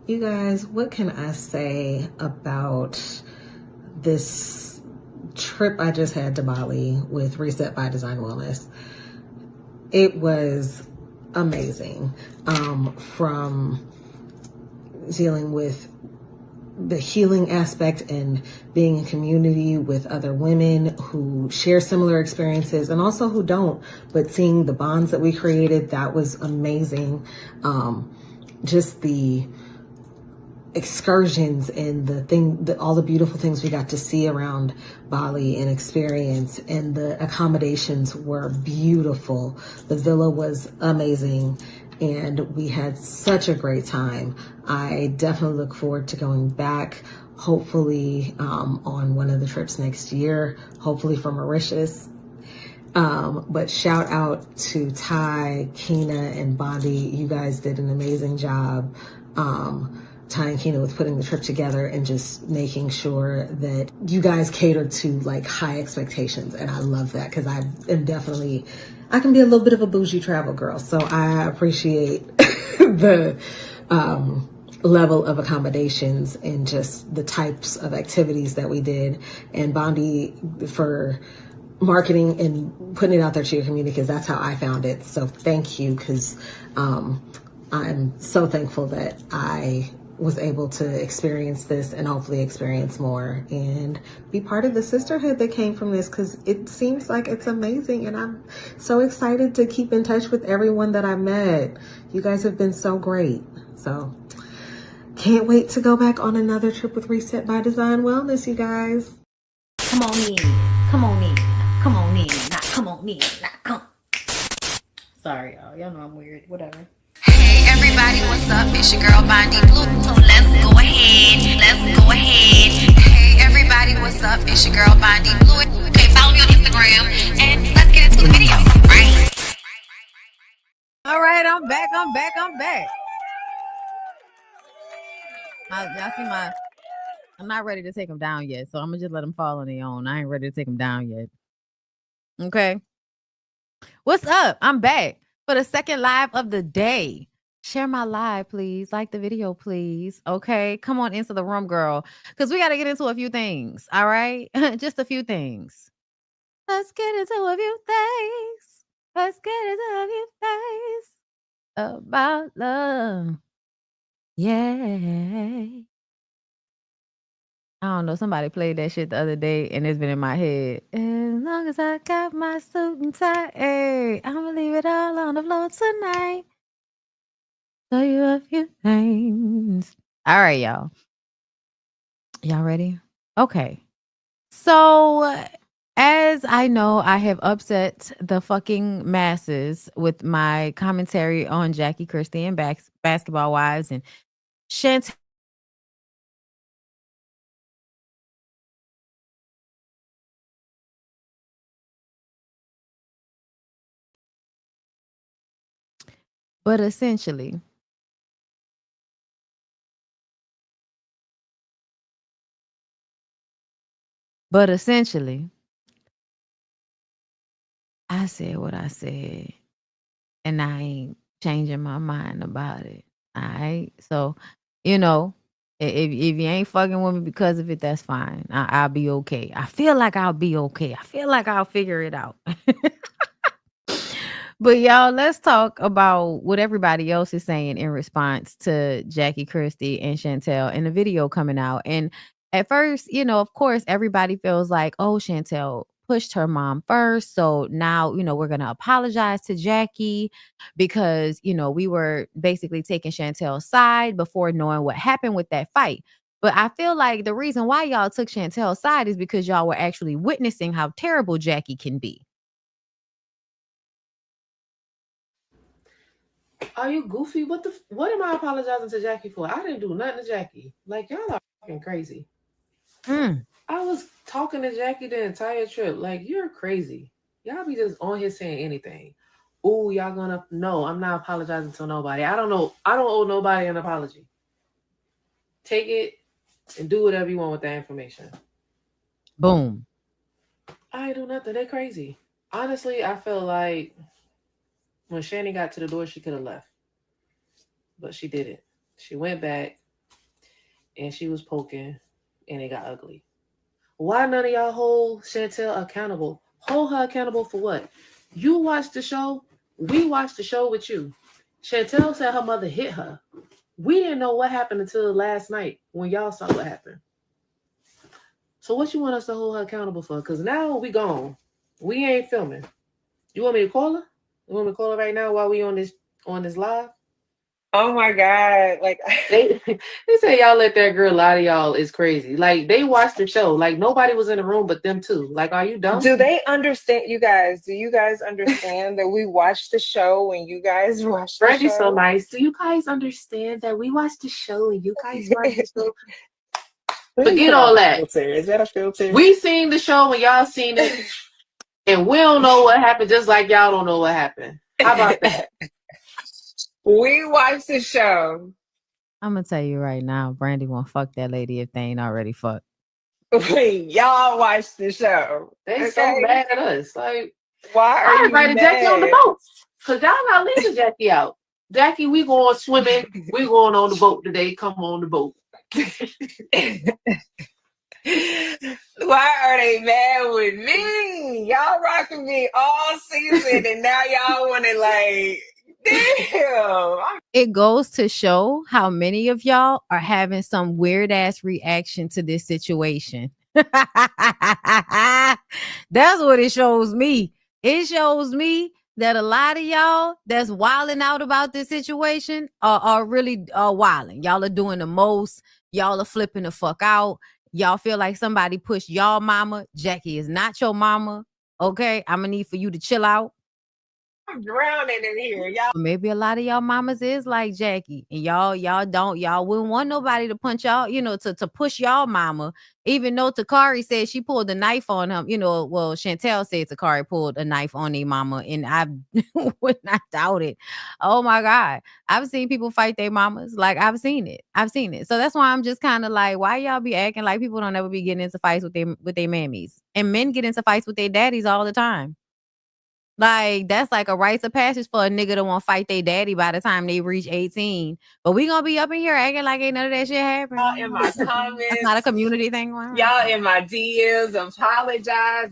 You guys, what can I say about this trip I just had to Bali with Reset by Design Wellness? It was amazing. From dealing with the healing aspect and being in community with other women who share similar experiences and also who don't, but seeing the bonds that we created, that was amazing. Just the excursions and all the beautiful things we got to see around Bali and experience, and the accommodations were beautiful. The villa was amazing and we had such a great time. I definitely look forward to going back, hopefully on one of the trips next year, hopefully for Mauritius. But shout out to Ty, Keena, and Bondi. You guys did an amazing job. Ty and Keena with putting the trip together and just making sure that you guys cater to like high expectations. And I love that because I can be a little bit of a bougie travel girl. So I appreciate the level of accommodations and just the types of activities that we did. And Bondi for marketing and putting it out there to your community, because that's how I found it. So thank you, because I'm so thankful that I was able to experience this and hopefully experience more and be part of the sisterhood that came from this, because it seems like it's amazing. And I'm so excited to keep in touch with everyone that I met. You guys have been so great. So can't wait to go back on another trip with Reset by Design Wellness, you guys. Come on in. Come on in. Come on in. Not come on in. Not come. Sorry, y'all. Y'all know I'm weird. Whatever. Hey everybody, what's up? It's your girl BondyBlue. So let's go ahead. Hey everybody, what's up? It's your girl BondyBlue. Okay, follow me on Instagram and let's get into the video. Right? All right, I'm back. Y'all see I'm not ready to take them down yet, so I'm gonna just let them fall on their own. I ain't ready to take them down yet. Okay. What's up? I'm back for the second live of the day. Share my live, please. Like the video, please. Okay. Come on into the room, girl. Because we got to get into a few things. All right. Just a few things. Let's get into a few things. About love. Yeah. I don't know. Somebody played that shit the other day and it's been in my head. As long as I got my suit and tie, hey, I'm gonna leave it all on the floor tonight. Tell you a few things. All right, y'all. Y'all ready? Okay. So, as I know, I have upset the fucking masses with my commentary on Jackie, Christie, and Basketball Wives and Chantel. But essentially, I said what I said, and I ain't changing my mind about it. All right. So, if you ain't fucking with me because of it, that's fine. I'll be okay. I feel like I'll be okay. I feel like I'll figure it out. But y'all, let's talk about what everybody else is saying in response to Jackie, Christie, and Chantel in the video coming out. And at first, of course, everybody feels like, oh, Chantel pushed her mom first. So now, we're going to apologize to Jackie because, we were basically taking Chantel's side before knowing what happened with that fight. But I feel like the reason why y'all took Chantel's side is because y'all were actually witnessing how terrible Jackie can be. Are you goofy? What am I apologizing to Jackie for? I didn't do nothing to Jackie. Like, y'all are fucking crazy. I was talking to Jackie the entire trip. Like, you're crazy. Y'all be just on here saying anything. Oh, y'all gonna... No, I'm not apologizing to nobody. I don't know. I don't owe nobody an apology. Take it and do whatever you want with that information. Boom. I ain't do nothing. They crazy. Honestly, I feel like when Shani got to the door, she could have left. But she didn't. She went back. and she was poking, and it got ugly. Why none of y'all hold Chantel accountable? Hold her accountable for what? You watched the show. We watched the show with you. Chantel said her mother hit her. We didn't know what happened until last night when y'all saw what happened. So what you want us to hold her accountable for? Because now we gone. We ain't filming. You want me to call her? You want me to call her right now while we on this live? Oh my God. Like they say y'all let that girl lie to y'all is crazy. Like they watched the show. Like nobody was in the room but them two. Like, are you dumb? Do they understand, you guys? Do you guys understand that we watched the show when you guys watched the show? Brandy's so nice. Do you guys understand that we watched the show and you guys watched the show? Forget all that. Is that a filter? We seen the show when y'all seen it, and we don't know what happened, just like y'all don't know what happened. How about that? We watched the show. I'm gonna tell you right now, Brandy won't fuck that lady if they ain't already fucked. Y'all watched the show. They so mad at us. Like, why are you invited mad? Jackie on the boat? Because y'all not leaving Jackie out. Jackie, we going swimming. We going on the boat today. Come on the boat. Why are they mad with me? Y'all rocking me all season, and now y'all want to like, damn. It goes to show how many of y'all are having some weird ass reaction to this situation. That's what it shows me. It shows me that a lot of y'all that's wilding out about this situation are really wilding. Y'all are doing the most. Y'all are flipping the fuck out. Y'all feel like somebody pushed y'all mama. Jackie is not your mama. Okay, I'm gonna need for you to chill out. I'm drowning in here, y'all. Maybe a lot of y'all mamas is like Jackie, and y'all wouldn't want nobody to punch y'all, to push y'all mama. Even though Takari said she pulled a knife on him, well, Chantel said Takari pulled a knife on their mama, and I would not doubt it. Oh my God, I've seen people fight their mamas. Like I've seen it. So that's why I'm just kind of like, why y'all be acting like people don't ever be getting into fights with their mammies, and men get into fights with their daddies all the time. Like, that's like a rites of passage for a nigga to want to fight their daddy by the time they reach 18. But we gonna be up in here acting like ain't none of that shit happening. Y'all in my comments. That's not a community thing. Y'all in my DMs. Apologize.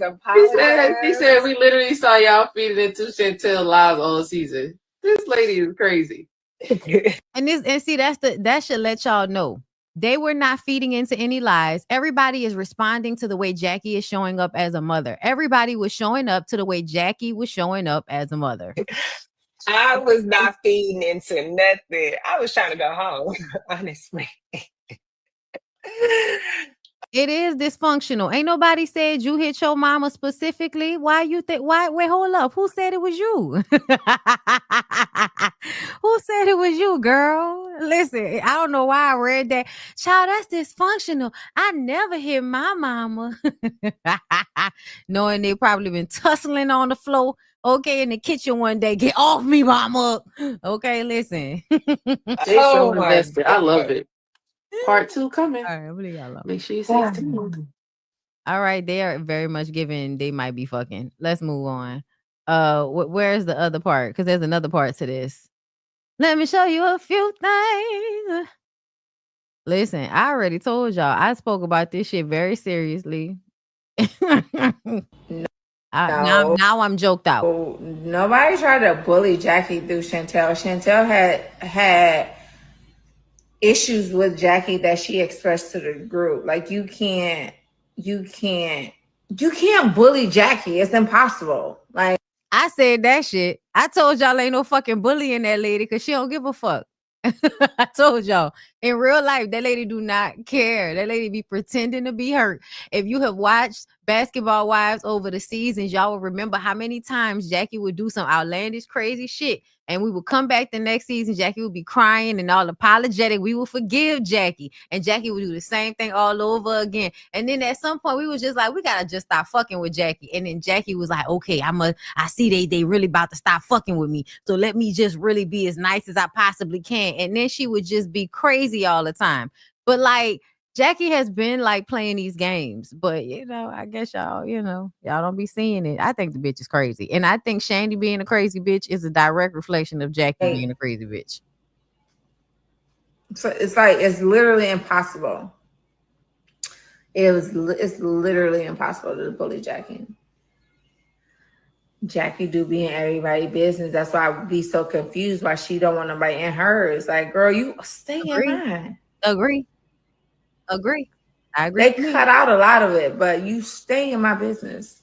He said we literally saw y'all feeding into Chantel lives all season. This lady is crazy. And see, that should let y'all know. They were not feeding into any lies. Everybody is responding to the way Jackie is showing up as a mother. Everybody was showing up to the way Jackie was showing up as a mother. I was not feeding into nothing. I was trying to go home, honestly. It is dysfunctional. Ain't nobody said you hit your mama specifically. Why you think? Why? Wait, hold up. Who said it was you? Who said it was you, girl? Listen, I don't know why I read that. Child, that's dysfunctional. I never hit my mama. Knowing they probably been tussling on the floor. Okay, in the kitchen one day. Get off me, mama. Okay, listen. They so invested. I love it. Part 2 coming. All right, y'all make sure you stay tuned. All right, they are very much giving. They might be fucking. Let's move on. Where's the other part? Because there's another part to this. Let me show you a few things. Listen, I already told y'all. I spoke about this shit very seriously. Now I'm joked out. Nobody tried to bully Jackie through Chantel. Chantel had issues with Jackie that she expressed to the group. Like you can't bully Jackie. It's impossible. Like I said that shit. I told y'all ain't no fucking bullying that lady because she don't give a fuck. I told y'all in real life that lady do not care. That lady be pretending to be hurt. If you have watched Basketball Wives over the seasons, y'all will remember how many times Jackie would do some outlandish crazy shit, and we would come back the next season. Jackie would be crying and all apologetic. We will forgive Jackie, and Jackie would do the same thing all over again. And then at some point we was just like, we gotta just stop fucking with Jackie. And then Jackie was like, okay, I see they really about to stop fucking with me, so let me just really be as nice as I possibly can. And then she would just be crazy all the time. But like, Jackie has been like playing these games, but I guess y'all don't be seeing it. I think the bitch is crazy. And I think Shandy being a crazy bitch is a direct reflection of Jackie being a crazy bitch. So it's like, it's literally impossible. It's literally impossible to bully Jackie. Jackie do be in everybody's business. That's why I would be so confused why she don't want nobody in hers. Like, girl, you stay in mine. Agree. I agree. They cut out a lot of it, but you stay in my business.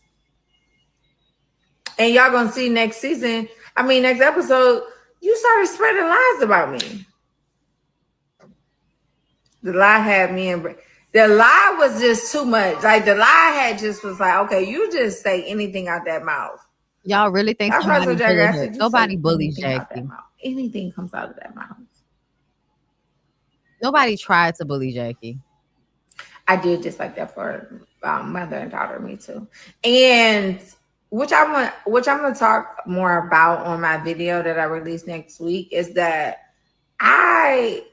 And y'all gonna see next episode, you started spreading lies about me. The lie had me in. The lie was just too much. Like, the lie had just was like, okay, you just say anything out that mouth. Y'all really think somebody bullies her? Nobody bullies Jackie. Anything comes out of that mouth. Nobody tried to bully Jackie. I did just like that for mother and daughter, me too. And which I'm gonna talk more about on my video that I release next week is that I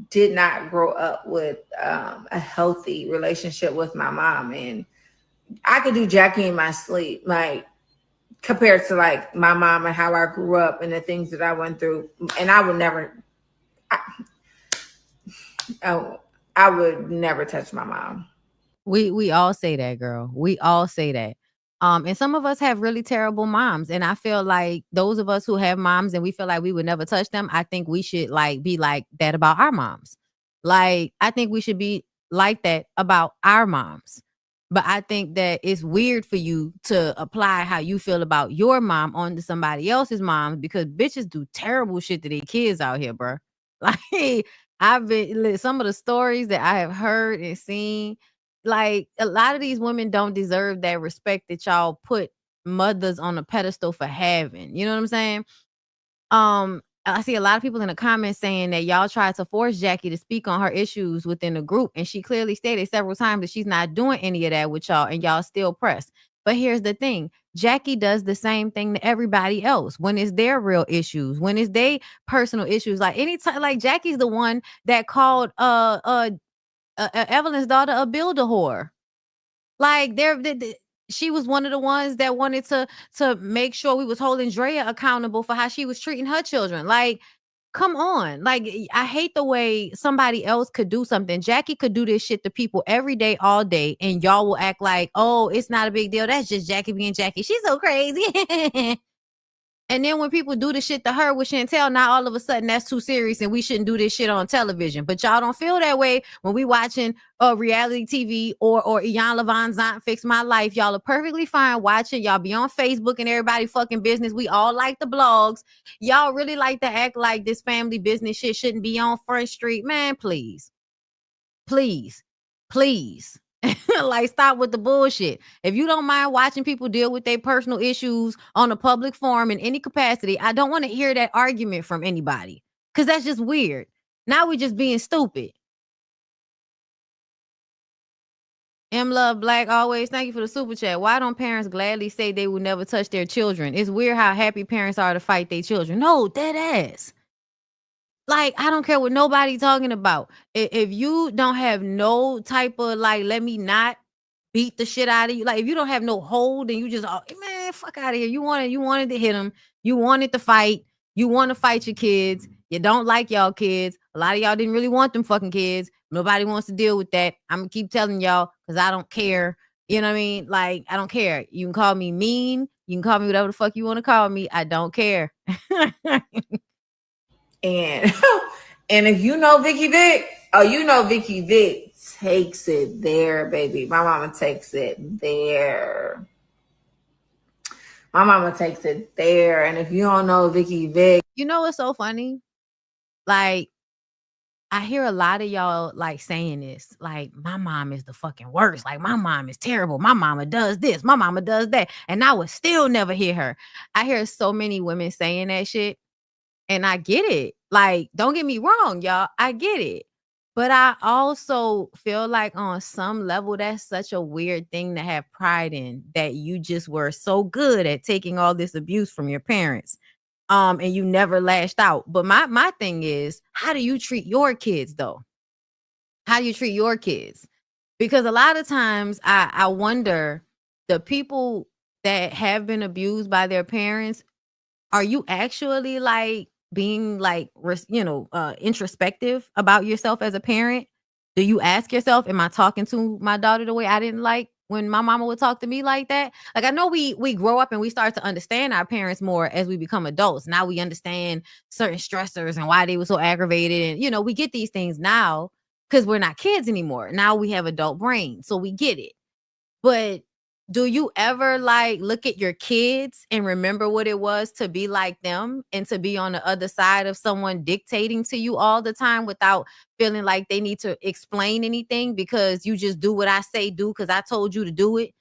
did not grow up with a healthy relationship with my mom, and I could do Jackie in my sleep, like compared to like my mom and how I grew up and the things that I went through. And I would never, I would never touch my mom. We all say that, girl. We all say that. And some of us have really terrible moms. And I feel like those of us who have moms and we feel like we would never touch them, I think we should like be like that about our moms. Like, I think we should be like that about our moms. But I think that it's weird for you to apply how you feel about your mom onto somebody else's mom, because bitches do terrible shit to their kids out here, bro. Like, I've been, some of the stories that I have heard and seen, like, a lot of these women don't deserve that respect that y'all put mothers on a pedestal for having. You know what I'm saying? I see a lot of people in the comments saying that y'all tried to force Jackie to speak on her issues within the group, and she clearly stated several times that she's not doing any of that with y'all, and y'all still pressed. But here's the thing. Jackie does the same thing to everybody else when it's their real issues, when it's their personal issues. Like, anytime, like, Jackie's the one that called Evelyn's daughter a builder whore. Like, she was one of the ones that wanted to make sure we was holding Drea accountable for how she was treating her children. Like, come on. Like, I hate the way somebody else could do something. Jackie could do this shit to people every day, all day, and y'all will act like, oh, it's not a big deal. That's just Jackie being Jackie. She's so crazy. And then when people do the shit to her with Chantel, now all of a sudden that's too serious and we shouldn't do this shit on television. But y'all don't feel that way when we watching reality TV or Ian Levon's Aunt Fix My Life. Y'all are perfectly fine watching. Y'all be on Facebook and everybody fucking business. We all like the blogs. Y'all really like to act like this family business shit shouldn't be on Front Street. Man, please. Please. Please. Like, stop with the bullshit. If you don't mind watching people deal with their personal issues on a public forum in any capacity, I don't want to hear that argument from anybody, because that's just weird. Now we just being stupid. M Love Black always, thank you for the super chat. Why don't parents gladly say they will never touch their children? It's weird how happy parents are to fight their children. No, dead ass. Like, I don't care what nobody talking about. If you don't have no type of, like, let me not beat the shit out of you. Like, if you don't have no hold and you just, man, fuck out of here. You wanted to hit them. You wanted to fight. You want to fight your kids. You don't like y'all kids. A lot of y'all didn't really want them fucking kids. Nobody wants to deal with that. I'm going to keep telling y'all because I don't care. You know what I mean? Like, I don't care. You can call me mean. You can call me whatever the fuck you want to call me. I don't care. And if you know Vicky Vic, Vicky Vic takes it there, baby. My mama takes it there. My mama takes it there. And if you don't know Vicky Vic, you know what's so funny? Like, I hear a lot of y'all like saying this, like, my mom is the fucking worst. Like, my mom is terrible. My mama does this. My mama does that. And I would still never hear her. I hear so many women saying that shit. And I get it. Like, don't get me wrong, y'all. I get it. But I also feel like on some level, that's such a weird thing to have pride in, that you just were so good at taking all this abuse from your parents. And you never lashed out. But my thing is, how do you treat your kids, though? How do you treat your kids? Because a lot of times I wonder, the people that have been abused by their parents, are you actually like being like, introspective about yourself as a parent? Do you ask yourself, am I talking to my daughter the way I didn't like when my mama would talk to me like that? Like, I know we grow up and we start to understand our parents more as we become adults. Now we understand certain stressors and why they were so aggravated. And, we get these things now because we're not kids anymore. Now we have adult brains, so we get it. But do you ever like look at your kids and remember what it was to be like them and to be on the other side of someone dictating to you all the time without feeling like they need to explain anything because you just do what I say do because I told you to do it,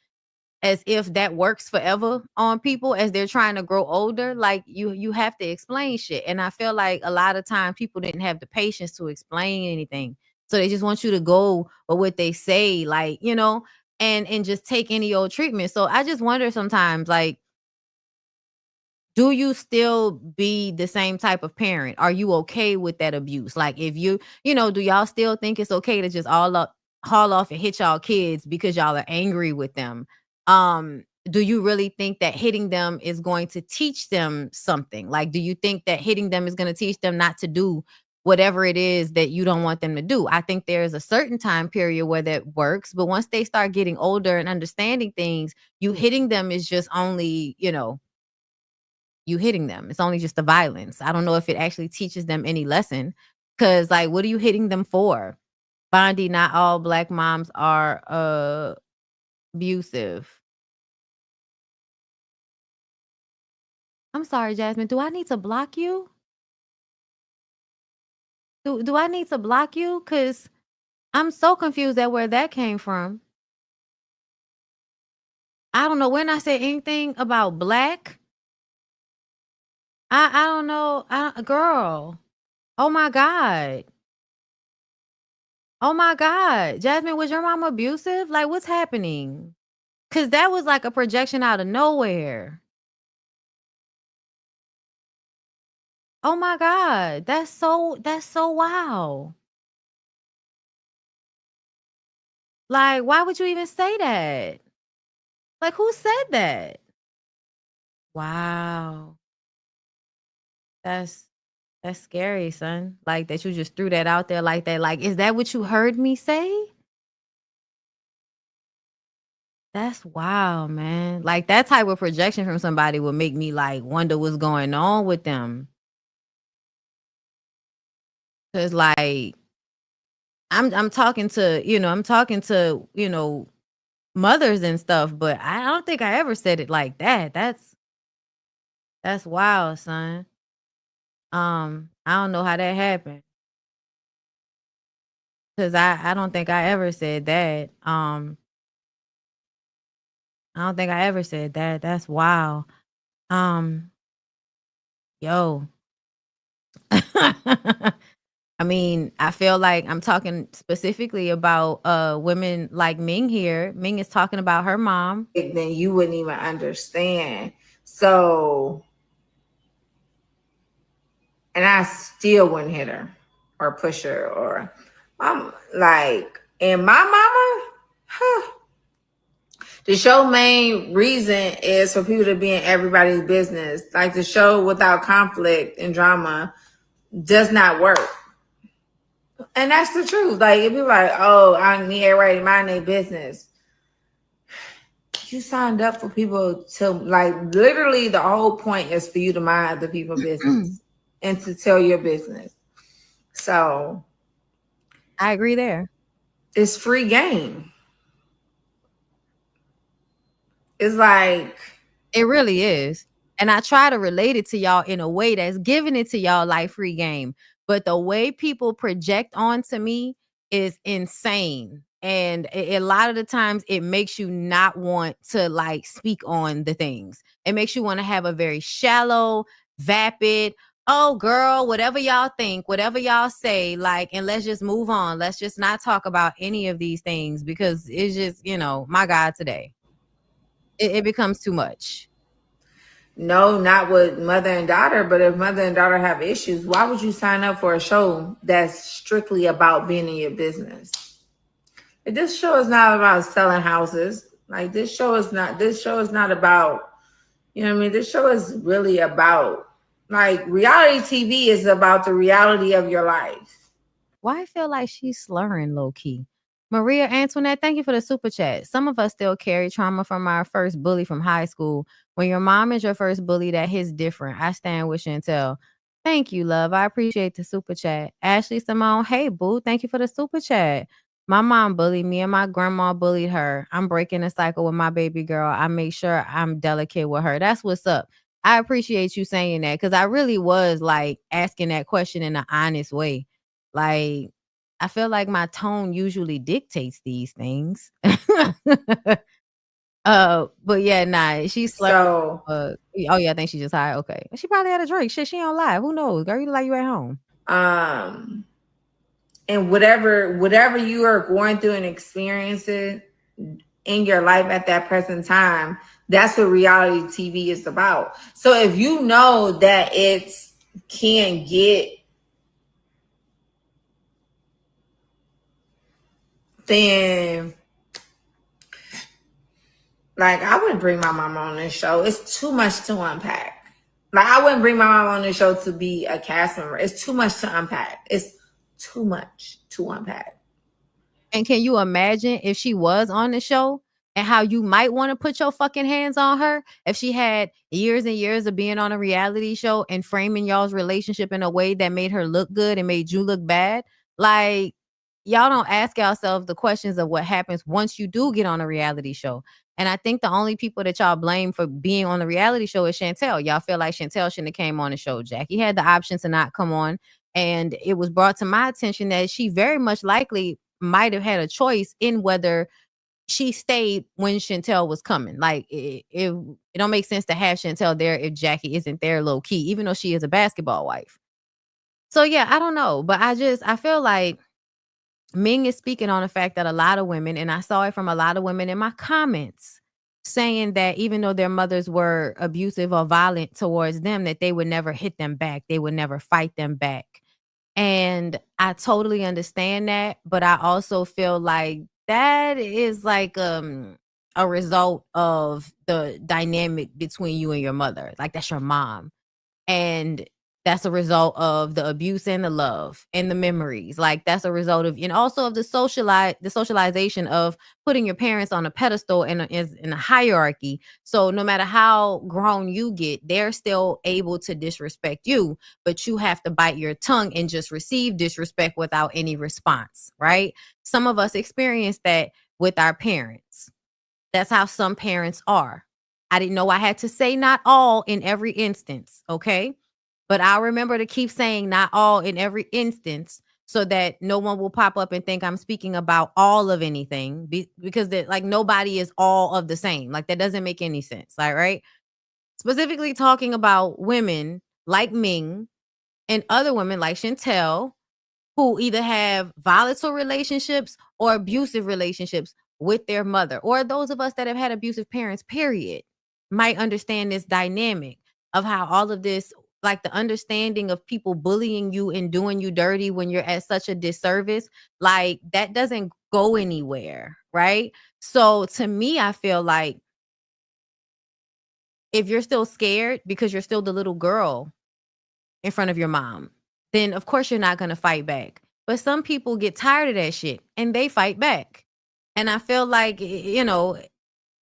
as if that works forever on people as they're trying to grow older? Like you have to explain shit. And I feel like a lot of times people didn't have the patience to explain anything. So they just want you to go with what they say, like, and just take any old treatment. So I just wonder sometimes, like, do you still be the same type of parent? Are you okay with that abuse? Like, if do y'all still think it's okay to just haul off and hit y'all kids because y'all are angry with them? Do you really think that hitting them is going to teach them something? Like, do you think that hitting them is going to teach them not to do whatever it is that you don't want them to do? I think there is a certain time period where that works, but once they start getting older and understanding things, you hitting them is just only, you hitting them. It's only just the violence. I don't know if it actually teaches them any lesson, because like, what are you hitting them for? Bondi, not all Black moms are abusive. I'm sorry, Jasmine. Do I need to block you? Do I need to block you? Because I'm so confused at where that came from. I don't know. When I said anything about Black, I don't know. Girl. Oh my God. Oh my God. Jasmine, was your mom abusive? Like, what's happening? Because that was like a projection out of nowhere. Oh my God. That's so wow. Like, why would you even say that? Like, who said that? Wow. That's scary, son. Like, that you just threw that out there like that. Like, is that what you heard me say? That's wild, man. Like, that type of projection from somebody would make me like wonder what's going on with them. Cause like, I'm talking to, mothers and stuff, but I don't think I ever said it like that. That's wild, son. I don't know how that happened. Cause I don't think I ever said that. I don't think I ever said that. That's wild. Yo. I mean, I feel like I'm talking specifically about women like Ming here. Ming is talking about her mom. Then you wouldn't even understand. So, and I still wouldn't hit her or push her or I'm like, and my mama, the show main reason is for people to be in everybody's business. Like, the show without conflict and drama does not work. And that's the truth. Like, if you're like, oh, I need everybody to mind their business. You signed up for people to, like, literally the whole point is for you to mind other people's business and to tell your business. So I agree there. It's free game. It's like, it really is. And I try to relate it to y'all in a way that's giving it to y'all like free game. But the way people project onto me is insane. And a lot of the times it makes you not want to like speak on the things. It makes you want to have a very shallow, vapid, oh girl, whatever y'all think, whatever y'all say, like, and let's just move on. Let's just not talk about any of these things because it's just, my God, today. It becomes too much. No, not with mother and daughter, but if mother and daughter have issues, why would you sign up for a show that's strictly about being in your business? Like, this show is not about selling houses. Like, this show is not about, this show is really about Like, reality TV is about the reality of your life. Why I feel like she's slurring low key? Maria Antoinette, thank you for the super chat. Some of us still carry trauma from our first bully from high school. When your mom is your first bully, that hits different. I stand with Chantel. Thank you, love. I appreciate the super chat. Ashley Simone, hey, boo. Thank you for the super chat. My mom bullied me and my grandma bullied her. I'm breaking a cycle with my baby girl. I make sure I'm delicate with her. That's what's up. I appreciate you saying that because I really was like asking that question in an honest way. Like, I feel like my tone usually dictates these things. But yeah, nah, she's So, oh yeah, I think she just high. Okay, she probably had a drink. Shit, she don't lie. Who knows? Girl, you like you at home. And whatever you are going through and experiencing in your life at that present time, that's what reality TV is about. So if you know that it can get, then like, I wouldn't bring my mama on this show. It's too much to unpack. Like, I wouldn't bring my mama on this show to be a cast member. It's too much to unpack. It's too much to unpack. And can you imagine if she was on the show and how you might want to put your fucking hands on her if she had years and years of being on a reality show and framing y'all's relationship in a way that made her look good and made you look bad? Like, y'all don't ask yourselves the questions of what happens once you do get on a reality show. And I think the only people that y'all blame for being on the reality show is Chantel. Y'all feel like Chantel shouldn't have came on the show. Jackie had the option to not come on. And it was brought to my attention that she very much likely might have had a choice in whether she stayed when Chantel was coming. Like, it don't make sense to have Chantel there if Jackie isn't there low key, even though she is a basketball wife. So yeah, I don't know. But I feel like Ming is speaking on the fact that a lot of women, and I saw it from a lot of women in my comments, saying that even though their mothers were abusive or violent towards them, that they would never hit them back. They would never fight them back. And I totally understand that. But I also feel like that is like a result of the dynamic between you and your mother. Like, that's your mom. And that's a result of the abuse and the love and the memories. Like, that's a result of, and also of the socialization of putting your parents on a pedestal in a hierarchy. So no matter how grown you get, they're still able to disrespect you, but you have to bite your tongue and just receive disrespect without any response, right? Some of us experience that with our parents. That's how some parents are. I didn't know I had to say not all in every instance, okay? But I'll remember to keep saying not all in every instance so that no one will pop up and think I'm speaking about all of anything because like nobody is all of the same. Like, that doesn't make any sense, like, right? Specifically talking about women like Ming and other women like Chantel who either have volatile relationships or abusive relationships with their mother, or those of us that have had abusive parents, period, might understand this dynamic of how all of this, like the understanding of people bullying you and doing you dirty when you're at such a disservice, like that doesn't go anywhere, right? So to me, I feel like if you're still scared because you're still the little girl in front of your mom, then of course you're not going to fight back. But some people get tired of that shit and they fight back. And I feel like,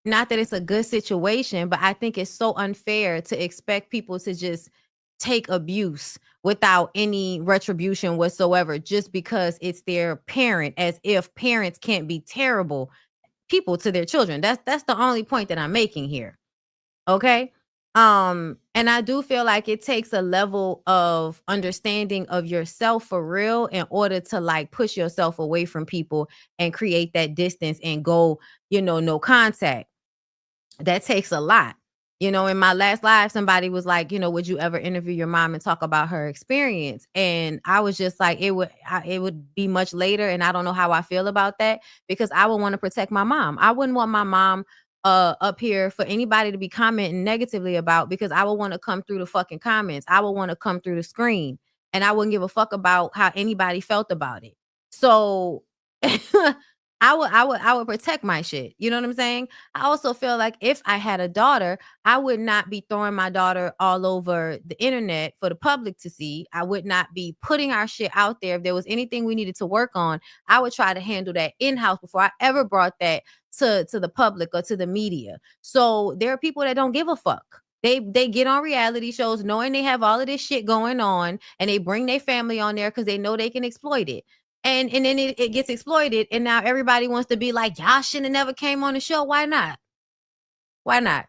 not that it's a good situation, but I think it's so unfair to expect people to just take abuse without any retribution whatsoever, just because it's their parent, as if parents can't be terrible people to their children. That's the only point that I'm making here. Okay. And I do feel like it takes a level of understanding of yourself for real in order to like push yourself away from people and create that distance and go, no contact. That takes a lot. In my last live, somebody was like, would you ever interview your mom and talk about her experience? And I was just like, it would be much later. And I don't know how I feel about that because I would want to protect my mom. I wouldn't want my mom up here for anybody to be commenting negatively about, because I would want to come through the fucking comments. I would want to come through the screen and I wouldn't give a fuck about how anybody felt about it. So I would protect my shit. You know what I'm saying? I also feel like if I had a daughter, I would not be throwing my daughter all over the internet for the public to see. I would not be putting our shit out there. If there was anything we needed to work on, I would try to handle that in-house before I ever brought that to the public or to the media. So there are people that don't give a fuck. They get on reality shows knowing they have all of this shit going on, and they bring their family on there because they know they can exploit it. And then it gets exploited, and now everybody wants to be like, y'all shouldn't have never came on the show. Why not? Why not?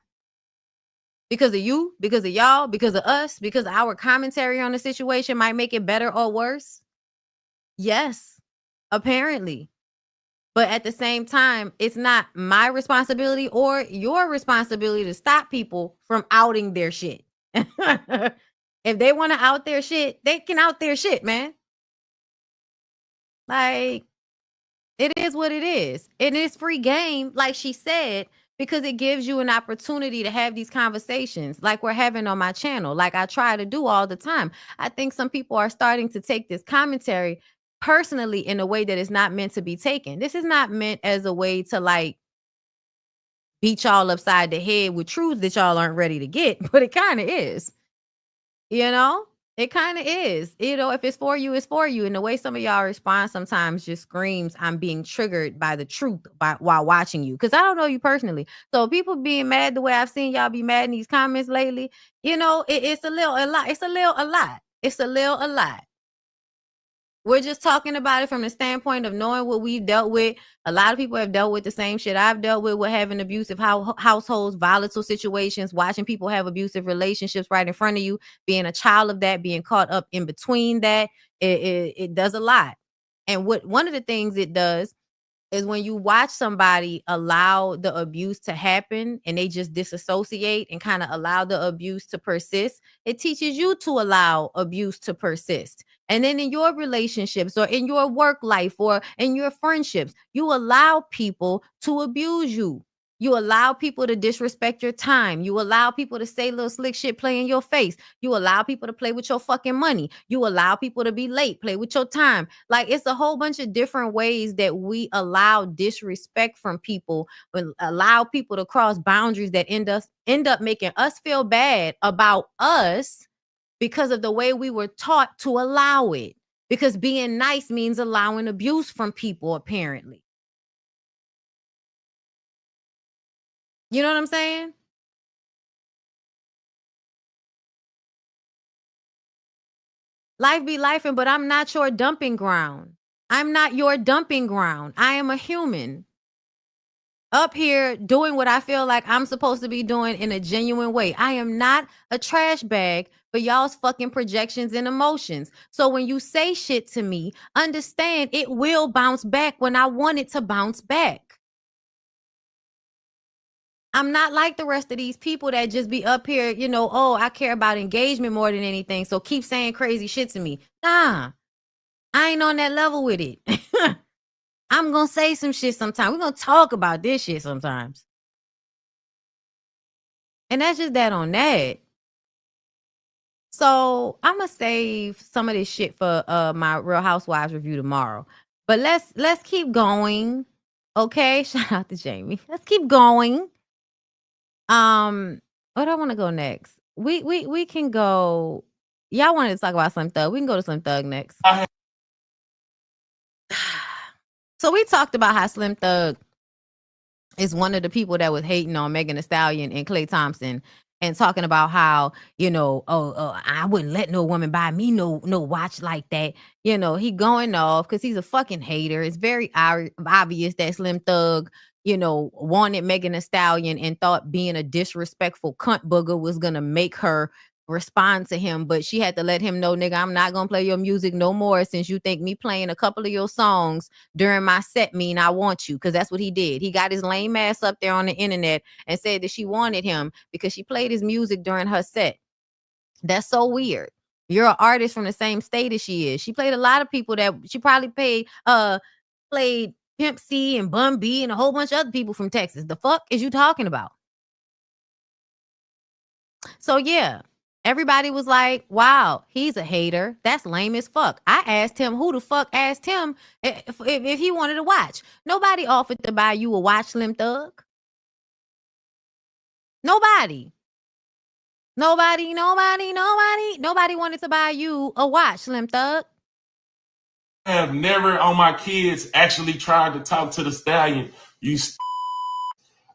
Because of you, because of y'all, because of us, because our commentary on the situation might make it better or worse? Yes, apparently. But at the same time, it's not my responsibility or your responsibility to stop people from outing their shit. If they want to out their shit, they can out their shit, man. Like, it is what it is. It is free game, like she said, because it gives you an opportunity to have these conversations like we're having on my channel, like I try to do all the time. I think some people are starting to take this commentary personally in a way that is not meant to be taken. This is not meant as a way to like beat y'all upside the head with truths that y'all aren't ready to get, but it kind of is. You know? It kind of is. You know, if it's for you, it's for you. And the way some of y'all respond sometimes just screams, I'm being triggered by the truth while watching you. Because I don't know you personally. So people being mad the way I've seen y'all be mad in these comments lately, you know, it's a little a lot. It's a little a lot. It's a little a lot. We're just talking about it from the standpoint of knowing what we've dealt with. A lot of people have dealt with the same shit I've dealt with having abusive households, volatile situations, watching people have abusive relationships right in front of you, being a child of that, being caught up in between that. It does a lot. And one of the things it does is when you watch somebody allow the abuse to happen and they just disassociate and kind of allow the abuse to persist, it teaches you to allow abuse to persist. And then in your relationships or in your work life or in your friendships, you allow people to abuse you. You allow people to disrespect your time. You allow people to say little slick shit, play in your face. You allow people to play with your fucking money. You allow people to be late, play with your time. Like, it's a whole bunch of different ways that we allow disrespect from people, and allow people to cross boundaries that end up making us feel bad about us because of the way we were taught to allow it. Because being nice means allowing abuse from people, apparently. You know what I'm saying? Life be lifing, but I'm not your dumping ground. I'm not your dumping ground. I am a human up here doing what I feel like I'm supposed to be doing in a genuine way. I am not a trash bag for y'all's fucking projections and emotions. So when you say shit to me, understand it will bounce back when I want it to bounce back. I'm not like the rest of these people that just be up here, you know, oh, I care about engagement more than anything, so keep saying crazy shit to me. Nah, I ain't on that level with it. I'm going to say some shit sometimes. We're going to talk about this shit sometimes. And that's just that on that. So I'm going to save some of this shit for my Real Housewives review tomorrow. But let's keep going. Okay, shout out to Jamie. Let's keep going. Where do I want to go next? We can go. Y'all wanted to talk about Slim Thug. We can go to Slim Thug next. So we talked about how Slim Thug is one of the people that was hating on Megan Thee Stallion and Klay Thompson and talking about how, you know, I wouldn't let no woman buy me no watch like that. You know, he going off because he's a fucking hater. It's very obvious that Slim Thug, you know, wanted Megan Thee Stallion and thought being a disrespectful cunt booger was going to make her respond to him. But she had to let him know, nigga, I'm not going to play your music no more since you think me playing a couple of your songs during my set mean I want you. Because that's what he did. He got his lame ass up there on the internet and said that she wanted him because she played his music during her set. That's so weird. You're an artist from the same state as she is. She played a lot of people that she probably played Pimp C and Bun B and a whole bunch of other people from Texas. The fuck is you talking about? So yeah, Everybody was like, wow, he's a hater. That's lame as fuck. I asked him who the fuck asked him if he wanted to watch. Nobody offered to buy you a watch, Slim Thug. Nobody wanted to buy you a watch, Slim Thug. I have never on my kids actually tried to talk to the stallion.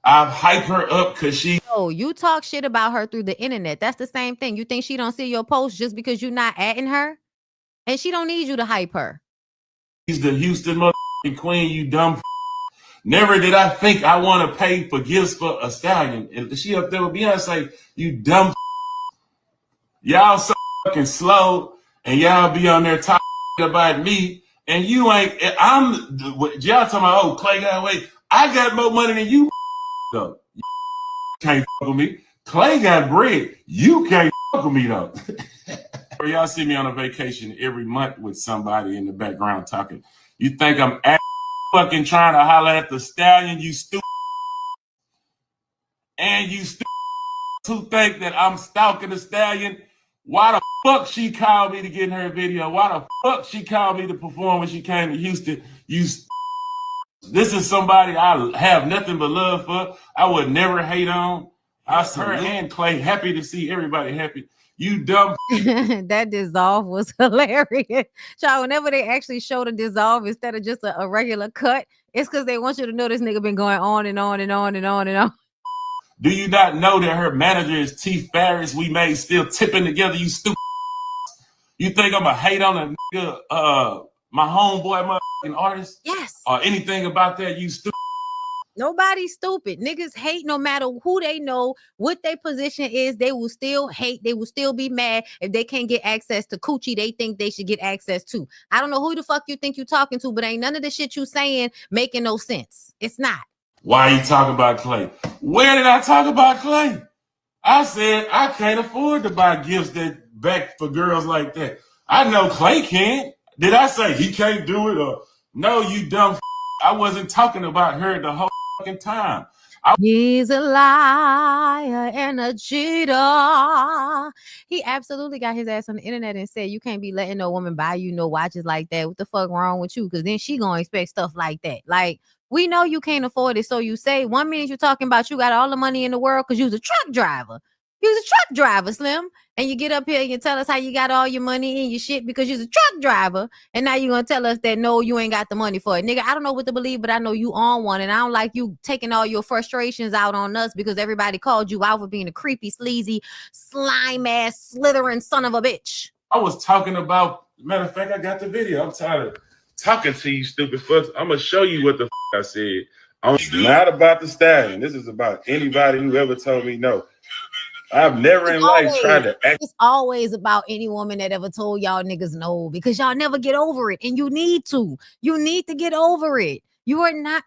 I've hyped her up because she. Oh, you talk shit about her through the internet. That's the same thing. You think she don't see your post just because you're not atting her? And she don't need you to hype her. She's the Houston motherfucking queen, you dumb. Never did I think I want to pay for gifts for a stallion. And she up there with Beyonce, you dumb. Y'all so fucking slow, and y'all be on there talking about me, and you ain't. Y'all talking about, oh, Clay got away. I got more money than you, though. You can't fuck with me. Clay got bread. You can't fuck with me, though. Y'all see me on a vacation every month with somebody in the background talking. You think I'm fucking trying to holler at the stallion, you stupid. And you stupid who think that I'm stalking the stallion. Why the fuck she called me to get in her video? Why the fuck she called me to perform when she came to Houston? This is somebody I have nothing but love for. I would never hate on. I her and Clay happy to see everybody happy. You dumb. That dissolve was hilarious. Child, whenever they actually show the dissolve instead of just a regular cut, it's because they want you to know this nigga been going on and on and on and on and on. Do you not know that her manager is T. Farris? We made still tipping together, you stupid. You think I'm a hate on a nigga, my homeboy motherfucking artist? Yes. Or anything about that, you stupid. Nobody's stupid. Niggas hate no matter who they know, what their position is. They will still hate. They will still be mad if they can't get access to coochie they think they should get access to. I don't know who the fuck you think you talking to, but ain't none of the shit you saying making no sense. It's not. Why are you talking about Clay? Where did I talk about Clay? I said I can't afford to buy gifts that back for girls like that. I know Clay can't. Did I say he can't do it? Or no, you dumb. I wasn't talking about her the whole fucking time. He's a liar and a cheater. He absolutely got his ass on the internet and said, you can't be letting no woman buy you no watches like that. What the fuck wrong with you? Because then she gonna expect stuff like that. Like, we know you can't afford it. So you say 1 minute you're talking about you got all the money in the world because you was a truck driver. You was a truck driver, Slim. And you get up here and you tell us how you got all your money in your shit because you're a truck driver. And now you're going to tell us that, no, you ain't got the money for it. Nigga, I don't know what to believe, but I know you on one. And I don't like you taking all your frustrations out on us because everybody called you out for being a creepy, sleazy, slime-ass, slithering son of a bitch. I was talking about, matter of fact, I got the video. I'm tired of talking to you stupid fucks. I'm going to show you what the I said. I'm not about the stallion. This is about anybody who ever told me no. I've never in life tried to act. It's always about any woman that ever told y'all niggas no because y'all never get over it. And you need to. You need to get over it. You're not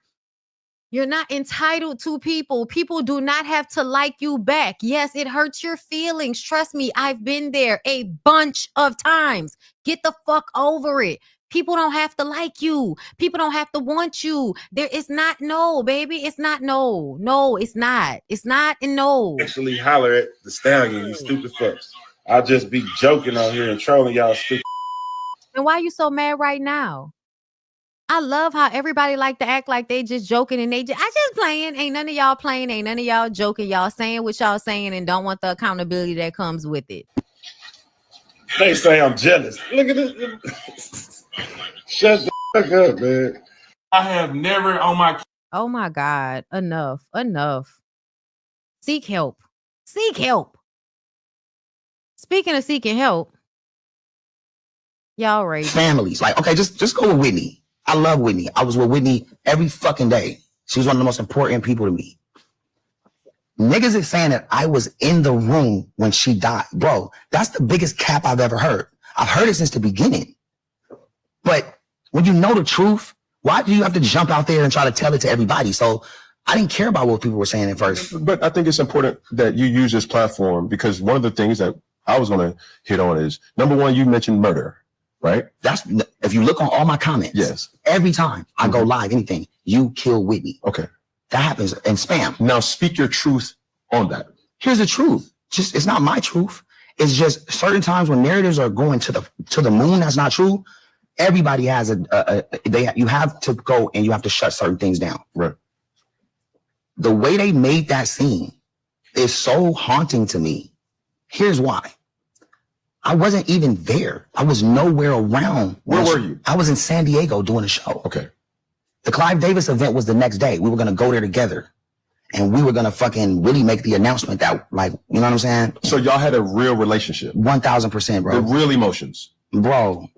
entitled to people. People do not have to like you back. Yes, it hurts your feelings. Trust me, I've been there a bunch of times. Get the fuck over it. People don't have to like you. People don't have to want you. It's not no, baby. It's not no. No, it's not. It's not and no. Actually holler at the stallion, you stupid fucks. I'll just be joking on here and trolling y'all stupid. And why you so mad right now? I love how everybody like to act like they just joking and I just playing. Ain't none of y'all playing. Ain't none of y'all joking. Y'all saying what y'all saying and don't want the accountability that comes with it. They say I'm jealous. Look at this. Shut the fuck up, man. I have never on my. Oh my God. Enough. Seek help. Speaking of seeking help, y'all right. Families. Like, okay, just go with Whitney. I love Whitney. I was with Whitney every fucking day. She was one of the most important people to me. Niggas is saying that I was in the room when she died. Bro, that's the biggest cap I've ever heard. I've heard it since the beginning. But when you know the truth, why do you have to jump out there and try to tell it to everybody? So I didn't care about what people were saying at first. But I think it's important that you use this platform because one of the things that I was going to hit on is, number one, you mentioned murder, right? That's if you look on all my comments. Yes. Every time I go live, anything, you kill Whitney. Okay. That happens and spam. Now speak your truth on that. Here's the truth. It's not my truth. It's just certain times when narratives are going to the moon, that's not true. Everybody has you have to go and you have to shut certain things down. Right. The way they made that scene is so haunting to me. Here's why. I wasn't even there. I was nowhere around. Where were you? I was in San Diego doing a show. Okay. The Clive Davis event was the next day. We were going to go there together. And we were going to fucking really make the announcement that, like, you know what I'm saying? So y'all had a real relationship. 1000%, bro. The real emotions. Bro,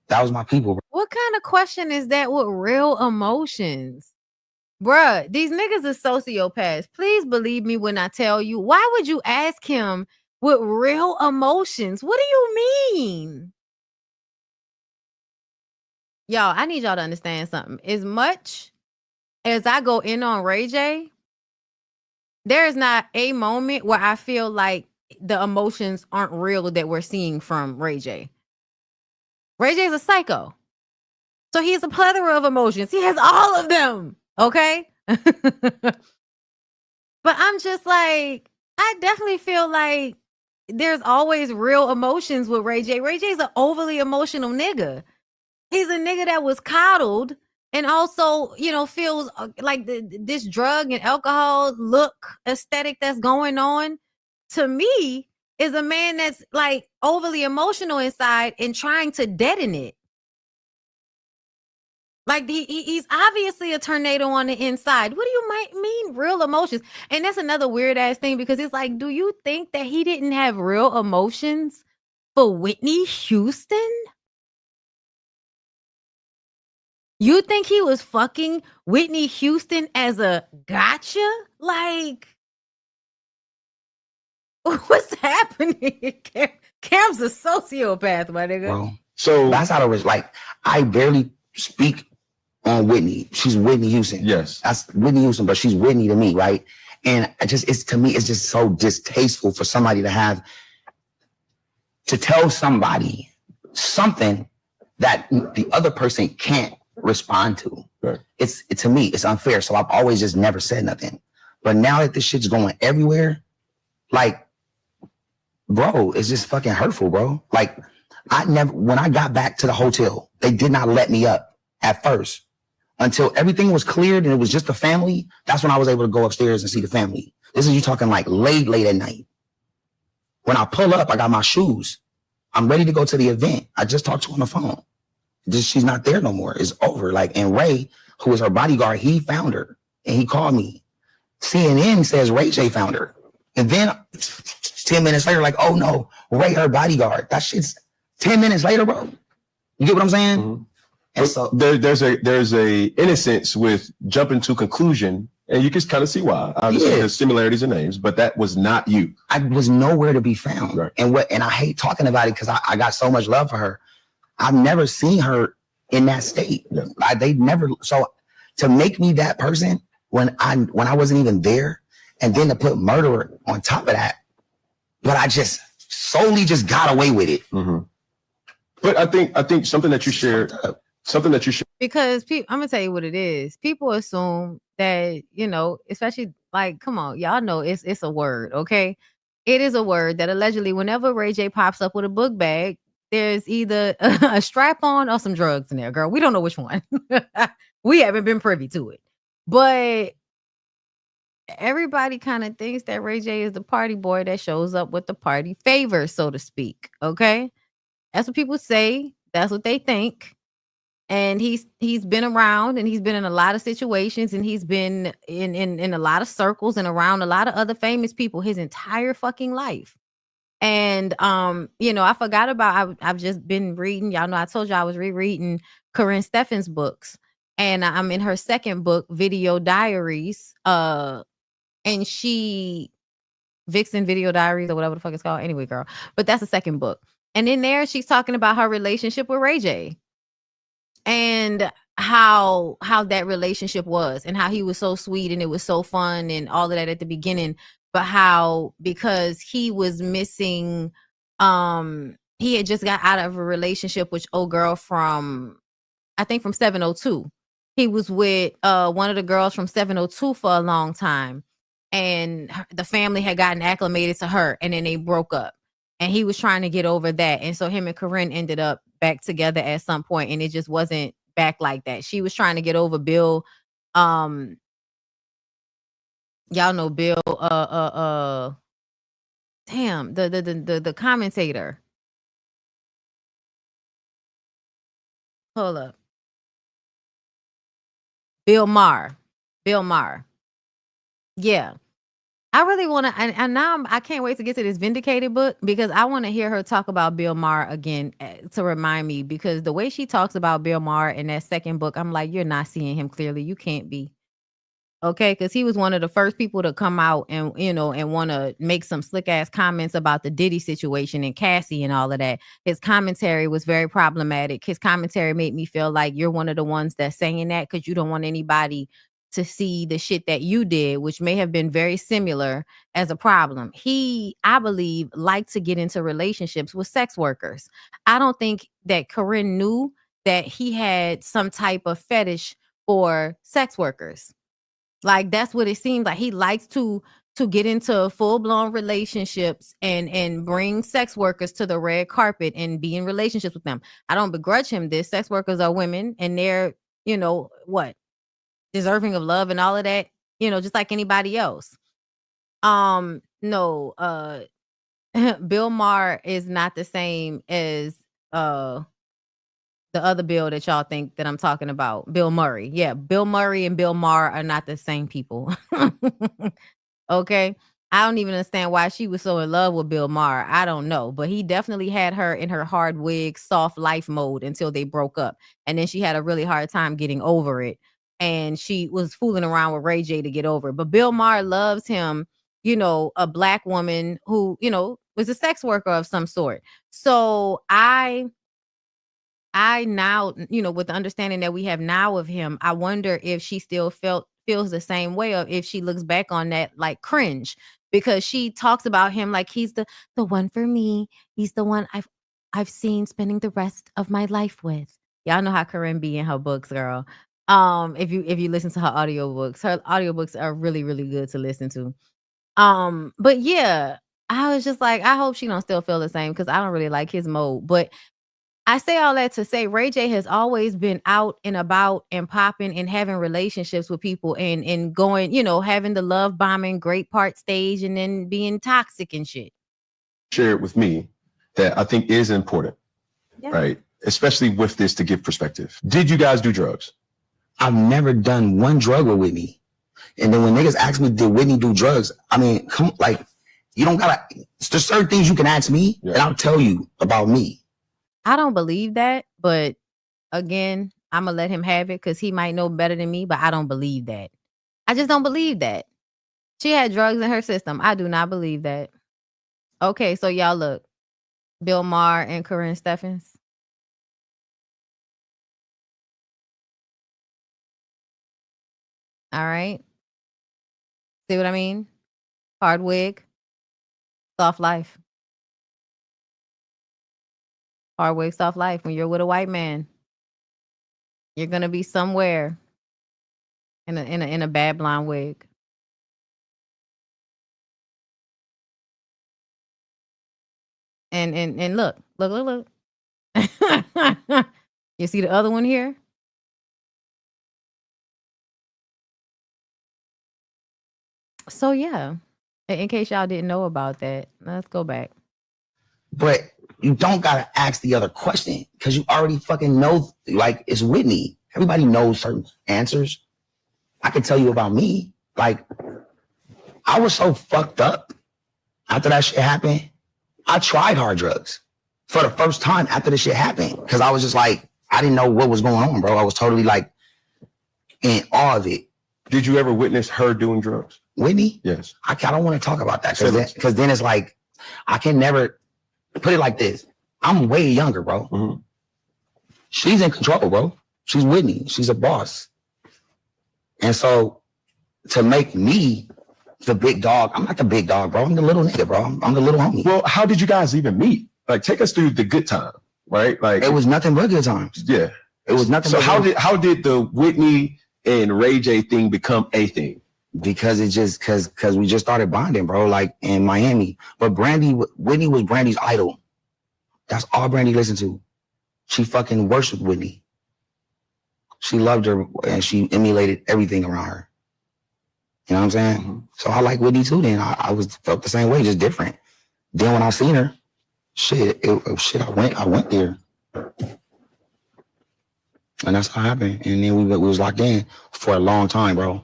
that was my people, bro. What kind of question is that with real emotions? Bruh, these niggas are sociopaths. Please believe me when I tell you. Why would you ask him with real emotions? What do you mean? Y'all, I need y'all to understand something. As much as I go in on Ray J, there is not a moment where I feel like the emotions aren't real that we're seeing from Ray J. Ray J is a psycho. So he has a plethora of emotions. He has all of them. Okay? But I'm just like, I definitely feel like there's always real emotions with Ray J. Ray J's an overly emotional nigga. He's a nigga that was coddled and also, you know, feels like this drug and alcohol look aesthetic that's going on, to me, is a man that's like overly emotional inside and trying to deaden it. Like he's obviously a tornado on the inside. What do you mean real emotions? And that's another weird ass thing, because it's like, do you think that he didn't have real emotions for Whitney Houston? You think he was fucking Whitney Houston as a gotcha? Like, what's happening? Cam's a sociopath, my nigga. Bro, so that's how it was. Like, I barely speak on Whitney. She's Whitney Houston. Yes. That's Whitney Houston, but she's Whitney to me, right? And to me, it's just so distasteful for somebody to tell somebody something that the other person can't respond to. Right. To me, it's unfair. So I've always just never said nothing. But now that this shit's going everywhere, like, bro, it's just fucking hurtful, bro. Like, when I got back to the hotel, they did not let me up at first until everything was cleared and it was just the family. That's when I was able to go upstairs and see the family. This is you talking like late at night. When I pull up, I got my shoes. I'm ready to go to the event. I just talked to her on the phone. She's not there no more. It's over. Like, and Ray, who was her bodyguard, he found her and he called me. CNN says Ray J found her. And then 10 minutes later, like, oh no, Ray, her bodyguard. That shit's 10 minutes later, bro. You get what I'm saying? Mm-hmm. And so there's a innocence with jumping to conclusion, and you can kind of see why. Obviously, there's similarities in names, but that was not you. I was nowhere to be found. Right. And I hate talking about it because I got so much love for her. I've never seen her in that state. Yeah. They never. So to make me that person when I wasn't even there, and then to put murderer on top of that, but I just solely just got away with it. Mm-hmm. But I think something that you shared. Because I'm gonna tell you what it is. People assume that, you know, especially like, come on, y'all know it's a word, okay? It is a word that allegedly whenever Ray J pops up with a book bag, there's either a strap on or some drugs in there, girl. We don't know which one. We haven't been privy to it. But everybody kind of thinks that Ray J is the party boy that shows up with the party favors, so to speak, okay? That's what people say. That's what they think. And he's been around and he's been in a lot of situations and he's been in a lot of circles and around a lot of other famous people his entire fucking life. And you know, I forgot about I've just been reading, y'all know I told you I was rereading Karrine Steffans' books, and I'm in her second book, Video Diaries. And Vixen Video Diaries or whatever the fuck it's called. Anyway, girl. But that's the second book. And in there she's talking about her relationship with Ray J. And how that relationship was and how he was so sweet and it was so fun and all of that at the beginning, but how because he was missing, he had just got out of a relationship with old girl from 702. He was with one of the girls from 702 for a long time, and the family had gotten acclimated to her, and then they broke up. And he was trying to get over that. And so him and Karrine ended up back together at some point, and it just wasn't back like that. She was trying to get over Bill. Y'all know Bill, damn, the commentator. Hold up. Bill Maher. Yeah. I really want to, and now I can't wait to get to this Vindicated book, because I want to hear her talk about Bill Maher again, to remind me, because the way she talks about Bill Maher in that second book, I'm like, you're not seeing him clearly. You can't be. Okay, because he was one of the first people to come out and, you know, and want to make some slick ass comments about the Diddy situation and Cassie and all of that. His commentary was very problematic. His commentary made me feel like you're one of the ones that's saying that because you don't want anybody to see the shit that you did, which may have been very similar, as a problem. He, I believe, liked to get into relationships with sex workers. I don't think that Karrine knew that he had some type of fetish for sex workers. Like, that's what it seemed like. He likes to get into full-blown relationships and bring sex workers to the red carpet and be in relationships with them. I don't begrudge him this. Sex workers are women, and they're, you know, deserving of love and all of that, you know, just like anybody else. Bill Maher is not the same as the other Bill that y'all think that I'm talking about. Bill Murray. Yeah, Bill Murray and Bill Maher are not the same people. Okay. I don't even understand why she was so in love with Bill Maher. I don't know. But he definitely had her in her hard wig, soft life mode until they broke up. And then she had a really hard time getting over it. And she was fooling around with Ray J to get over it. But Bill Maher loves him, you know, a black woman who, you know, was a sex worker of some sort. So I now, you know, with the understanding that we have now of him, I wonder if she still feels the same way, or if she looks back on that like cringe, because she talks about him like he's the one for me. He's the one I've seen spending the rest of my life with. Y'all know how Karrine be in her books, girl. If you listen to her audiobooks are really, really good to listen to. But yeah, I was just like, I hope she don't still feel the same, because I don't really like his mode. But I say all that to say Ray J has always been out and about and popping and having relationships with people and going, you know, having the love bombing great part stage and then being toxic and shit. Shared with me that I think is important, right? Especially with this, to give perspective. Did you guys do drugs? I've never done one drug with Whitney. And then when niggas ask me, did Whitney do drugs? I mean, come, like, you don't gotta, there's certain things you can ask me and I'll tell you about me. I don't believe that, but again, I'm gonna let him have it because he might know better than me, but I don't believe that. I just don't believe that. She had drugs in her system. I do not believe that. Okay, so y'all look. Bill Maher and Karrine Steffans. All right. See what I mean? Hard wig. Soft life. Hard wig, soft life. When you're with a white man, you're gonna be somewhere in a bad blonde wig. And look. You see the other one here? So yeah, in case y'all didn't know about that, let's go back. But you don't gotta ask the other question because you already fucking know. Like, it's Whitney. Everybody knows certain answers. I can tell you about me. Like, I was so fucked up after that shit happened. I tried hard drugs for the first time after this shit happened because I was just like, I didn't know what was going on, bro. I was totally like in awe of it. Did you ever witness her doing drugs? Whitney? Yes. I don't want to talk about that because then it's like, I can never put it like this. I'm way younger, bro. Mm-hmm. She's in control, bro. She's Whitney. She's a boss. And so to make me the big dog, I'm not the big dog, bro. I'm the little nigga, bro. I'm the little homie. Well, how did you guys even meet? Like, take us through the good time, right? Like, it was nothing but good times. Yeah. It was nothing so but how did the Whitney and Ray J thing become a thing? Because it just because we just started bonding, bro, like in Miami. But Whitney was Brandy's idol. That's all Brandy listened to. She fucking worshiped Whitney. She loved her and she emulated everything around her. You know what I'm saying? Mm-hmm. So I like Whitney too. Then I felt the same way, just different. Then when I seen her, I went there, and that's how it happened. And then we was locked in for a long time, bro.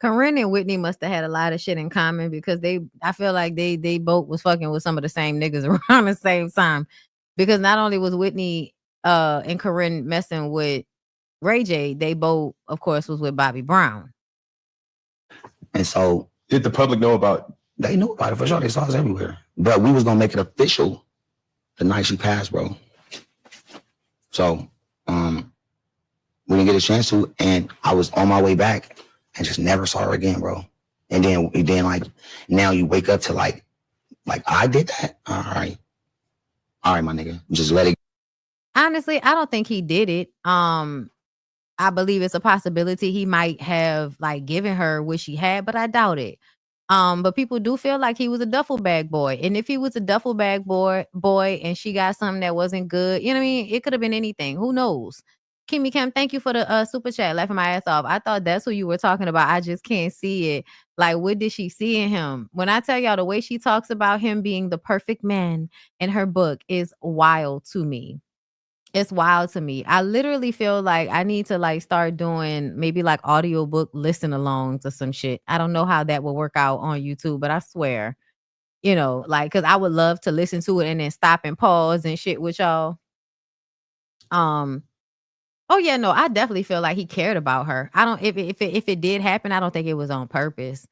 Karrine and Whitney must have had a lot of shit in common because I feel like they both was fucking with some of the same niggas around the same time. Because not only was Whitney and Karrine messing with Ray J, they both, of course, was with Bobby Brown. And so, did the public know about? They knew about it for sure. They saw us everywhere. But we was gonna make it official the night she passed, bro. So, we didn't get a chance to, and I was on my way back and just never saw her again, bro. And then like now you wake up to like I did that. All right, my nigga, just let it. Honestly, I don't think he did it. I believe it's a possibility he might have like given her what she had, but I doubt it. But people do feel like he was a duffel bag boy. And if he was a duffel bag boy and she got something that wasn't good, you know what I mean? It could have been anything. Who knows? Kimmy Kim, thank you for the super chat, laughing my ass off. I thought that's who you were talking about. I just can't see it. Like, what did she see in him? When I tell y'all the way she talks about him being the perfect man in her book is wild to me. It's wild to me. I literally feel like I need to like start doing maybe like audiobook listen alongs or some shit. I don't know how that will work out on YouTube, but I swear, you know, like, cause I would love to listen to it and then stop and pause and shit with y'all. Oh yeah, no, I definitely feel like he cared about her. I don't, if it did happen, I don't think it was on purpose.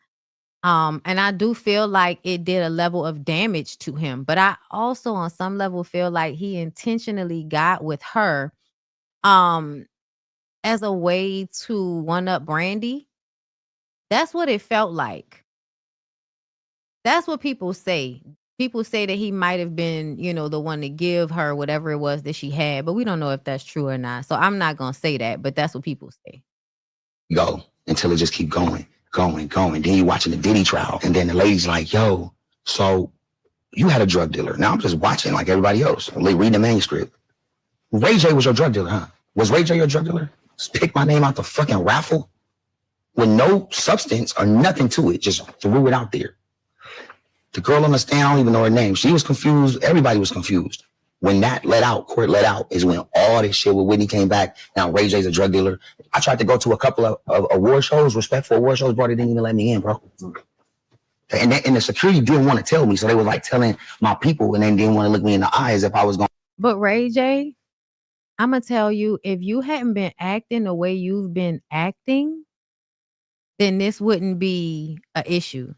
And I do feel like it did a level of damage to him, but I also on some level feel like he intentionally got with her as a way to one up Brandy. That's what it felt like. That's what people say. People say that he might have been, you know, the one to give her whatever it was that she had, but we don't know if that's true or not. So I'm not going to say that, but that's what people say. Go until it just keep going. Then you watching the Diddy trial. And then the lady's like, yo, so you had a drug dealer. Now I'm just watching like everybody else. Reading the manuscript. Ray J was your drug dealer, huh? Was Ray J your drug dealer? Just pick my name out the fucking raffle with no substance or nothing to it. Just threw it out there. The girl on the stand, I don't even know her name. She was confused. Everybody was confused. When that court let out, is when all this shit with Whitney came back. Now Ray J's a drug dealer. I tried to go to a couple of award shows, respectful award shows, bro. They didn't even let me in, bro. And the security didn't want to tell me. So they was like telling my people and they didn't want to look me in the eye as if I was going. But Ray J, I'm going to tell you, if you hadn't been acting the way you've been acting, then this wouldn't be an issue.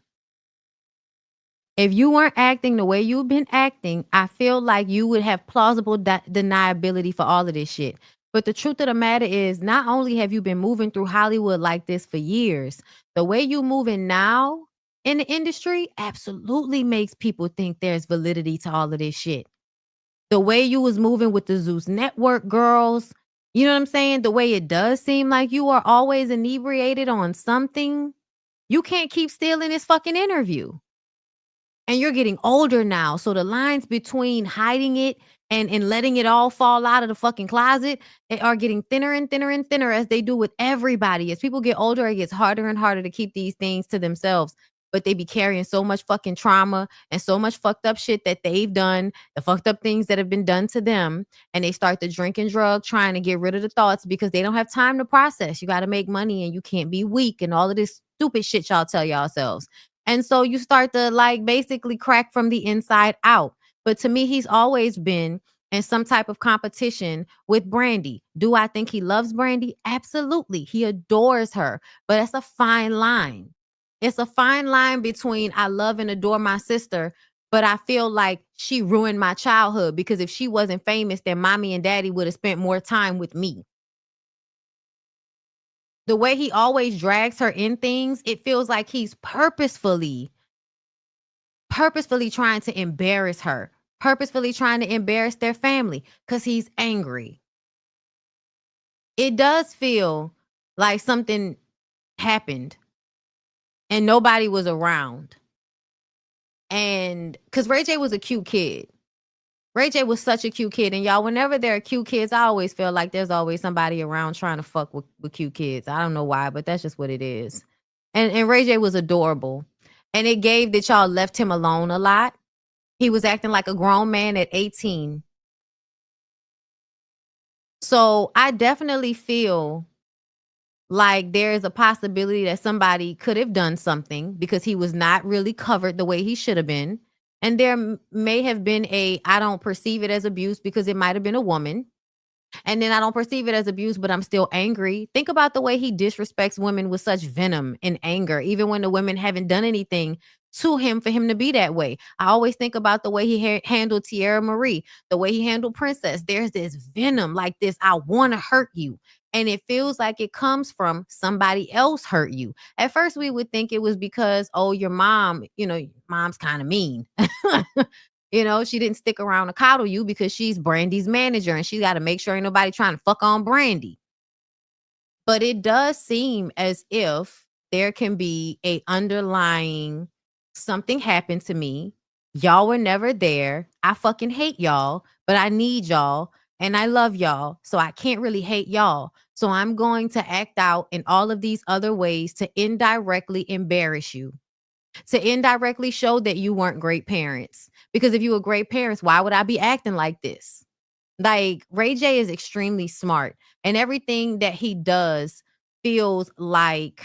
If you weren't acting the way you've been acting, I feel like you would have plausible deniability for all of this shit. But the truth of the matter is, not only have you been moving through Hollywood like this for years, the way you moving now in the industry absolutely makes people think there's validity to all of this shit. The way you was moving with the Zeus Network girls, you know what I'm saying? The way it does seem like you are always inebriated on something. You can't keep stealing this fucking interview. And you're getting older now. So the lines between hiding it and letting it all fall out of the fucking closet are getting thinner and thinner and thinner, as they do with everybody. As people get older, it gets harder and harder to keep these things to themselves. But they be carrying so much fucking trauma and so much fucked up shit that they've done, the fucked up things that have been done to them. And they start to drink and drug, trying to get rid of the thoughts because they don't have time to process. You got to make money and you can't be weak and all of this stupid shit y'all tell yourselves. And so you start to like basically crack from the inside out. But to me, he's always been in some type of competition with Brandy. Do I think he loves Brandy? Absolutely. He adores her. But it's a fine line. It's a fine line between I love and adore my sister, but I feel like she ruined my childhood because if she wasn't famous, then mommy and daddy would have spent more time with me. The way he always drags her in things, it feels like he's purposefully trying to embarrass her, purposefully trying to embarrass their family because he's angry. It does feel like something happened and nobody was around. And because Ray J was a cute kid. Ray J was such a cute kid. And y'all, whenever there are cute kids, I always feel like there's always somebody around trying to fuck with cute kids. I don't know why, but that's just what it is. And Ray J was adorable. And it gave that y'all left him alone a lot. He was acting like a grown man at 18. So I definitely feel like there is a possibility that somebody could have done something because he was not really covered the way he should have been. And there may have been I don't perceive it as abuse because it might have been a woman. And then I don't perceive it as abuse, but I'm still angry. Think about the way he disrespects women with such venom and anger, even when the women haven't done anything to him for him to be that way. I always think about the way he handled Tierra Marie, the way he handled Princess. There's this venom, like this, I want to hurt you. And it feels like it comes from somebody else hurt you. At first, we would think it was because, oh, your mom, mom's kind of mean. She didn't stick around to coddle you because she's Brandy's manager and she got to make sure ain't nobody trying to fuck on Brandy. But it does seem as if there can be a underlying something happened to me. Y'all were never there. I fucking hate y'all, but I need y'all and I love y'all. So I can't really hate y'all. So I'm going to act out in all of these other ways to indirectly embarrass you, to indirectly show that you weren't great parents. Because if you were great parents, why would I be acting like this? Like, Ray J is extremely smart and everything that he does feels like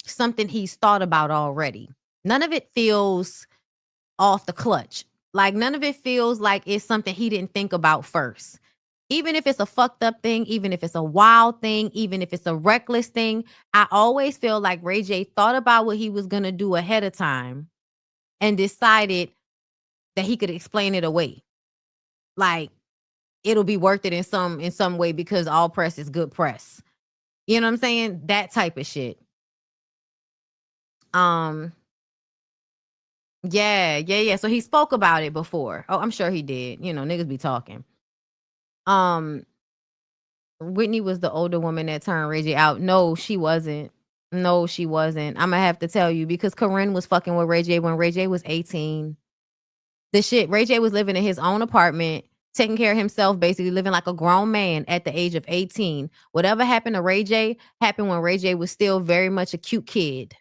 something he's thought about already. None of it feels off the clutch. Like, none of it feels like it's something he didn't think about first. Even if it's a fucked up thing, even if it's a wild thing, even if it's a reckless thing, I always feel like Ray J thought about what he was going to do ahead of time and decided that he could explain it away. Like, it'll be worth it in some way because all press is good press. You know what I'm saying? That type of shit. Yeah. So he spoke about it before. Oh, I'm sure he did. Niggas be talking. Whitney was the older woman that turned Ray J out. No, she wasn't. I'm gonna have to tell you because Karrine was fucking with Ray J when Ray J was 18. Ray J was living in his own apartment, taking care of himself, basically living like a grown man at the age of 18. Whatever happened to Ray J happened when Ray J was still very much a cute kid.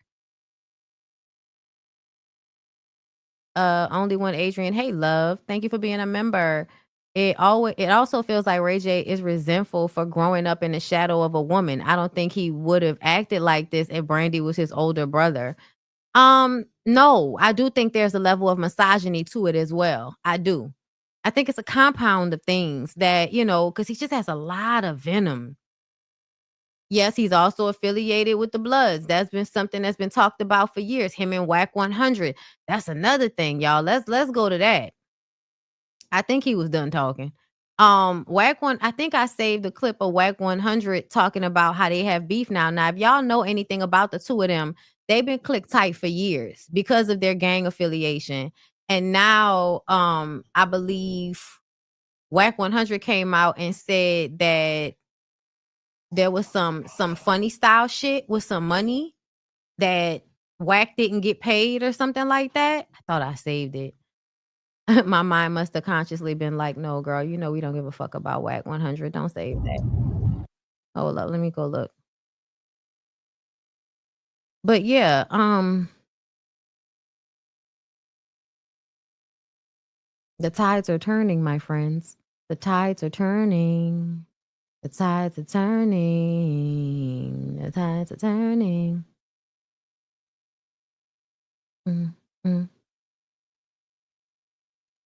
Only one Adrian. Hey, love. Thank you for being a member. It also feels like Ray J is resentful for growing up in the shadow of a woman. I don't think he would have acted like this if Brandy was his older brother. No, I do think there's a level of misogyny to it as well. I do. I think it's a compound of things that, because he just has a lot of venom. Yes, he's also affiliated with the Bloods. That's been something that's been talked about for years. Him and Wack 100. That's another thing, y'all. Let's go to that. I think he was done talking. Wack I think I saved a clip of Wack 100 talking about how they have beef now. Now, if y'all know anything about the two of them, they've been click tight for years because of their gang affiliation. And now, I believe Wack 100 came out and said that there was some funny style shit with some money that Wack didn't get paid or something like that. I thought I saved it. My mind must have consciously been like, no, girl, we don't give a fuck about Wack 100. Don't save that. Hold up, let me go look. But yeah, the tides are turning, my friends. The tides are turning. The tides are turning. The tides are turning.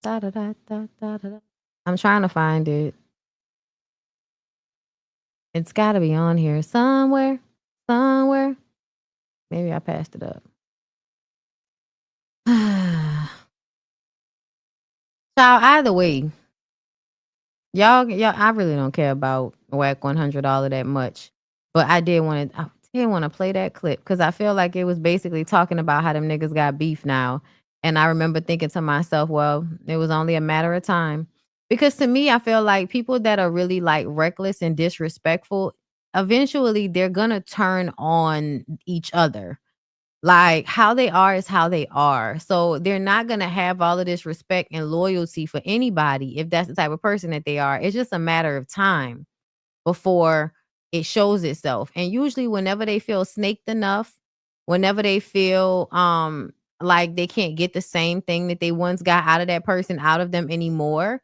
Da, da, da, da, da, da. I'm trying to find it. It's got to be on here somewhere. Maybe I passed it up. Child, either way, y'all, I really don't care about Wack 100 all of that much. But I did want to play that clip because I feel like it was basically talking about how them niggas got beef now. And I remember thinking to myself, well, it was only a matter of time. Because to me, I feel like people that are really like reckless and disrespectful, eventually they're going to turn on each other. Like, how they are is how they are. So they're not going to have all of this respect and loyalty for anybody if that's the type of person that they are. It's just a matter of time before it shows itself. And usually whenever they feel snaked enough, whenever they feel like they can't get the same thing that they once got out of that person out of them anymore,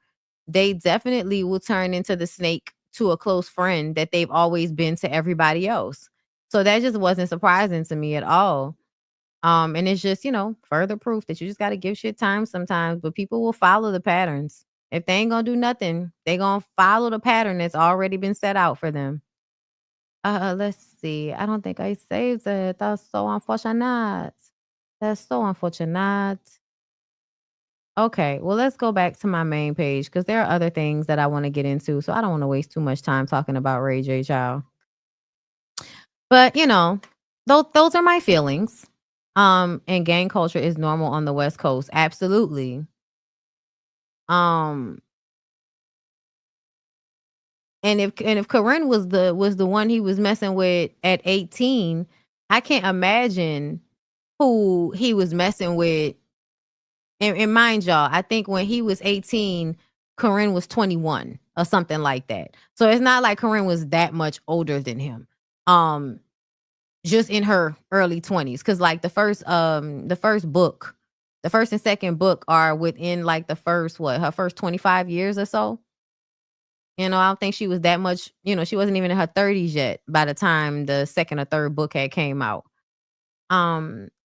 they definitely will turn into the snake to a close friend that they've always been to everybody else. So that just wasn't surprising to me at all. And it's just, further proof that you just got to give shit time sometimes, but people will follow the patterns. If they ain't gonna do nothing, they gonna follow the pattern that's already been set out for them. Let's see. I don't think I saved it. That's so unfortunate. That's so unfortunate. Okay, well, let's go back to my main page because there are other things that I want to get into. So I don't want to waste too much time talking about Ray J. Child. But, those are my feelings. And gang culture is normal on the West Coast. Absolutely. And if Karrine was the one he was messing with at 18, I can't imagine who he was messing with. And mind y'all, I think when he was 18, Karrine was 21 or something like that. So it's not like Karrine was that much older than him. Just in her early 20s, because like the first and second book are within like her first 25 years or so. I don't think she was that much, she wasn't even in her 30s yet by the time the second or third book had came out.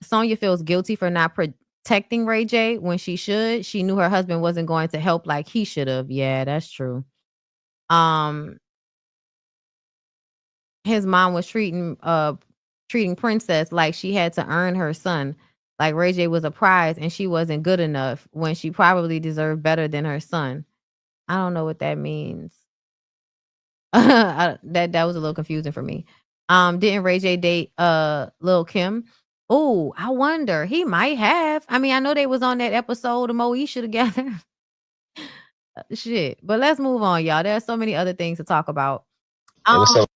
Sonya feels guilty for not protecting Ray J when she should. She knew her husband wasn't going to help like he should have. Yeah, that's true. His mom was treating Princess like she had to earn her son, like Ray J was a prize and she wasn't good enough when she probably deserved better than her son. I don't know what that means. That was a little confusing for me. Didn't Ray J date Lil' Kim? Oh, I wonder. He might have. I mean, I know they was on that episode of Moesha together. Shit. But let's move on, y'all. There are so many other things to talk about.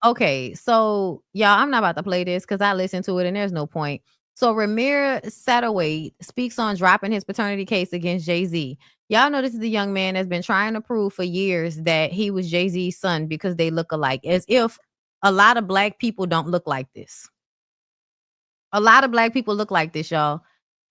Okay, so y'all, I'm not about to play this because I listened to it and there's no point. So Ramir Satterwade speaks on dropping his paternity case against Jay-Z. Y'all know this is a young man that's been trying to prove for years that he was Jay-Z's son because they look alike, as if a lot of black people don't look like this. A lot of black people look like this, y'all.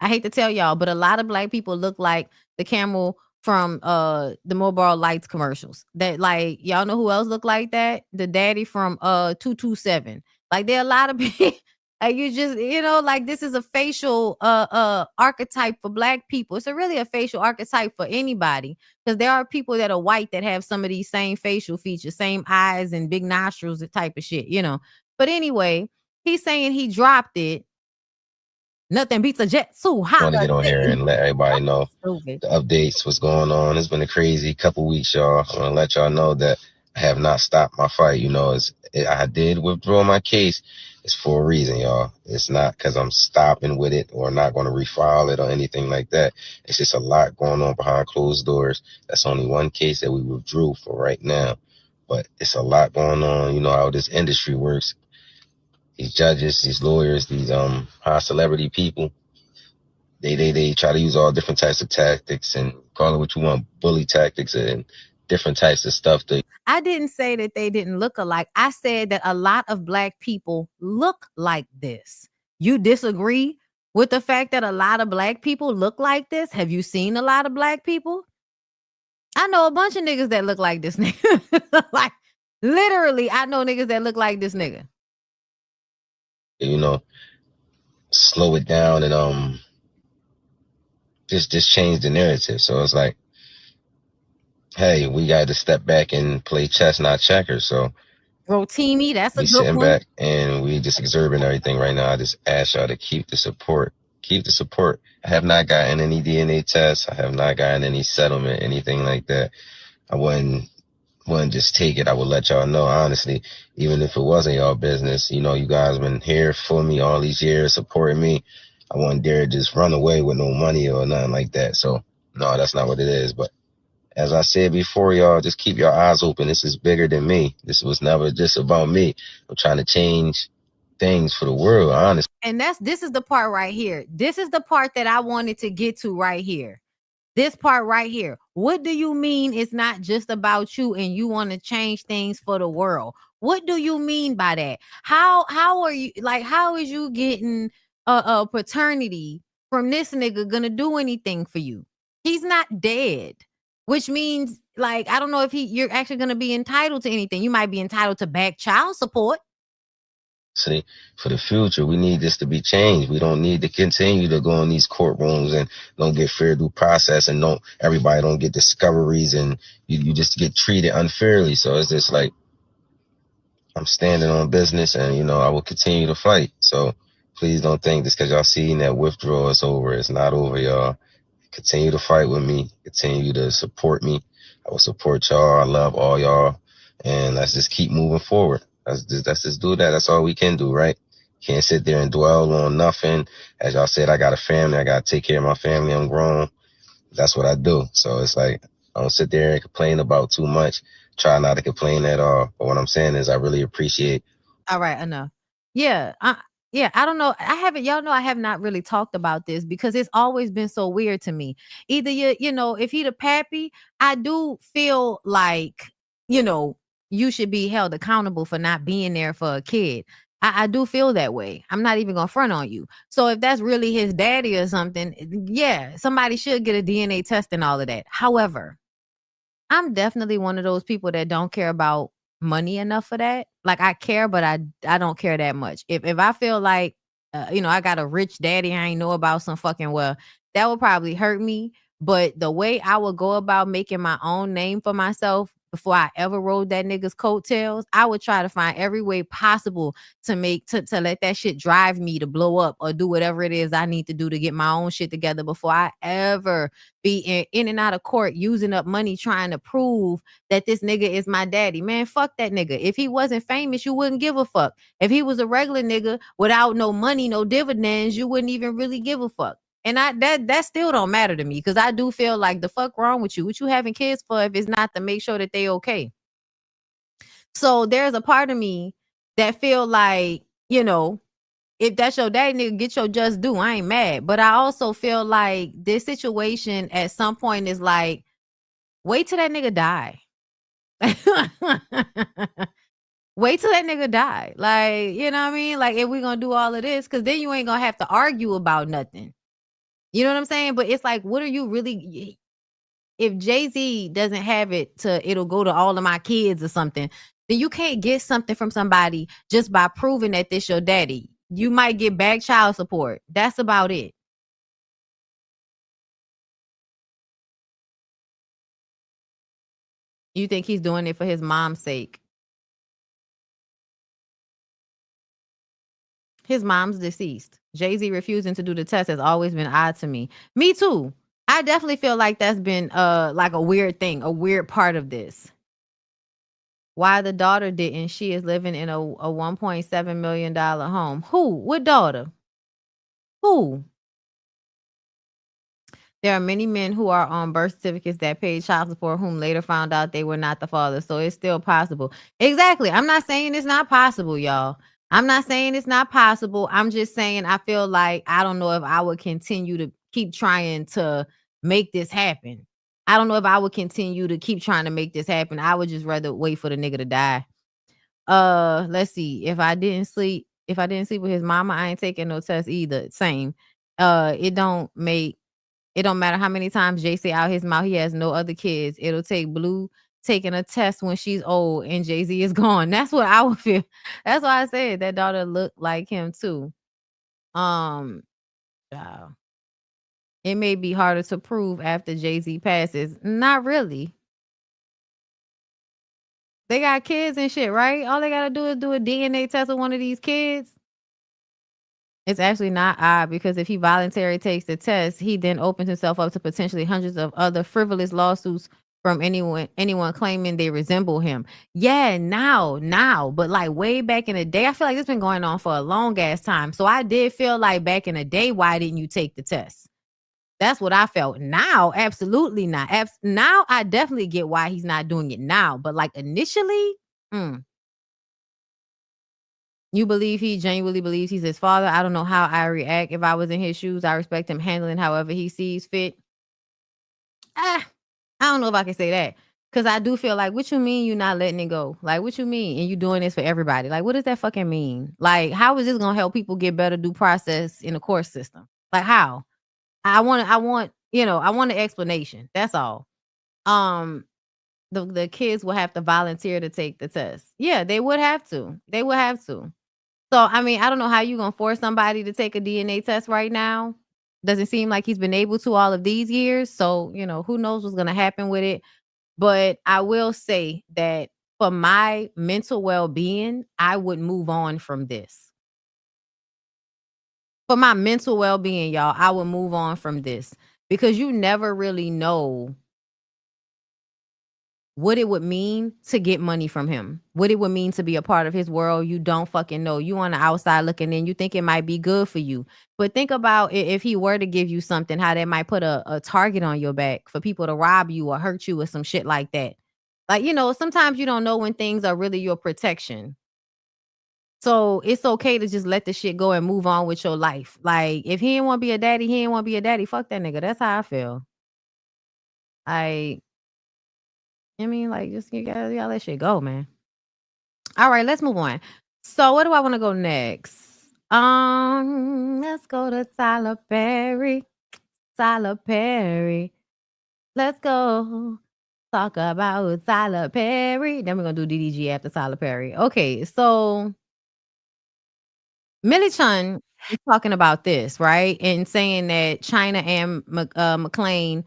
I hate to tell y'all, but a lot of black people look like the camel from the Mobile Lights commercials. That, like, y'all know who else look like that? The daddy from 227. Like, there are a lot of people. Like, you just, like, this is a facial archetype for black people. It's really a facial archetype for anybody, because there are people that are white that have some of these same facial features, same eyes and big nostrils, the type of shit, But anyway, he's saying he dropped it. Nothing beats a jet so hot. I want to get on here and let everybody know the updates, what's going on. It's been a crazy couple weeks, y'all. I want to let y'all know that I have not stopped my fight. I did withdraw my case. It's for a reason, y'all. It's not because I'm stopping with it or not going to refile it or anything like that. It's just a lot going on behind closed doors. That's only one case that we withdrew for right now. But it's a lot going on. You know how this industry works. These judges, these lawyers, these high celebrity people, they try to use all different types of tactics and call it what you want, bully tactics and different types of stuff. I didn't say that they didn't look alike. I said that a lot of black people look like this. You disagree with the fact that a lot of black people look like this? Have you seen a lot of black people? I know a bunch of niggas that look like this nigga. Like, literally, I know niggas that look like this nigga. Slow it down and just change the narrative. So it's like, hey, we got to step back and play chess, not checkers. So Rotimi, that's a good sitting one. back and we just observing everything right now. I just ask y'all to keep the support. Keep the support. I have not gotten any DNA tests. I have not gotten any settlement, anything like that. I wouldn't just take it. I would let y'all know, honestly, even if it wasn't y'all business. You guys been here for me all these years, supporting me. I wouldn't dare just run away with no money or nothing like that. So, no, that's not what it is. But as I said before, y'all, just keep your eyes open. This is bigger than me. This was never just about me. I'm trying to change things for the world, honestly. And this is the part right here. This is the part that I wanted to get to right here. This part right here. What do you mean it's not just about you and you want to change things for the world? What do you mean by that? How are you, like, how is you getting a paternity from this nigga gonna do anything for you? He's not dead, which means, like, I don't know if you're actually gonna be entitled to anything. You might be entitled to back child support. See, for the future, we need this to be changed. We don't need to continue to go in these courtrooms and don't get fair due process, and everybody don't get discoveries, and you just get treated unfairly. So it's just like, I'm standing on business, and I will continue to fight. So please don't think just because y'all seen that withdrawal is over. It's not over, y'all. Continue to fight with me. Continue to support me. I will support y'all. I love all y'all, and let's just keep moving forward. Let's just do that. That's all we can do, right? Can't sit there and dwell on nothing. As y'all said, I got a family. I got to take care of my family. I'm grown. That's what I do. So it's like, I don't sit there and complain about too much. Try not to complain at all. But what I'm saying is, I really appreciate. All right, enough. Yeah, I don't know. Y'all know I have not really talked about this because it's always been so weird to me. Either if he the pappy, I do feel like, you should be held accountable for not being there for a kid. I do feel that way. I'm not even gonna front on you. So if that's really his daddy or something, yeah, somebody should get a DNA test and all of that. However, I'm definitely one of those people that don't care about money enough for that. Like, I care, but I don't care that much. If I feel like, I got a rich daddy I ain't know about some fucking well, that would probably hurt me. But the way I would go about making my own name for myself before I ever rode that nigga's coattails, I would try to find every way possible to let that shit drive me to blow up or do whatever it is I need to do to get my own shit together before I ever be in and out of court using up money trying to prove that this nigga is my daddy. Man, fuck that nigga. If he wasn't famous, you wouldn't give a fuck. If he was a regular nigga without no money, no dividends, you wouldn't even really give a fuck. And that still don't matter to me, because I do feel like, the fuck wrong with you? What you having kids for if it's not to make sure that they okay? So there's a part of me that feel like, if that's your daddy, nigga, get your just due. I ain't mad. But I also feel like this situation at some point is like, wait till that nigga die. Wait till that nigga die. Like, you know what I mean? Like, if we're going to do all of this, because then you ain't going to have to argue about nothing. You know what I'm saying? But it's like, what are you really, if Jay-Z doesn't have it'll go to all of my kids or something, then you can't get something from somebody just by proving that this your daddy. You might get back child support. That's about it. You think he's doing it for his mom's sake? His mom's deceased. Jay-Z refusing to do the test has always been odd to me. Me too. I definitely feel like that's been like a weird thing, a weird part of this. Why the daughter didn't? She is living in a $1.7 million home. Who? What daughter? Who? There are many men who are on birth certificates that paid child support whom later found out they were not the father. So it's still possible. Exactly. I'm not saying it's not possible, y'all. I'm not saying it's not possible. I'm just saying I feel like I don't know if I would continue to keep trying to make this happen. I don't know if I would continue to keep trying to make this happen. I would just rather wait for the nigga to die. Let's see. If I didn't sleep with his mama, I ain't taking no test either. Same. It don't matter how many times Jay say out his mouth he has no other kids. It'll take Blue taking a test when she's old and Jay-Z is gone. That's what I would feel. That's why I said that daughter looked like him too. It may be harder to prove after Jay-Z passes. Not really. They got kids and shit, right? All they gotta do is do a DNA test with one of these kids. It's actually not odd, because if he voluntarily takes the test, he then opens himself up to potentially hundreds of other frivolous lawsuits from anyone claiming they resemble him. Yeah, now, but like way back in the day, I feel like it's been going on for a long ass time. So I did feel like back in the day, why didn't you take the test? That's what I felt. Now, absolutely not. Now I definitely get why he's not doing it now. But like initially, You believe he genuinely believes he's his father. I don't know how I react if I was in his shoes. I respect him handling however he sees fit. I don't know if I can say that. Because I do feel like, what you mean you not letting it go? Like, what you mean? And you doing this for everybody? Like, what does that fucking mean? Like, how is this going to help people get better due process in the court system? Like, how? I want, I want an explanation. That's all. The kids will have to volunteer to take the test. Yeah, they would have to. They would have to. So, I mean, I don't know how you're going to force somebody to take a DNA test right now. Doesn't seem like he's been able to all of these years. So, who knows what's going to happen with it. But I will say that for my mental well-being, I would move on from this. For my mental well-being, y'all, I would move on from this because you never really know what it would mean to get money from him, what it would mean to be a part of his world. You don't fucking know. You on the outside looking in, you think it might be good for you. But think about if he were to give you something, how that might put a target on your back for people to rob you or hurt you or some shit like that. Like, sometimes you don't know when things are really your protection. So it's okay to just let the shit go and move on with your life. Like, if he ain't want to be a daddy, he ain't want to be a daddy. Fuck that nigga. That's how I feel. I mean, like, just you gotta let shit go, man. All right, let's move on. So, where do I want to go next? Let's go to Tyler Perry. Tyler Perry. Let's go talk about Tyler Perry. Then we're gonna do DDG after Tyler Perry. Okay, so Millie Chun is talking about this, right? And saying that China and McClain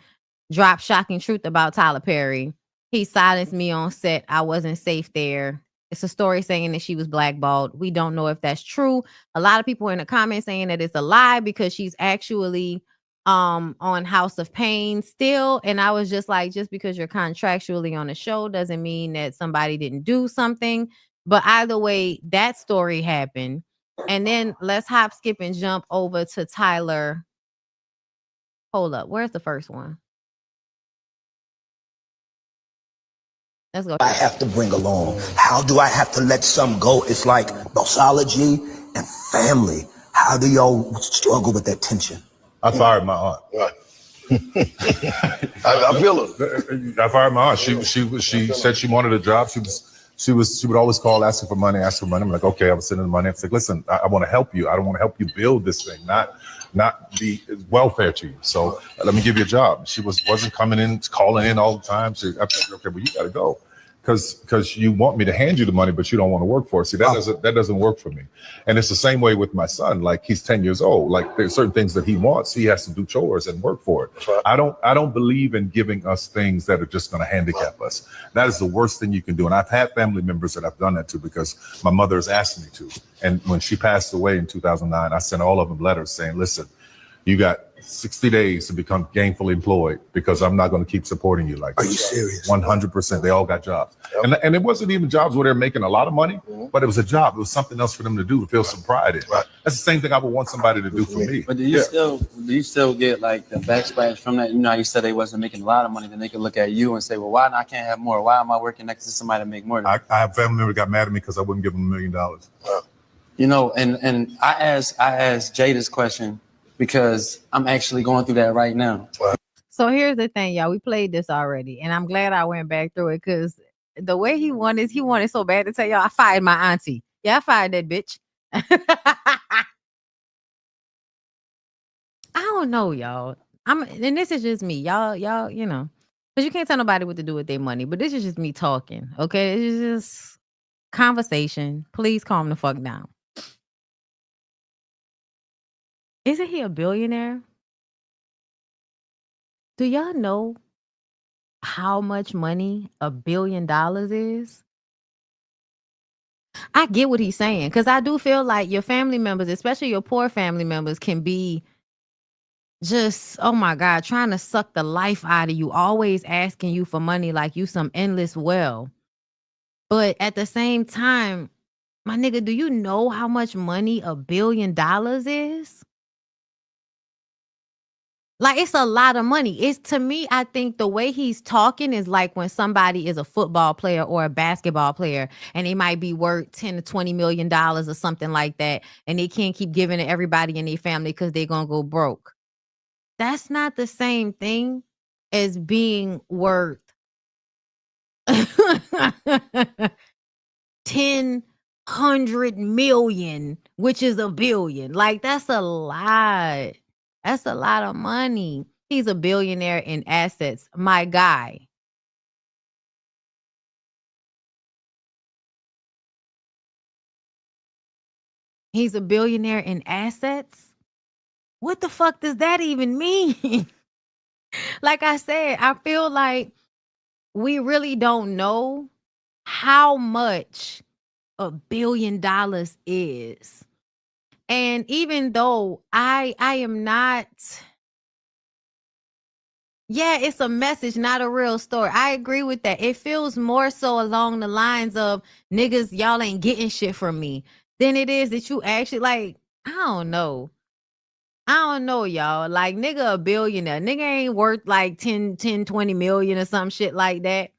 dropped shocking truth about Tyler Perry. He silenced me on set. I wasn't safe there. It's a story saying that she was blackballed. We don't know if that's true. A lot of people in the comments saying that it's a lie because she's actually on House of Pain still. And I was just like, just because you're contractually on the show doesn't mean that somebody didn't do something. But either way, that story happened. And then let's hop, skip, and jump over to Tyler. Hold up. Where's the first one? Let's go. I have to bring along. How do I have to let some go? It's like bossology and family. How do y'all struggle with that tension? I fired my aunt. I feel it. I fired my aunt. She said she wanted a job. She would always call asking for money. I'm like, okay, I was sending the money. I was like, listen, I want to help you. I don't want to help you build this thing, not be welfare to you. So let me give you a job. She wasn't coming in, calling in all the time. I said, okay, well, you got to go. Because you want me to hand you the money, but you don't want to work for it. See, that doesn't work for me. And it's the same way with my son. Like, he's 10 years old. Like, there's certain things that he wants. He has to do chores and work for it. Right. I don't believe in giving us things that are just going to handicap us. That is the worst thing you can do. And I've had family members that I've done that to because my mother has asked me to. And when she passed away in 2009, I sent all of them letters saying, listen, you got 60 days to become gainfully employed because I'm not going to keep supporting you like this. Are you serious? 100%. They all got jobs. Yep. And it wasn't even jobs where they're making a lot of money, but it was a job. It was something else for them to do, to feel some pride in. Right. That's the same thing I would want somebody to do for me. But do you still get like the backsplash from that? You know, you said they wasn't making a lot of money, then they could look at you and say, well, why not? I can't have more? Why am I working next to somebody to make more? I have family members got mad at me because I wouldn't give them $1 million. You know, and I asked Jay this question because I'm actually going through that right now. So here's the thing, y'all. We played this already, and I'm glad I went back through it because the way he wanted so bad to tell y'all, I fired my auntie. Yeah, I fired that bitch. I don't know, y'all. And this is just me, y'all, you know, because you can't tell nobody what to do with their money. But this is just me talking, okay? This is just conversation. Please calm the fuck down. Isn't he a billionaire? Do y'all know how much money $1 billion is? I get what he's saying because I do feel like your family members, especially your poor family members, can be just, oh my God, trying to suck the life out of you, always asking you for money like you some endless well. But at the same time, my nigga, do you know how much money $1 billion is? Like, it's a lot of money. It's, to me, I think the way he's talking is like when somebody is a football player or a basketball player and they might be worth $10 to $20 million or something like that, and they can't keep giving to everybody in their family because they're going to go broke. That's not the same thing as being worth 10, 100 million, which is $1 billion. Like, that's a lot. That's a lot of money. He's a billionaire in assets, my guy. He's a billionaire in assets? What the fuck does that even mean? Like I said, I feel like we really don't know how much $1 billion is. And even though I am not, yeah, it's a message, not a real story. I agree with that. It feels more so along the lines of, niggas, y'all ain't getting shit from me, than it is that you actually, like, I don't know, y'all. Like, nigga a billionaire. Nigga ain't worth like 10, 20 million or some shit like that.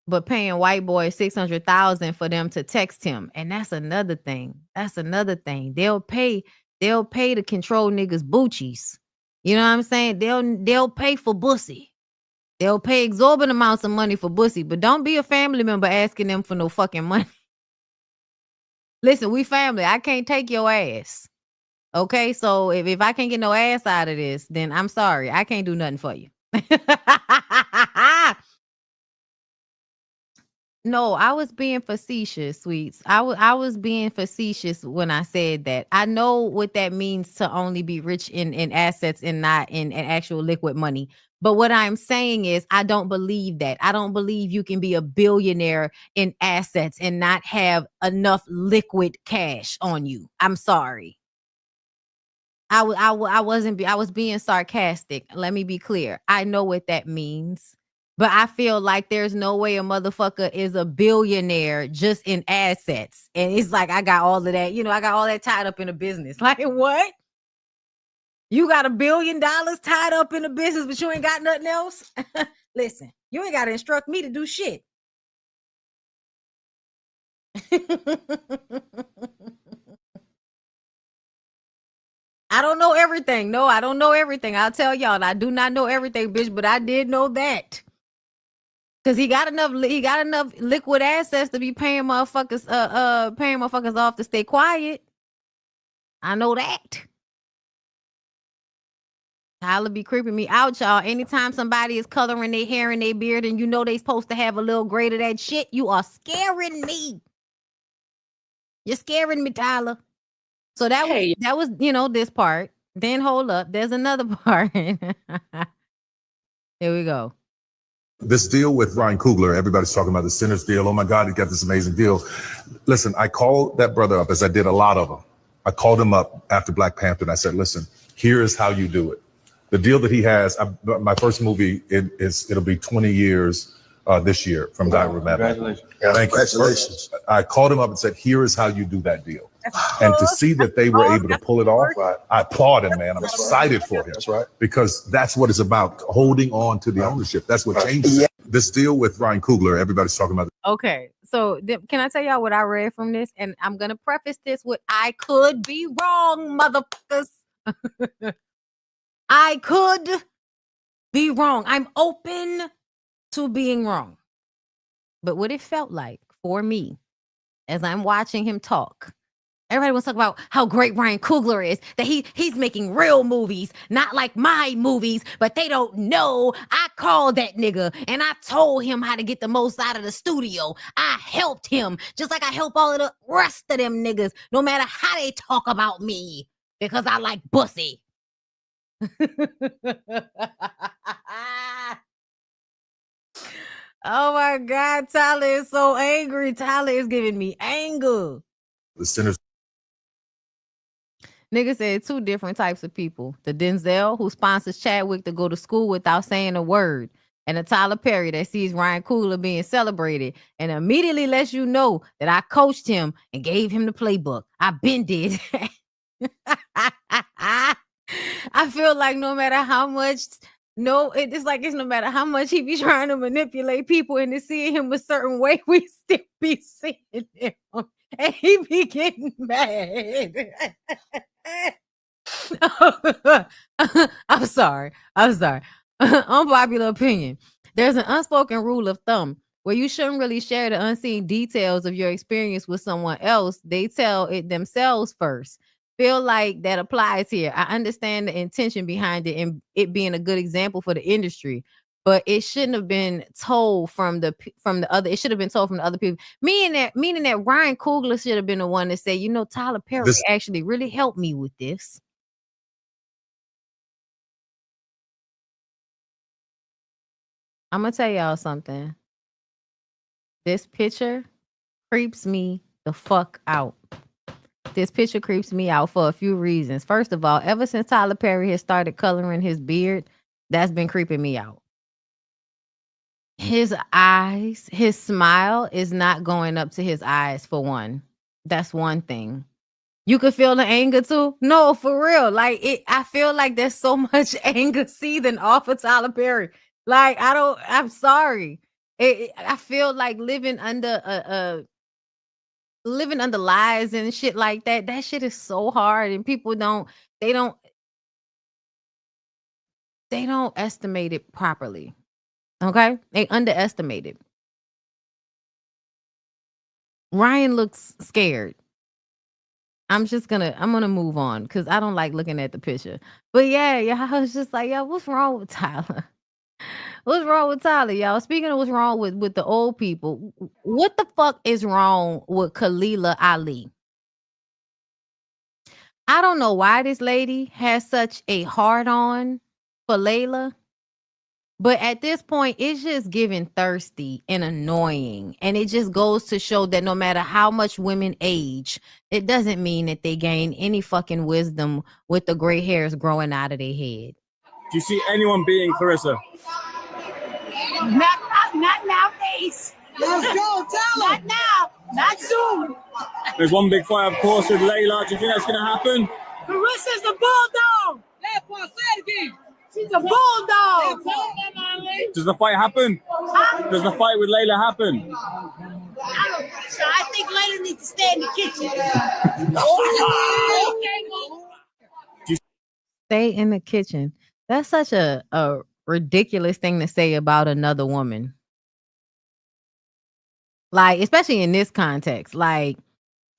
But paying white boys $600,000 for them to text him, and that's another thing. They'll pay to control niggas' boochies. You know what I'm saying? They'll pay for bussy. They'll pay exorbitant amounts of money for bussy, but don't be a family member asking them for no fucking money. Listen, we family. I can't take your ass. Okay, so if I can't get no ass out of this, then I'm sorry. I can't do nothing for you. No, I was being facetious, sweets. I was being facetious when I said that. I know what that means to only be rich in assets and not in actual liquid money. But what I'm saying is, I don't believe that. I don't believe you can be a billionaire in assets and not have enough liquid cash on you. I'm sorry. I was being sarcastic. Let me be clear. I know what that means. But I feel like there's no way a motherfucker is a billionaire just in assets. And it's like, I got all of that, I got all that tied up in a business. Like, what? You got $1 billion tied up in a business, but you ain't got nothing else? Listen, you ain't got to instruct me to do shit. I don't know everything. No, I don't know everything. I'll tell y'all, I do not know everything, bitch, but I did know that. Cause he got enough liquid assets to be paying motherfuckers off to stay quiet. I know that. Tyler be creeping me out, y'all. Anytime somebody is coloring their hair and their beard and they supposed to have a little grade of that shit, you are scaring me. You're scaring me, Tyler. So that was this part. Then hold up. There's another part. Here we go. This deal with Ryan Coogler, everybody's talking about the Sinners deal. Oh my God, he got this amazing deal. Listen, I called that brother up, as I did a lot of them. I called him up after Black Panther and I said, listen, here is how you do it. The deal that he has, my first movie, it'll be 20 years this year from God Remember. Congratulations. Thank you. Congratulations. I called him up and said, here is how you do that deal. And to see that they were able to pull it off, I applaud him, man. I'm excited for him. That's right. Because that's what it's about, holding on to the ownership. That's what changes it. This deal with Ryan Coogler, everybody's talking about. Okay, so can I tell y'all what I read from this? And I'm going to preface this with, I could be wrong, motherfuckers. I could be wrong. I'm open to being wrong. But what it felt like for me as I'm watching him talk, everybody wants to talk about how great Ryan Coogler is, that he's making real movies, not like my movies, but they don't know. I called that nigga and I told him how to get the most out of the studio. I helped him just like I help all of the rest of them niggas, no matter how they talk about me, because I like pussy. Oh my God, Tyler is so angry. Tyler is giving me anger. The Sinners. Nigga said two different types of people. The Denzel who sponsors Chadwick to go to school without saying a word. And the Tyler Perry that sees Ryan Coogler being celebrated and immediately lets you know that I coached him and gave him the playbook. I been did. I feel like no matter how much, it's like it's no matter how much he be trying to manipulate people into seeing him a certain way, we still be seeing him. And he be getting mad. I'm sorry. Unpopular opinion. There's an unspoken rule of thumb where you shouldn't really share the unseen details of your experience with someone else. They tell it themselves first. Feel like that applies here. I understand the intention behind it and it being a good example for the industry, but it shouldn't have been told from the other. It should have been told from the other people. Meaning that Ryan Coogler should have been the one to say, Tyler Perry actually really helped me with this. I'm gonna tell y'all something. This picture creeps me the fuck out. This picture creeps me out for a few reasons. First of all, ever since Tyler Perry has started coloring his beard, that's been creeping me out. His eyes, his smile is not going up to his eyes, for one. That's one thing. You could feel the anger too? No, for real. I feel like there's so much anger seething off of Tyler Perry. I'm sorry. I feel like living under lies and shit like that. That shit is so hard, and people don't estimate it properly. Okay? They underestimate it. Ryan looks scared. I'm gonna move on because I don't like looking at the picture. But yeah, I was just like, what's wrong with Tyler? What's wrong with Tyler, y'all? Speaking of what's wrong with the old people, what the fuck is wrong with Khalila Ali? I don't know why this lady has such a hard-on for Layla, but at this point, it's just giving thirsty and annoying. And it just goes to show that no matter how much women age, it doesn't mean that they gain any fucking wisdom with the gray hairs growing out of their head. Do you see anyone beating Clarissa? Not nowadays. Let's go, tell them. Not now. Not soon. There's one big fight, of course, with Layla. Do you think that's going to happen? Carissa's a bulldog. Left one, say it again. She's a bulldog. Does the fight happen? Huh? Does the fight with Layla happen? I think Layla needs to stay in the kitchen. Stay in the kitchen. That's such a ridiculous thing to say about another woman. Like, especially in this context. Like,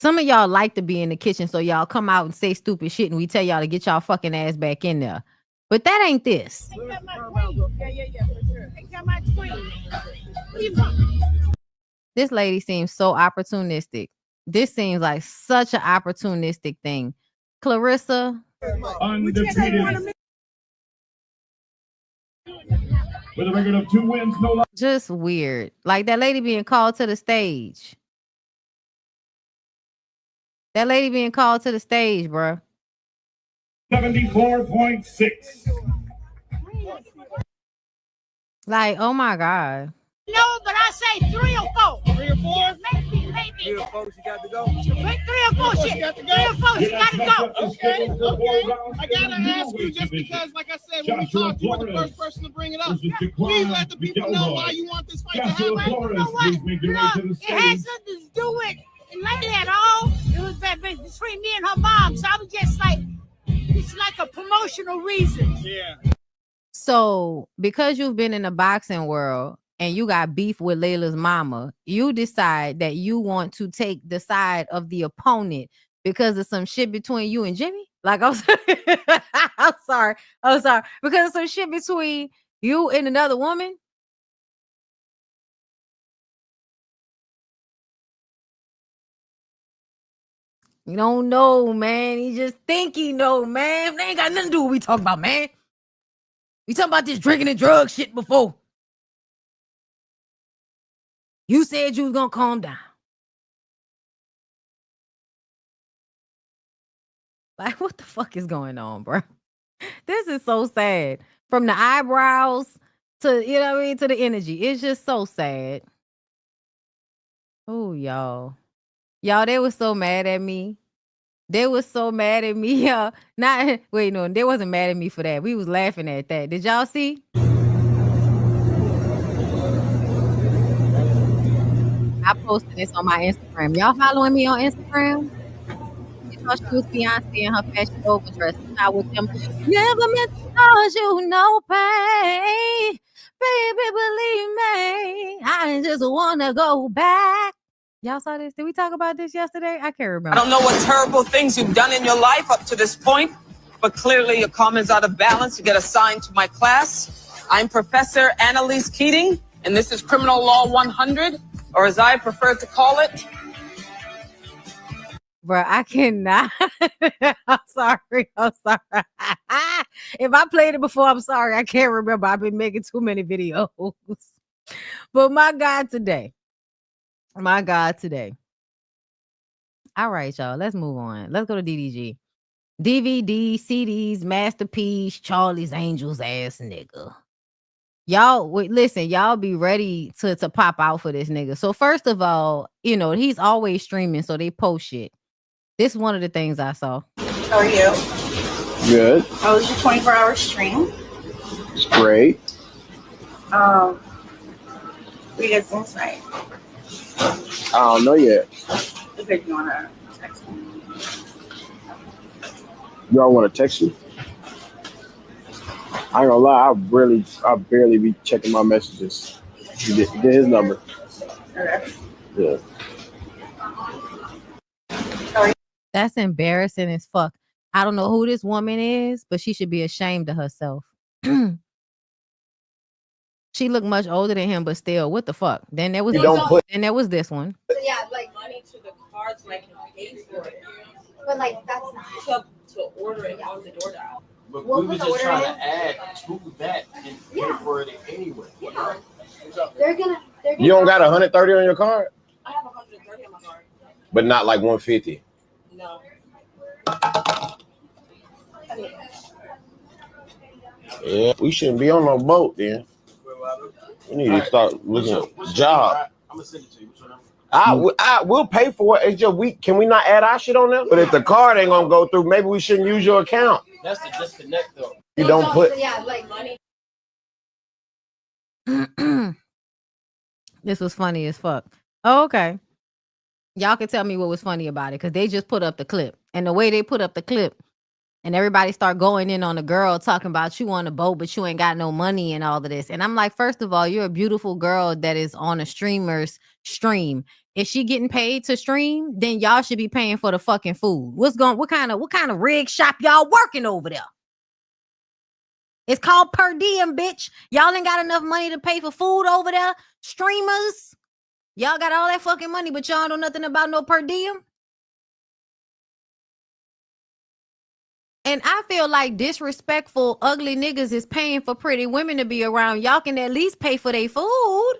some of y'all like to be in the kitchen, so y'all come out and say stupid shit, and we tell y'all to get y'all fucking ass back in there. But that ain't this. Yeah, for sure. I got my queen. Where you from? This lady seems so opportunistic. This seems like such an opportunistic thing. Clarissa. Undefeated. With a record of 2 wins, no loss. Just weird. Like that lady being called to the stage. That lady being called to the stage, bro. 74.6. Like, oh my God. No, but I say 3 or 4. 3 or 4? Maybe. 3 or 4, she got to go. 3 or 4 shit. 3 or 4, she got to go. Okay. I got to ask you just because, like I said, when we talked, you were the first person to bring it up. Please let the people know why you want this fight to happen. You know what? Look, it had something to do with it like at all. It was between me and her mom. So I was just like, it's like a promotional reason. Yeah. So because you've been in the boxing world and you got beef with Layla's mama, you decide that you want to take the side of the opponent because of some shit between you and Jimmy? Like, I'm sorry. Because of some shit between you and another woman? You don't know, man. You just think you know, man. They ain't got nothing to do with what we talking about, man. We talking about this drinking and drug shit before. You said you was gonna calm down. Like, what the fuck is going on, bro? This is so sad. From the eyebrows to, you know what I mean, to the energy. It's just so sad. Oh, y'all. Y'all, they were so mad at me They was so mad at me. Not wait, no, they wasn't mad at me for that. We was laughing at that. Did y'all see? I posted this on my Instagram. Y'all following me on Instagram? She thought she was Beyonce in her fashion overdress. Now with them, never meant to cause you no pain. Baby, believe me, I just wanna go back. Y'all saw this? Did we talk about this yesterday? I can't remember. I don't know what terrible things you've done in your life up to this point, but clearly your comments out of balance. You get assigned to my class. I'm Professor Annalise Keating, and this is Criminal Law 100, or as I prefer to call it. Bro, I cannot. I'm sorry. If I played it before, I'm sorry. I can't remember. I've been making too many videos. But my God today. All right, y'all. Let's move on. Let's go to DDG. DVD, CDs, Masterpiece, Charlie's Angels ass nigga. Y'all, listen, y'all be ready to pop out for this nigga. So first of all, he's always streaming, so they post shit. This is one of the things I saw. How are you? Good. How was your 24-hour stream? It's great. What do you guys think tonight? I don't know yet. Okay, do you want to text me? Y'all want to text you? I ain't gonna lie, I barely be checking my messages. Get his number. Okay. Yeah. That's embarrassing as fuck. I don't know who this woman is, but she should be ashamed of herself. She looked much older than him, but still, what the fuck? Then there was this one. Yeah, like money to the card so I can pay for it. But like that's not to order it on the DoorDash. But we were just trying to add to that and pay for it anyway. Yeah. They're gonna You don't got 130 on your card? I have 130 on my card. But not like 150. No. Yeah, we shouldn't be on no boat then. We need to start looking at job. I'm gonna send it to you. What's your number? I will pay for it. It's just can we not add our shit on there? But if the card ain't gonna go through, maybe we shouldn't use your account. That's the disconnect though. You don't put. Yeah, like money. This was funny as fuck. Oh, okay. Y'all can tell me what was funny about it, because they just put up the clip. And the way they put up the clip, and everybody start going in on the girl talking about you on the boat, but you ain't got no money and all of this. And I'm like, first of all, you're a beautiful girl that is on a streamer's stream. If she getting paid to stream, then y'all should be paying for the fucking food. What kind of rig shop y'all working over there? It's called per diem, bitch. Y'all ain't got enough money to pay for food over there. Streamers, y'all got all that fucking money, but y'all know nothing about no per diem. And I feel like disrespectful, ugly niggas is paying for pretty women to be around. Y'all can at least pay for their food.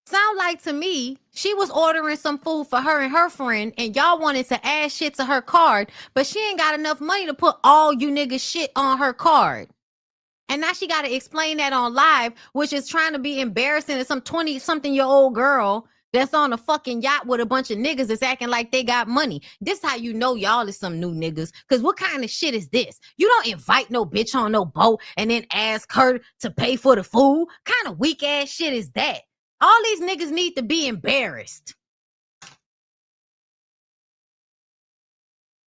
Sound like to me, she was ordering some food for her and her friend, and y'all wanted to add shit to her card, but she ain't got enough money to put all you niggas shit on her card. And now she got to explain that on live, which is trying to be embarrassing to some 20-something-year-old girl that's on a fucking yacht with a bunch of niggas that's acting like they got money. This how you know y'all is some new niggas. Because what kind of shit is this? You don't invite no bitch on no boat and then ask her to pay for the food. Kind of weak ass shit is that? All these niggas need to be embarrassed.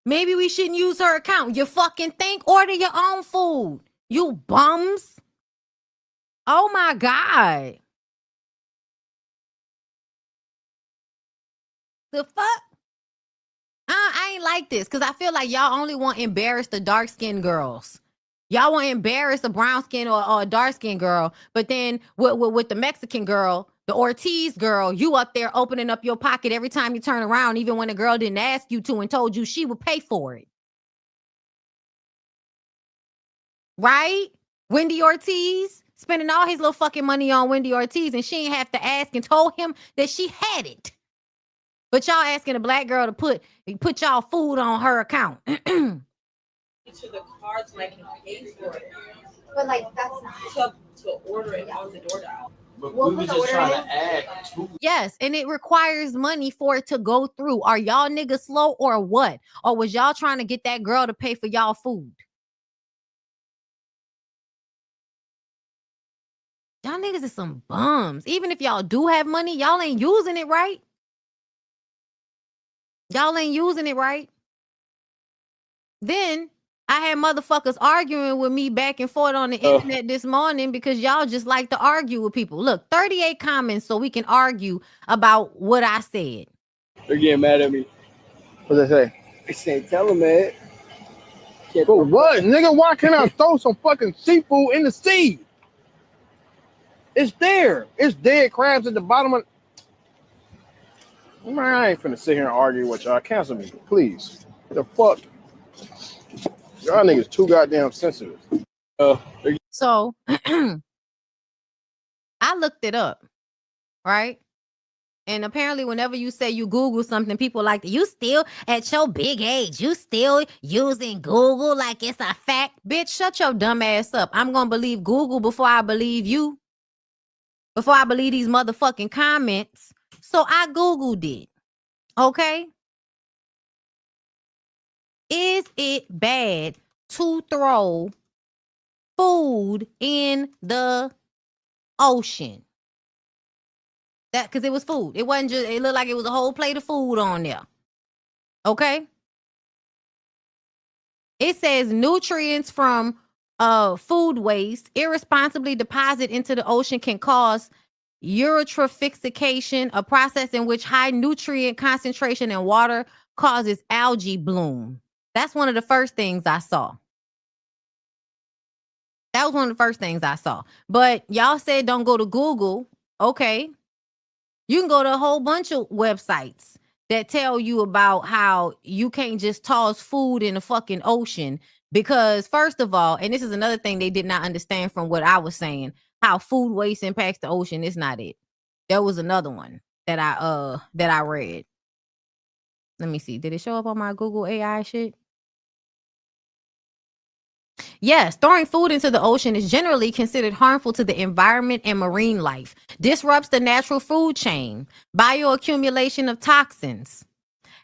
Maybe we shouldn't use her account. You fucking think? Order your own food. You bums. Oh my God. The fuck? I ain't like this, because I feel like y'all only want to embarrass the dark-skinned girls. Y'all want to embarrass a brown-skinned or a dark-skinned girl, but then with the Mexican girl, the Ortiz girl, you up there opening up your pocket every time you turn around, even when the girl didn't ask you to and told you she would pay for it. Right? Wendy Ortiz spending all his little fucking money on Wendy Ortiz, and she ain't have to ask and told him that she had it. But y'all asking a black girl to put y'all food on her account. To the card so I can pay for it. But like that's not to order it on the DoorDash. But We'll we were put the just order trying in. to add to. Yes, and it requires money for it to go through. Are y'all niggas slow or what? Or was y'all trying to get that girl to pay for y'all food? Y'all niggas is some bums. Even if y'all do have money, y'all ain't using it right. Y'all ain't using it right. Then I had motherfuckers arguing with me back and forth on the internet this morning because y'all just like to argue with people. Look, 38 comments so we can argue about what I said. They're getting mad at me. What they say? They say, tell them, man. But what? Nigga, why can't I throw some fucking seafood in the sea? It's there. It's dead crabs at the bottom of... Man, I ain't finna sit here and argue with y'all. Cancel me, please. The fuck? Y'all niggas too goddamn sensitive. So, I looked it up, right? And apparently whenever you say you Google something, people like, you still, at your big age, you still using Google like it's a fact? Bitch, shut your dumb ass up. I'm going to believe Google before I believe you. Before I believe these motherfucking comments. So I Googled it. Okay? Is it bad to throw food in the ocean? That because it was food. It wasn't just, it looked like it was a whole plate of food on there. Okay? It says nutrients from food waste irresponsibly deposited into the ocean can cause eutrophication, a process in which high nutrient concentration in water causes algae bloom. That's one of the first things I saw. That was one of the first things I saw. But y'all said don't go to Google. Okay. You can go to a whole bunch of websites that tell you about how you can't just toss food in the fucking ocean because, first of all, and this is another thing they did not understand from what I was saying, how food waste impacts the ocean is not it. There was another one that I read. Let me see. Did it show up on my Google AI shit? Yes, throwing food into the ocean is generally considered harmful to the environment and marine life, disrupts the natural food chain, bioaccumulation of toxins.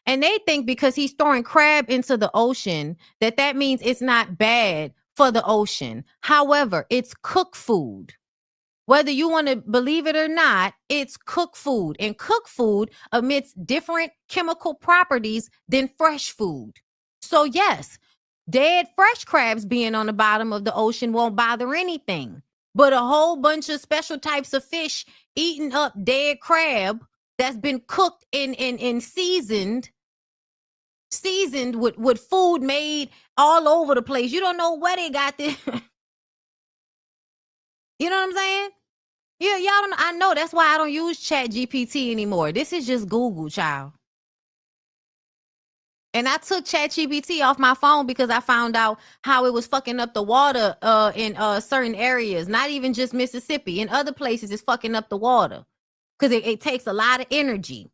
And they think because he's throwing crab into the ocean, that means it's not bad for the ocean. However, it's cooked food. Whether you want to believe it or not, it's cooked food. And cooked food emits different chemical properties than fresh food. So yes, dead fresh crabs being on the bottom of the ocean won't bother anything. But a whole bunch of special types of fish eating up dead crab that's been cooked and seasoned with food made all over the place. You don't know where they got this. You know what I'm saying? Yeah, y'all don't. I know that's why I don't use ChatGPT anymore. This is just Google, child. And I took ChatGPT off my phone because I found out how it was fucking up the water in certain areas. Not even just Mississippi. In other places, it's fucking up the water because it takes a lot of energy.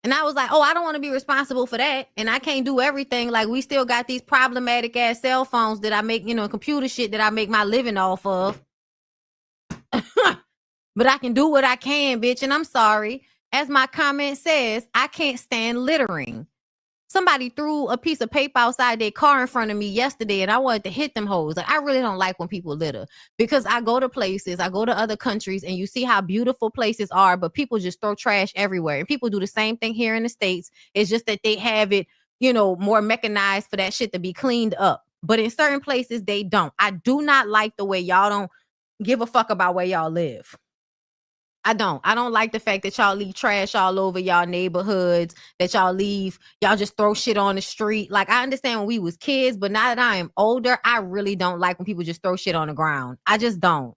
And I was like, oh, I don't want to be responsible for that. And I can't do everything. Like, we still got these problematic ass cell phones that I make, computer shit that I make my living off of. But I can do what I can, bitch. And I'm sorry. As my comment says, I can't stand littering. Somebody threw a piece of paper outside their car in front of me yesterday, and I wanted to hit them hoes. Like, I really don't like when people litter because I go to places, I go to other countries, and you see how beautiful places are, but people just throw trash everywhere. And people do the same thing here in the States. It's just that they have it, more mechanized for that shit to be cleaned up. But in certain places, they don't. I do not like the way y'all don't give a fuck about where y'all live. I don't like the fact that y'all leave trash all over y'all neighborhoods, that y'all just throw shit on the street. Like, I understand when we was kids, but now that I am older, I really don't like when people just throw shit on the ground. I just don't.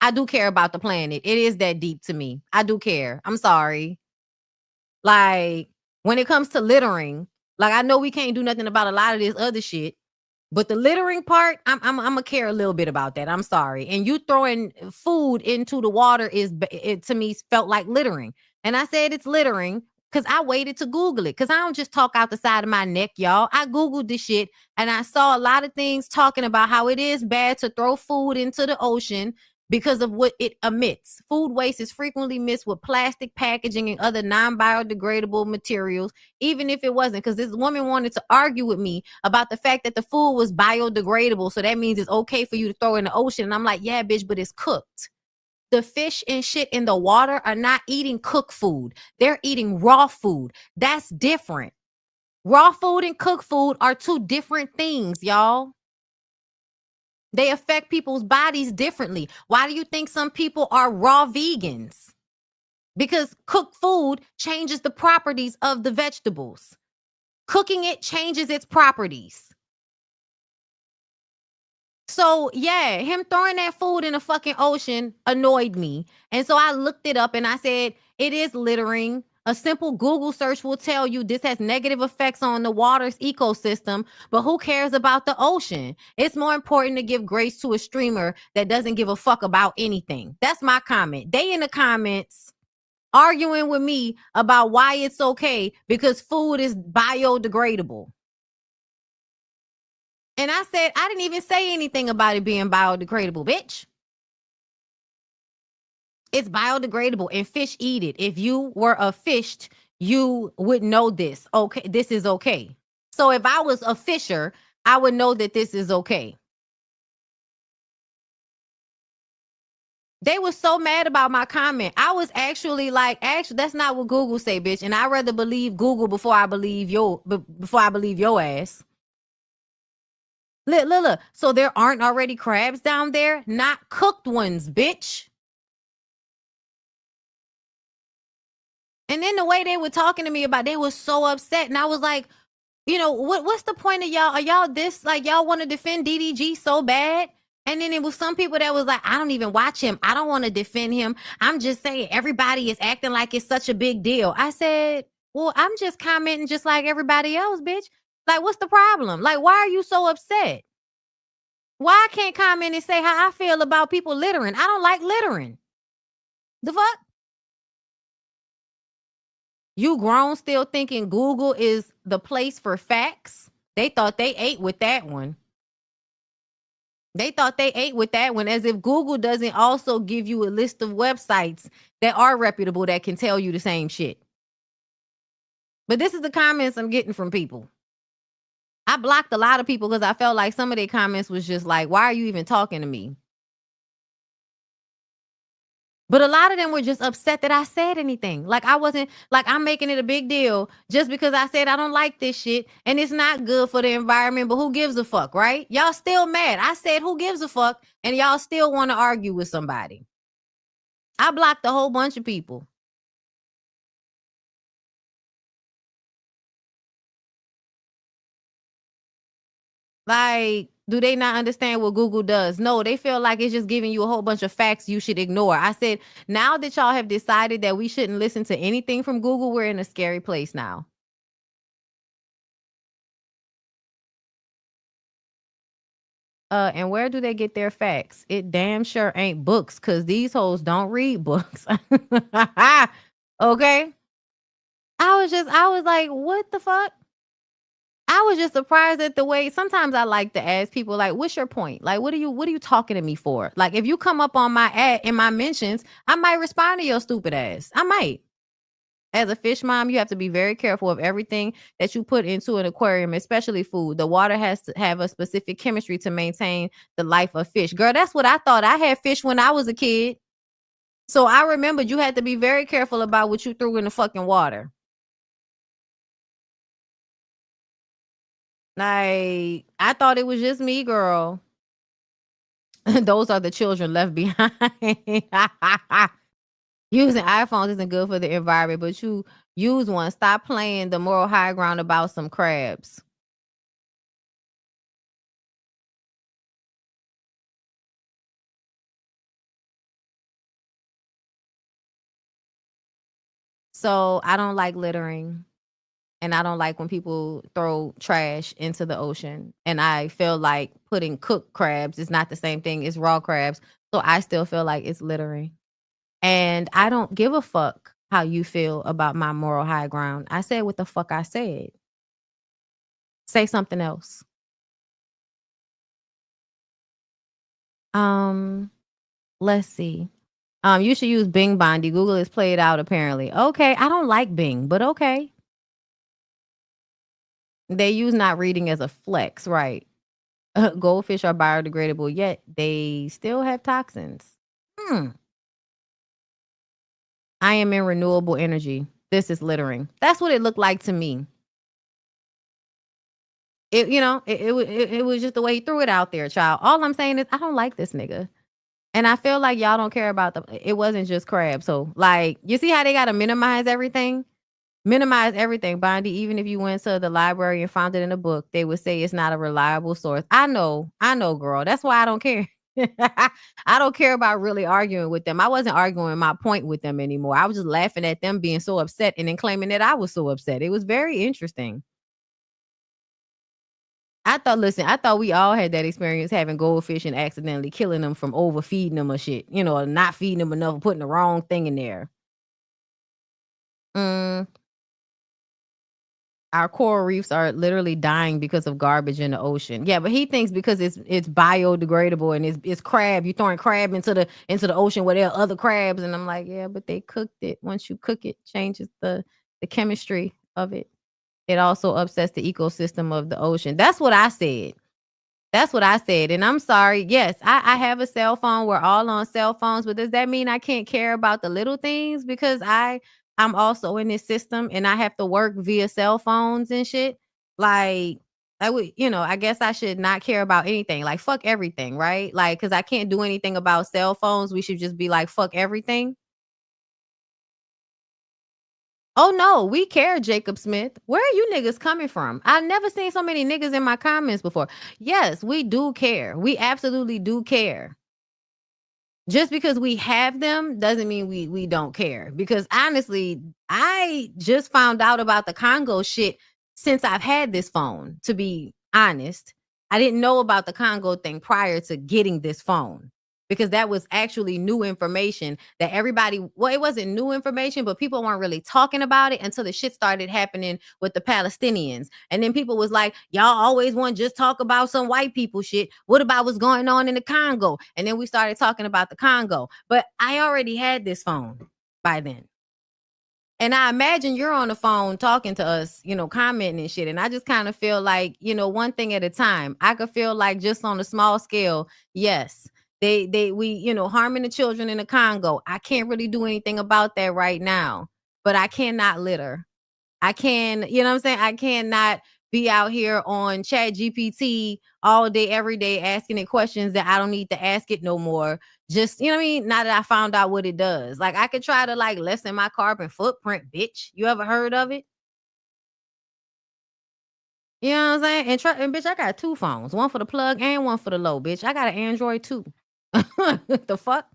I do care about the planet. It is that deep to me. I do care. I'm sorry. Like, when it comes to littering, like, I know we can't do nothing about a lot of this other shit, but the littering part, I'm gonna care a little bit about that. I'm sorry. And you throwing food into the water it to me felt like littering. And I said it's littering. Because I waited to Google it. Because I don't just talk out the side of my neck, y'all. I Googled this shit and I saw a lot of things talking about how it is bad to throw food into the ocean because of what it emits. Food waste is frequently mixed with plastic packaging and other non-biodegradable materials, even if it wasn't. Because this woman wanted to argue with me about the fact that the food was biodegradable. So that means it's okay for you to throw in the ocean. And I'm like, yeah, bitch, but it's cooked. The fish and shit in the water are not eating cooked food. They're eating raw food. That's different. Raw food and cooked food are two different things, y'all. They affect people's bodies differently. Why do you think some people are raw vegans? Because cooked food changes the properties of the vegetables. Cooking it changes its properties. So, yeah, him throwing that food in the fucking ocean annoyed me. And so I looked it up and I said, it is littering. A simple Google search will tell you this has negative effects on the water's ecosystem, but who cares about the ocean? It's more important to give grace to a streamer that doesn't give a fuck about anything. That's my comment. They in the comments arguing with me about why it's okay because food is biodegradable. And I said, I didn't even say anything about it being biodegradable, bitch. It's biodegradable and fish eat it. If you were a fish, you would know this. Okay, this is okay. So if I was a fisher, I would know that this is okay. They were so mad about my comment. I was actually like, that's not what Google say, bitch. And I'd rather believe Google before I believe your ass. Look. So there aren't already crabs down there? Not cooked ones, bitch. And then the way they were talking to me about, they were so upset. And I was like, you know, what's the point of y'all? Are y'all this, like, y'all want to defend DDG so bad? And then it was some people that was like, I don't even watch him. I don't want to defend him. I'm just saying everybody is acting like it's such a big deal. I said, well, I'm just commenting just like everybody else, bitch. Like, what's the problem? Like, why are you so upset? Why I can't comment and say how I feel about people littering? I don't like littering. The fuck? You grown still thinking Google is the place for facts? They thought they ate with that one. They thought they ate with that one, as if Google doesn't also give you a list of websites that are reputable that can tell you the same shit. But this is the comments I'm getting from people. I blocked a lot of people because I felt like some of their comments was just like, why are you even talking to me? But a lot of them were just upset that I said anything. Like I wasn't, like I'm making it a big deal just because I said I don't like this shit and it's not good for the environment, but who gives a fuck, right? Y'all still mad. I said who gives a fuck and y'all still want to argue with somebody. I blocked a whole bunch of people. Like, do they not understand what Google does? No, they feel like it's just giving you a whole bunch of facts you should ignore. I said, now that y'all have decided that we shouldn't listen to anything from Google, we're in a scary place now. And where do they get their facts? It damn sure ain't books, because these hoes don't read books. Okay? I was like, what the fuck? I was just surprised at the way sometimes I like to ask people, like, what's your point? Like, what are you talking to me for? Like, if you come up on my ad in my mentions, I might respond to your stupid ass. I might. As a fish mom, you have to be very careful of everything that you put into an aquarium, especially food. The water has to have a specific chemistry to maintain the life of fish. Girl, that's what I thought. I had fish when I was a kid. So I remembered you had to be very careful about what you threw in the fucking water. Like, I thought it was just me, girl. Those are the children left behind. Using iPhones isn't good for the environment, but you use one. Stop playing the moral high ground about some crabs. So I don't like littering. And I don't like when people throw trash into the ocean. And I feel like putting cooked crabs is not the same thing as raw crabs. So I still feel like it's littering. And I don't give a fuck how you feel about my moral high ground. I said what the fuck I said. Say something else. Let's see. You should use Bing Bondi. Google is played out apparently. Okay, I don't like Bing, but okay. They use not reading as a flex, right? Goldfish are biodegradable, yet they still have toxins. I am in renewable energy. This is littering. That's what it looked like to me. It was just the way he threw it out there, child. All I'm saying is I don't like this nigga. And I feel like y'all don't care about it wasn't just crab. So like, you see how they got to minimize everything? Minimize everything, Bondi. Even if you went to the library and found it in a book, they would say it's not a reliable source. I know, girl. That's why I don't care. I don't care about really arguing with them. I wasn't arguing my point with them anymore. I was just laughing at them being so upset and then claiming that I was so upset. It was very interesting. I thought we all had that experience having goldfish and accidentally killing them from overfeeding them or shit. Or not feeding them enough, or putting the wrong thing in there. Our coral reefs are literally dying because of garbage in the ocean. Yeah, but he thinks because it's biodegradable and it's crab. You're throwing crab into the ocean where there are other crabs. And I'm like, yeah, but they cooked it. Once you cook it, changes the chemistry of it. It also upsets the ecosystem of the ocean. That's what I said. And I'm sorry. Yes, I have a cell phone. We're all on cell phones. But does that mean I can't care about the little things? Because I'm also in this system and I have to work via cell phones and shit. Like, I would, I guess I should not care about anything. Like, fuck everything, right? Like, because I can't do anything about cell phones. We should just be like, fuck everything. Oh no, we care, Jacob Smith. Where are you niggas coming from? I've never seen so many niggas in my comments before. Yes, we do care. We absolutely do care. Just because we have them doesn't mean we don't care. Because honestly, I just found out about the Congo shit since I've had this phone, to be honest. I didn't know about the Congo thing prior to getting this phone. Because that was actually new information that everybody, well, it wasn't new information, but people weren't really talking about it until the shit started happening with the Palestinians. And then people was like, y'all always want to just talk about some white people shit. What about what's going on in the Congo? And then we started talking about the Congo. But I already had this phone by then. And I imagine you're on the phone talking to us, commenting and shit. And I just kind of feel like, one thing at a time. I could feel like just on a small scale, yes. We harming the children in the Congo. I can't really do anything about that right now, but I cannot litter. I can, what I'm saying? I cannot be out here on ChatGPT all day, every day, asking it questions that I don't need to ask it no more. Just, now that I found out what it does, like I could try to like lessen my carbon footprint, bitch. You ever heard of it? You know what I'm saying? And bitch, I got 2 phones, one for the plug and one for the low, bitch. I got an Android too. The fuck?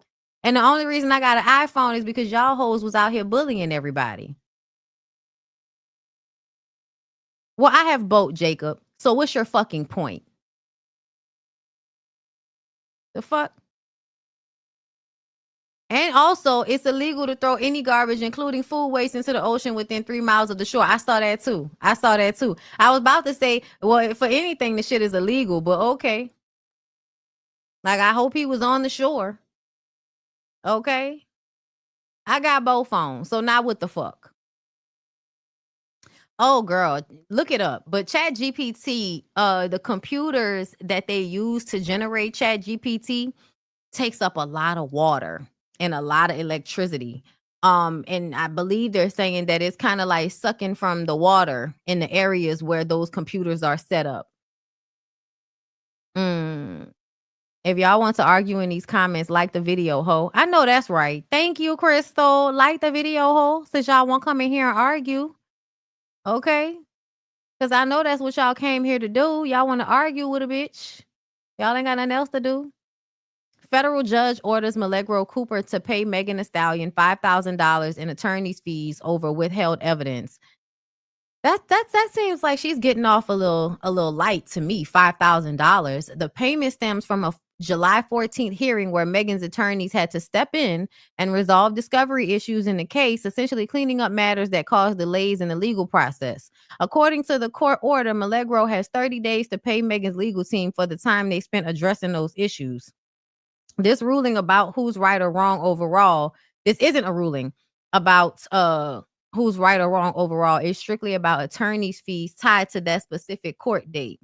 And the only reason I got an iPhone is because y'all hoes was out here bullying everybody. Well, I have both, Jacob. So what's your fucking point? The fuck? And also, it's illegal to throw any garbage, including food waste, into the ocean within 3 miles of the shore. I saw that too. I was about to say, well, for anything, the shit is illegal, but okay. Like, I hope he was on the shore. Okay. I got both phones. So now what the fuck? Oh, girl, look it up. But ChatGPT, the computers that they use to generate ChatGPT takes up a lot of water and a lot of electricity. And I believe they're saying that it's kind of like sucking from the water in the areas where those computers are set up. If y'all want to argue in these comments, like the video, ho. I know that's right. Thank you, Crystal. Like the video, ho, since y'all won't come in here and argue. Okay? Because I know that's what y'all came here to do. Y'all want to argue with a bitch. Y'all ain't got nothing else to do. Federal judge orders Milagro Cooper to pay Megan Thee Stallion $5,000 in attorney's fees over withheld evidence. That seems like she's getting off a little light to me. $5,000. The payment stems from July 14th hearing where Megan's attorneys had to step in and resolve discovery issues in the case, essentially cleaning up matters that caused delays in the legal process. According to the court order, Milagro has 30 days to pay Megan's legal team for the time they spent addressing those issues. This ruling about who's right or wrong overall, this isn't a ruling about who's right or wrong overall. It's strictly about attorney's fees tied to that specific court date.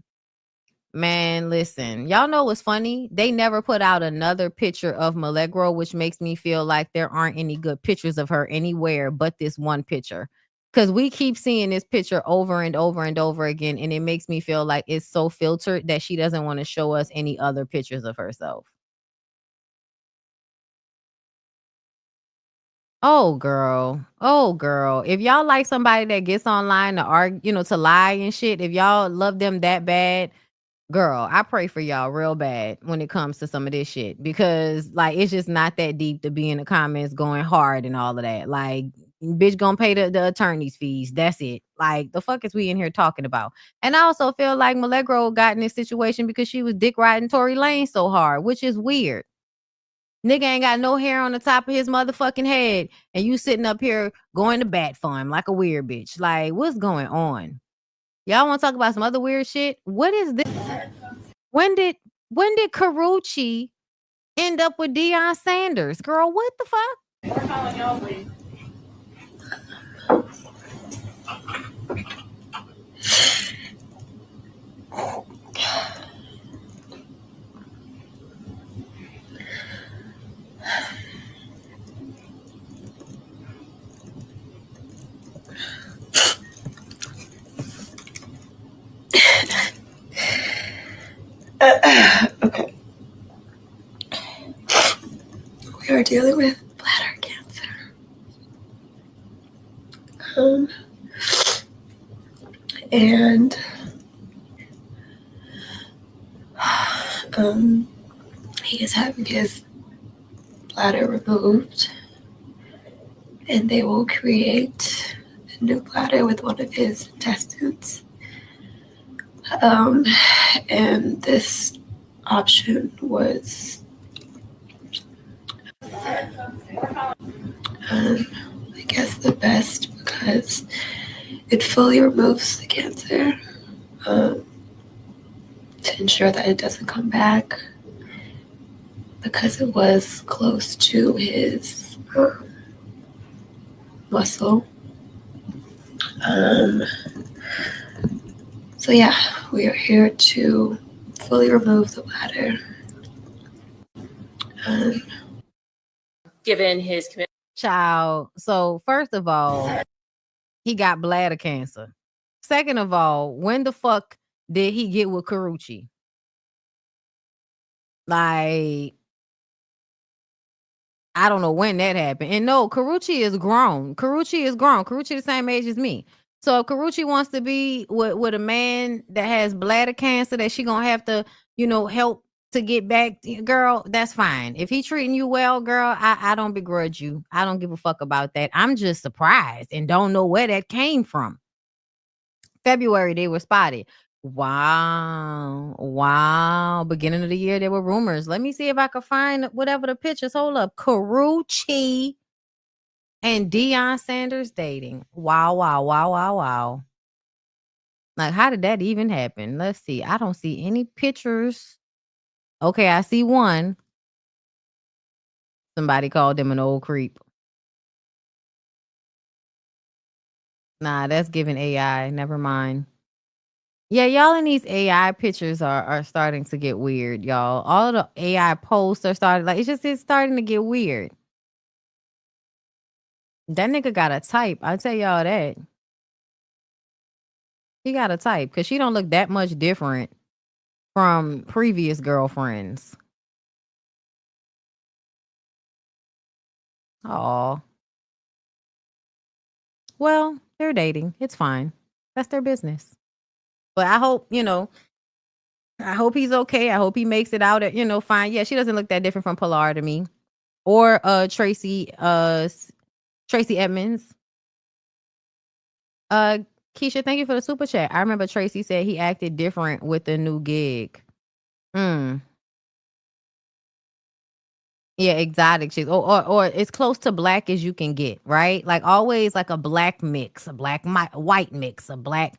Man, listen, y'all know what's funny? They never put out another picture of Milagro, which makes me feel like there aren't any good pictures of her anywhere but this one picture. Because we keep seeing this picture over and over and over again, and it makes me feel like it's so filtered that she doesn't want to show us any other pictures of herself. Oh, girl. Oh, girl. If y'all like somebody that gets online to argue, to lie and shit, if y'all love them that bad, girl, I pray for y'all real bad when it comes to some of this shit, because like it's just not that deep to be in the comments going hard and all of that. Like, bitch gonna pay the attorney's fees. That's it. Like, the fuck is we in here talking about? And I also feel like Milagro got in this situation because she was dick riding Tory Lanez so hard, which is weird. Nigga ain't got no hair on the top of his motherfucking head, and you sitting up here going to bat for him like a weird bitch. Like, what's going on? Y'all want to talk about some other weird shit? What is this? When did Karuchi end up with Deion Sanders? Girl, what the fuck? We're calling y'all, please. Okay. We are dealing with bladder cancer. And he is having his bladder removed, and they will create a new bladder with one of his intestines. And this option was I guess the best because it fully removes the cancer to ensure that it doesn't come back, because it was close to his muscle. So yeah, we are here to fully remove the bladder. Given his commitment. Child. So first of all, he got bladder cancer. Second of all, when the fuck did he get with Karuchi? Like, I don't know when that happened. And no, Karuchi is grown. Karuchi the same age as me. So if Karuchi wants to be with a man that has bladder cancer that she gonna have to, help to get back, girl, that's fine. If he treating you well, girl, I don't begrudge you. I don't give a fuck about that. I'm just surprised and don't know where that came from. February, they were spotted. Wow. Beginning of the year, there were rumors. Let me see if I can find whatever the pictures. Hold up. Karuchi and Deion Sanders dating. Wow. Like, how did that even happen? Let's see. I don't see any pictures. Okay, I see one. Somebody called him an old creep. Nah, that's giving AI. Never mind. Yeah, y'all in these AI pictures are starting to get weird, y'all. All of the AI posts are starting, like, it's starting to get weird. That nigga got a type. I'll tell y'all that. He got a type because she don't look that much different from previous girlfriends. Aw. Well, they're dating. It's fine. That's their business. But I hope, I hope he's okay. I hope he makes it out at, fine. Yeah, she doesn't look that different from Pilar to me. Or Tracy Edmonds. Keisha, thank you for the super chat. I remember Tracy said he acted different with the new gig. Yeah, exotic chicks, or as close to black as you can get, right? Like always, like a black mix, a white mix, a black,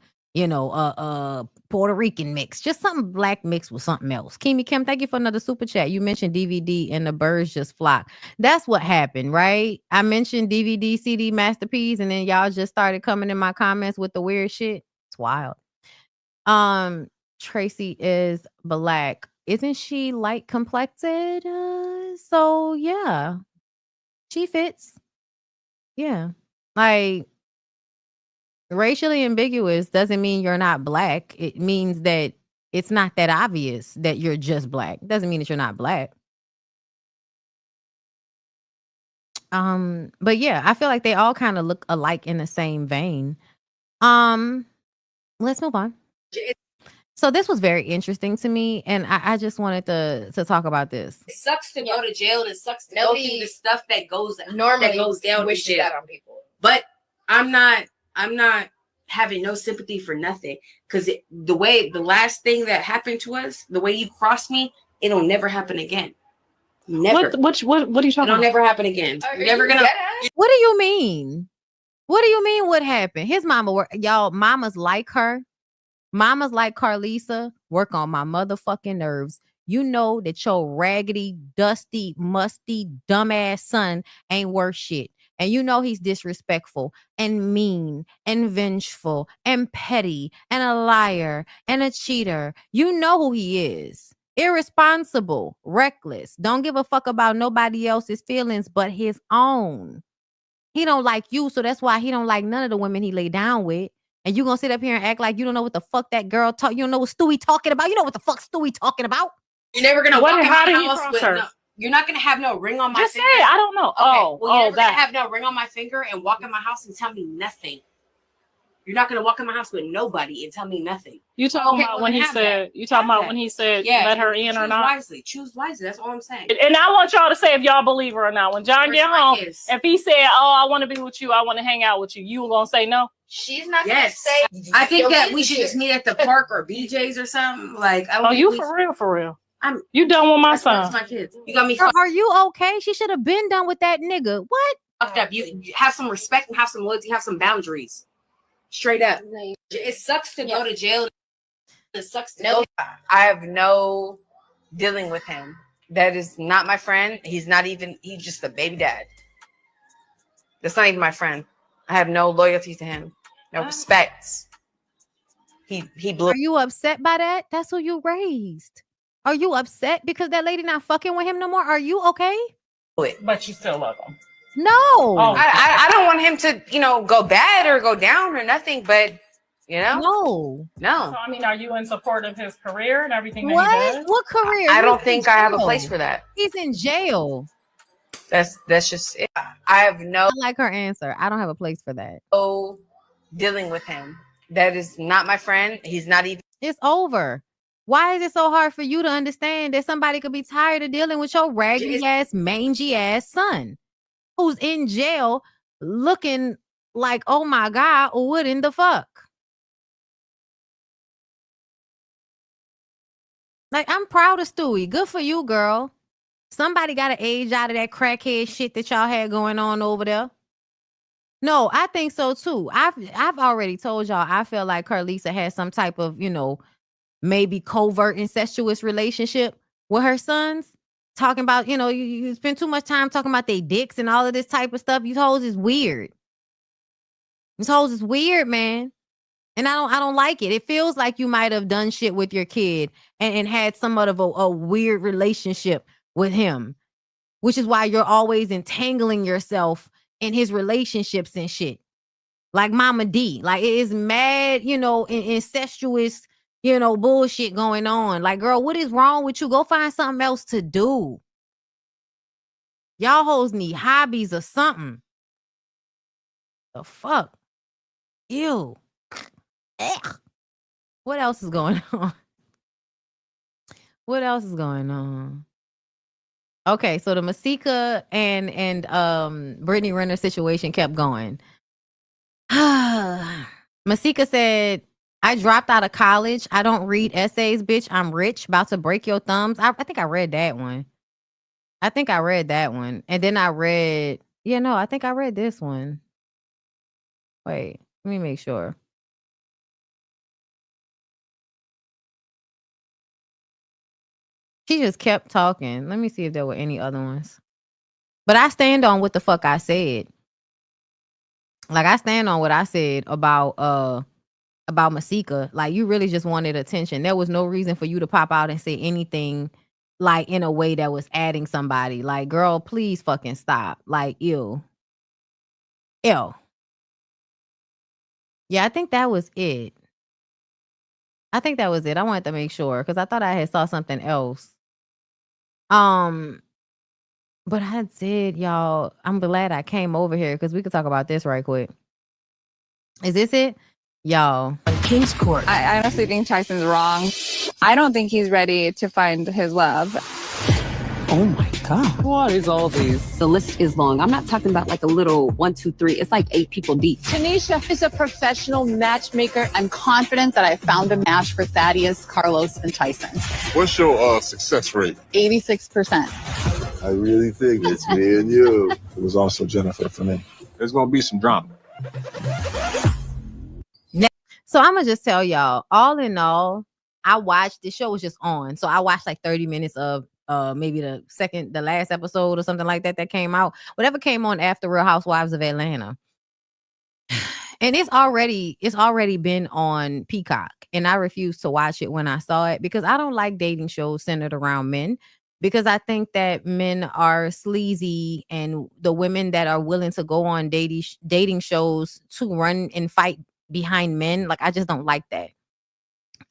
Puerto Rican mix, just something black mixed with something else. Kimi Kim, thank you for another super chat. You mentioned DVD and the birds just flock. That's what happened, right? I mentioned DVD, CD, masterpiece, and then y'all just started coming in my comments with the weird shit. It's wild. Tracy is black. Isn't she light complected? So yeah, she fits. Yeah. Like racially ambiguous doesn't mean you're not black. It means that it's not that obvious that you're just black. It doesn't mean that you're not black. But yeah, I feel like they all kind of look alike in the same vein. Let's move on. So this was very interesting to me, and I just wanted to talk about this. It sucks to go to jail, and it sucks to go through the stuff that goes down in jail. That on people. But I'm not having no sympathy for nothing, because the last thing that happened to us, the way you crossed me, it'll never happen again. Never. What are you talking about? It'll never happen again. You're never gonna. What do you mean? What do you mean? What happened? His mama y'all mamas like her. Mamas like Carlisa work on my motherfucking nerves. You know that your raggedy, dusty, musty, dumbass son ain't worth shit. And you know he's disrespectful and mean and vengeful and petty and a liar and a cheater. You know who he is. Irresponsible, reckless, don't give a fuck about nobody else's feelings but his own. He don't like you, so that's why he don't like none of the women he lay down with. And you gonna sit up here and act like you don't know what the fuck that girl talk. You don't know what Stewie talking about. You know what the fuck Stewie talking about. You're never gonna walk in my house with you're not gonna have no ring on my finger. Just say I don't know. Okay. You're never gonna have no ring on my finger and walk in my house and tell me nothing. You're not gonna walk in my house with nobody and tell me nothing. You talking about when he said? You talking about when he said let her in or not? Choose wisely. That's all I'm saying. And I want y'all to say if y'all believe her or not. When John get home, if he said, "Oh, I want to be with you. I want to hang out with you," you gonna say no? She's not gonna say. I think that we should just meet at the park or BJ's or something. Like, I don't. Oh, you for real? You done with my son? That's my kids. You got me. Are you okay? She should have been done with that nigga. What? Fucked up. You have some respect and have some loyalty. Have some boundaries. Straight up. It sucks to go to jail. It sucks to go. I have no dealing with him. That is not my friend. He's just a baby dad. That's not even my friend. I have no loyalty to him. No respect. He blew. Are you upset by that? That's who you raised. Are you upset because that lady not fucking with him no more? Are you okay? But you still love him. No. Oh. I don't want him to, go bad or go down or nothing, but No. So I mean, are you in support of his career and everything that he does? What career? I don't think I have a place for that. He's in jail. That's just it. I have no. I like her answer. I don't have a place for that. Oh, dealing with him. That is not my friend. He's not even. It's over. Why is it so hard for you to understand that somebody could be tired of dealing with your raggedy ass, mangy ass son who's in jail looking like, oh my God, what in the fuck? Like, I'm proud of Stewie. Good for you, girl. Somebody got to age out of that crackhead shit that y'all had going on over there. No, I think so too. I've already told y'all I feel like Carlisa has some type of, maybe covert incestuous relationship with her sons. Talking about, you spend too much time talking about their dicks and all of this type of stuff. These hoes is weird. These hoes is weird, man. And I don't like it. It feels like you might have done shit with your kid and had somewhat of a weird relationship with him, which is why you're always entangling yourself in his relationships and shit. Like Mama D. Like, it is mad, incestuous, bullshit going on. Like, girl, what is wrong with you? Go find something else to do. Y'all hoes need hobbies or something. The fuck? Ew. Ugh. What else is going on? What else is going on? Okay, so the Masika and Brittany Renner situation kept going. Masika said, I dropped out of college. I don't read essays, bitch. I'm rich. About to break your thumbs. I think I read that one. I think I read that one. And then I read, I think I read this one. Wait, let me make sure. She just kept talking. Let me see if there were any other ones. But I stand on what the fuck I said. Like, I stand on what I said about Masika. Like, you really just wanted attention. There was no reason for you to pop out and say anything like in a way that was adding somebody. Like, girl, please fucking stop. Like, ew. Yeah, I think that was it. I wanted to make sure because I thought I had saw something else. But I did, y'all. I'm glad I came over here because we could talk about this right quick. Is this it? Y'all. King's Court. I honestly think Tyson's wrong. I don't think he's ready to find his love. Oh my God. What is all these? The list is long. I'm not talking about like a little 1, 2, 3. It's like 8 people deep. Tanisha is a professional matchmaker. I'm confident that I found a match for Thaddeus, Carlos, and Tyson. What's your success rate? 86%. I really think it's me and you. It was also Jennifer for me. There's going to be some drama. So I'm going to just tell y'all, all in all, I watched, the show was just on. So I watched like 30 minutes of maybe the last episode or something like that came out. Whatever came on after Real Housewives of Atlanta. And it's already been on Peacock. And I refused to watch it when I saw it because I don't like dating shows centered around men. Because I think that men are sleazy, and the women that are willing to go on dating shows to run and fight behind men, like, I just don't like that.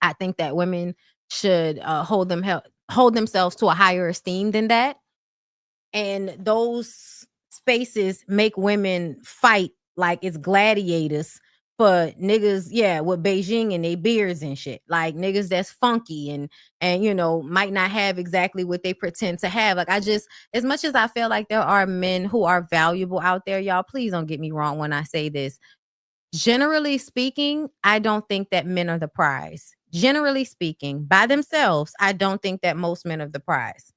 I think that women should hold themselves to a higher esteem than that. And those spaces make women fight like it's gladiators for niggas, with Beijing and they beards and shit. Like niggas that's funky and might not have exactly what they pretend to have. Like, as much as I feel like there are men who are valuable out there, y'all, please don't get me wrong when I say this. Generally speaking, I don't think that men are the prize. Generally speaking, by themselves, I don't think that most men are the prize.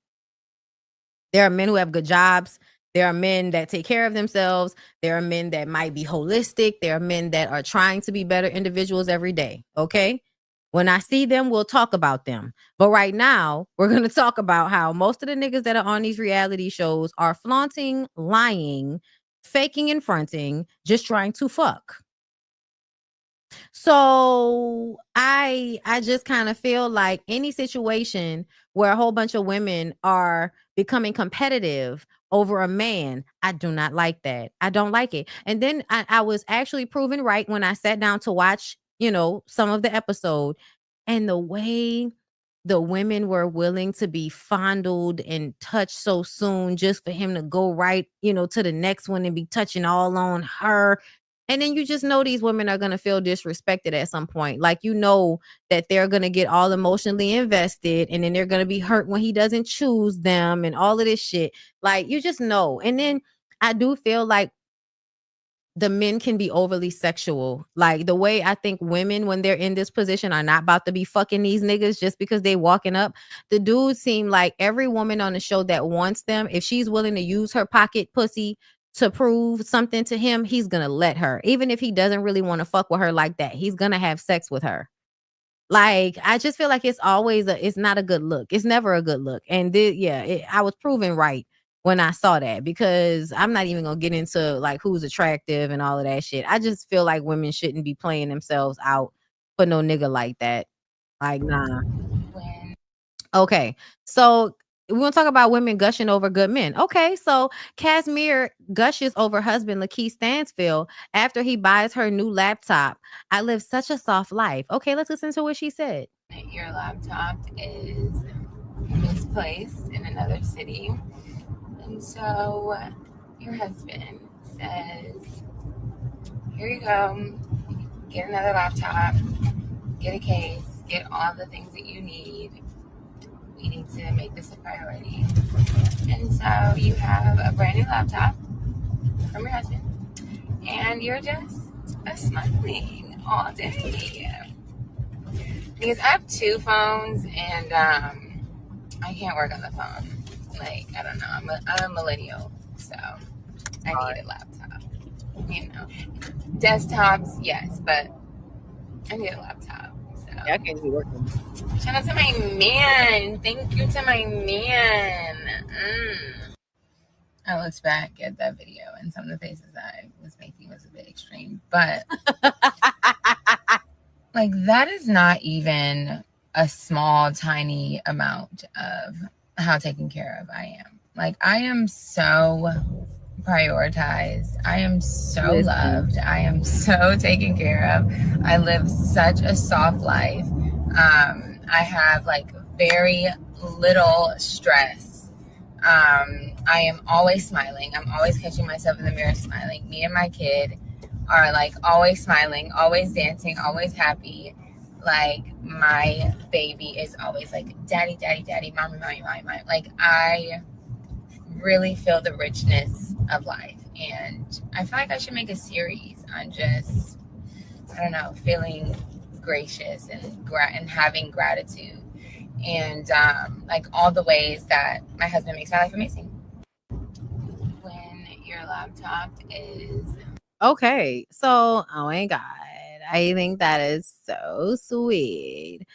There are men who have good jobs. There are men that take care of themselves. There are men that might be holistic. There are men that are trying to be better individuals every day. Okay. When I see them, we'll talk about them. But right now, we're going to talk about how most of the niggas that are on these reality shows are flaunting, lying, faking and fronting, just trying to fuck. So I just kind of feel like any situation where a whole bunch of women are becoming competitive over a man, I do not like that. I don't like it. And then I was actually proven right when I sat down to watch, some of the episode, and the way the women were willing to be fondled and touched so soon just for him to go right, to the next one and be touching all on her. And then you just know these women are going to feel disrespected at some point. Like, that they're going to get all emotionally invested, and then they're going to be hurt when he doesn't choose them and all of this shit. Like, you just know. And then I do feel like the men can be overly sexual. Like, the way I think women, when they're in this position, are not about to be fucking these niggas just because they walking up. The dudes seem like every woman on the show that wants them, if she's willing to use her pocket pussy to prove something to him, he's gonna let her. Even if he doesn't really want to fuck with her like that, he's gonna have sex with her. Like, I just feel like it's not a good look. It's never a good look. And I was proven right when I saw that, because I'm not even gonna get into like who's attractive and all of that shit. I just feel like women shouldn't be playing themselves out for no nigga like that. Like, nah. Okay, so we want to talk about women gushing over good men. Okay, so Casimir gushes over husband LaKeith Stanfield after he buys her new laptop. I live such a soft life. Okay, let's listen to what she said. Your laptop is misplaced in another city. And so your husband says, here you go, get another laptop, get a case, get all the things that you need. We need to make this a priority. And so you have a brand new laptop from your husband, and you're just smiling all day. Because I have 2 phones, and I can't work on the phone. Like, I don't know. I'm a millennial, so I need a laptop. You know, desktops, yes, but I need a laptop. So Yeah, I can't be working. shout out to my man. Thank you to my man. I looked back at that video and some of the faces I was making was a bit extreme, but like that is not even a small, tiny amount of how taken care of I am. Like I am so prioritized. I am so loved. I am so taken care of. I live such a soft life. I have like very little stress. I am always smiling. I'm always catching myself in the mirror smiling. Me and my kid are like always smiling, always dancing, always happy. Like my baby is always like, daddy, daddy, daddy, mommy, mommy, mommy, mommy. Like I really feel the richness of life. And I feel like I should make a series on just, I don't know, feeling gracious and having gratitude. And like all the ways that my husband makes my life amazing. When your laptop is Okay, so oh my god, I think that is so sweet.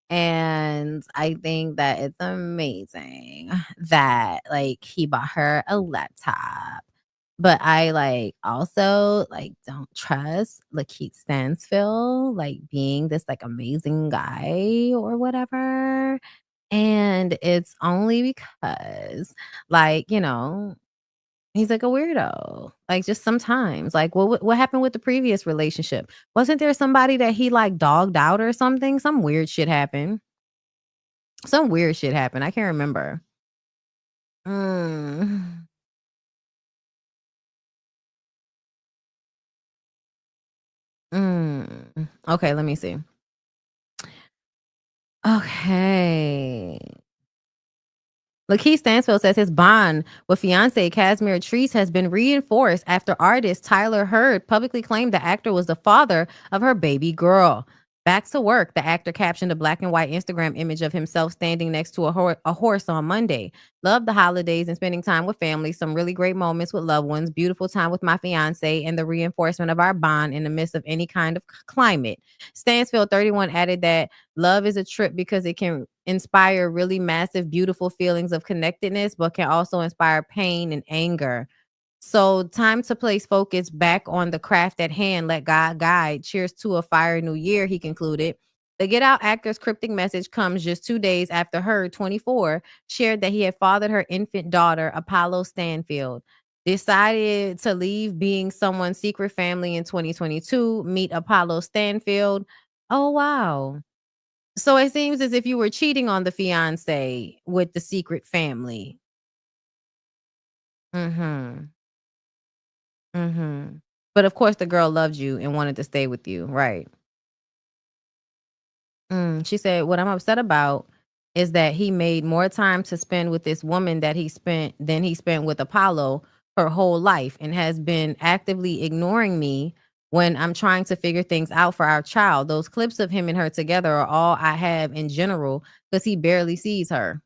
And I think that it's amazing that like he bought her a laptop. But I like also like don't trust LaKeith Stanfield like being this like amazing guy or whatever. And it's only because like, you know, he's like a weirdo. Like just sometimes. Like what happened with the previous relationship? Wasn't there somebody that he like dogged out or something? Some weird shit happened. Some weird shit happened. I can't remember. Okay, let me see. Okay. LaKeith Stanfield says his bond with fiancée Casimir Treese has been reinforced after artist Tyler Hurd publicly claimed the actor was the father of her baby girl. Back to work, the actor captioned a black and white Instagram image of himself standing next to a horse on Monday. Love the holidays and spending time with family, some really great moments with loved ones, beautiful time with my fiance, and the reinforcement of our bond in the midst of any kind of climate. Stansfield 31 added that love is a trip because it can inspire really massive, beautiful feelings of connectedness, but can also inspire pain and anger. So time to place focus back on the craft at hand. Let God guide. Cheers to a fire new year, he concluded. The Get Out actor's cryptic message comes just 2 days after Hurd, 24, shared that he had fathered her infant daughter, Apollo Stanfield. Decided to leave being someone's secret family in 2022. Meet Apollo Stanfield. Oh, wow. So it seems as if you were cheating on the fiance with the secret family. But of course, the girl loved you and wanted to stay with you, right? She said, what I'm upset about is that he made more time to spend with this woman than he spent with Apollo her whole life and has been actively ignoring me when I'm trying to figure things out for our child. Those clips of him and her together are all I have in general because he barely sees her.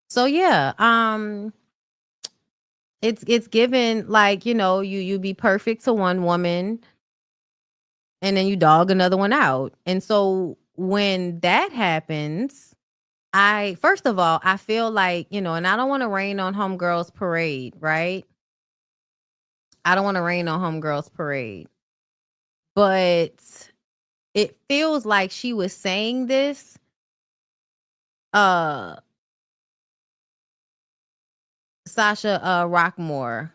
So yeah, it's given like, you know, you be perfect to one woman and then you dog another one out. And so when that happens, first of all, I feel like, you know, and I don't want to rain on homegirls parade, right? I don't want to rain on homegirls parade. But it feels like she was saying this Sasha Rockmore.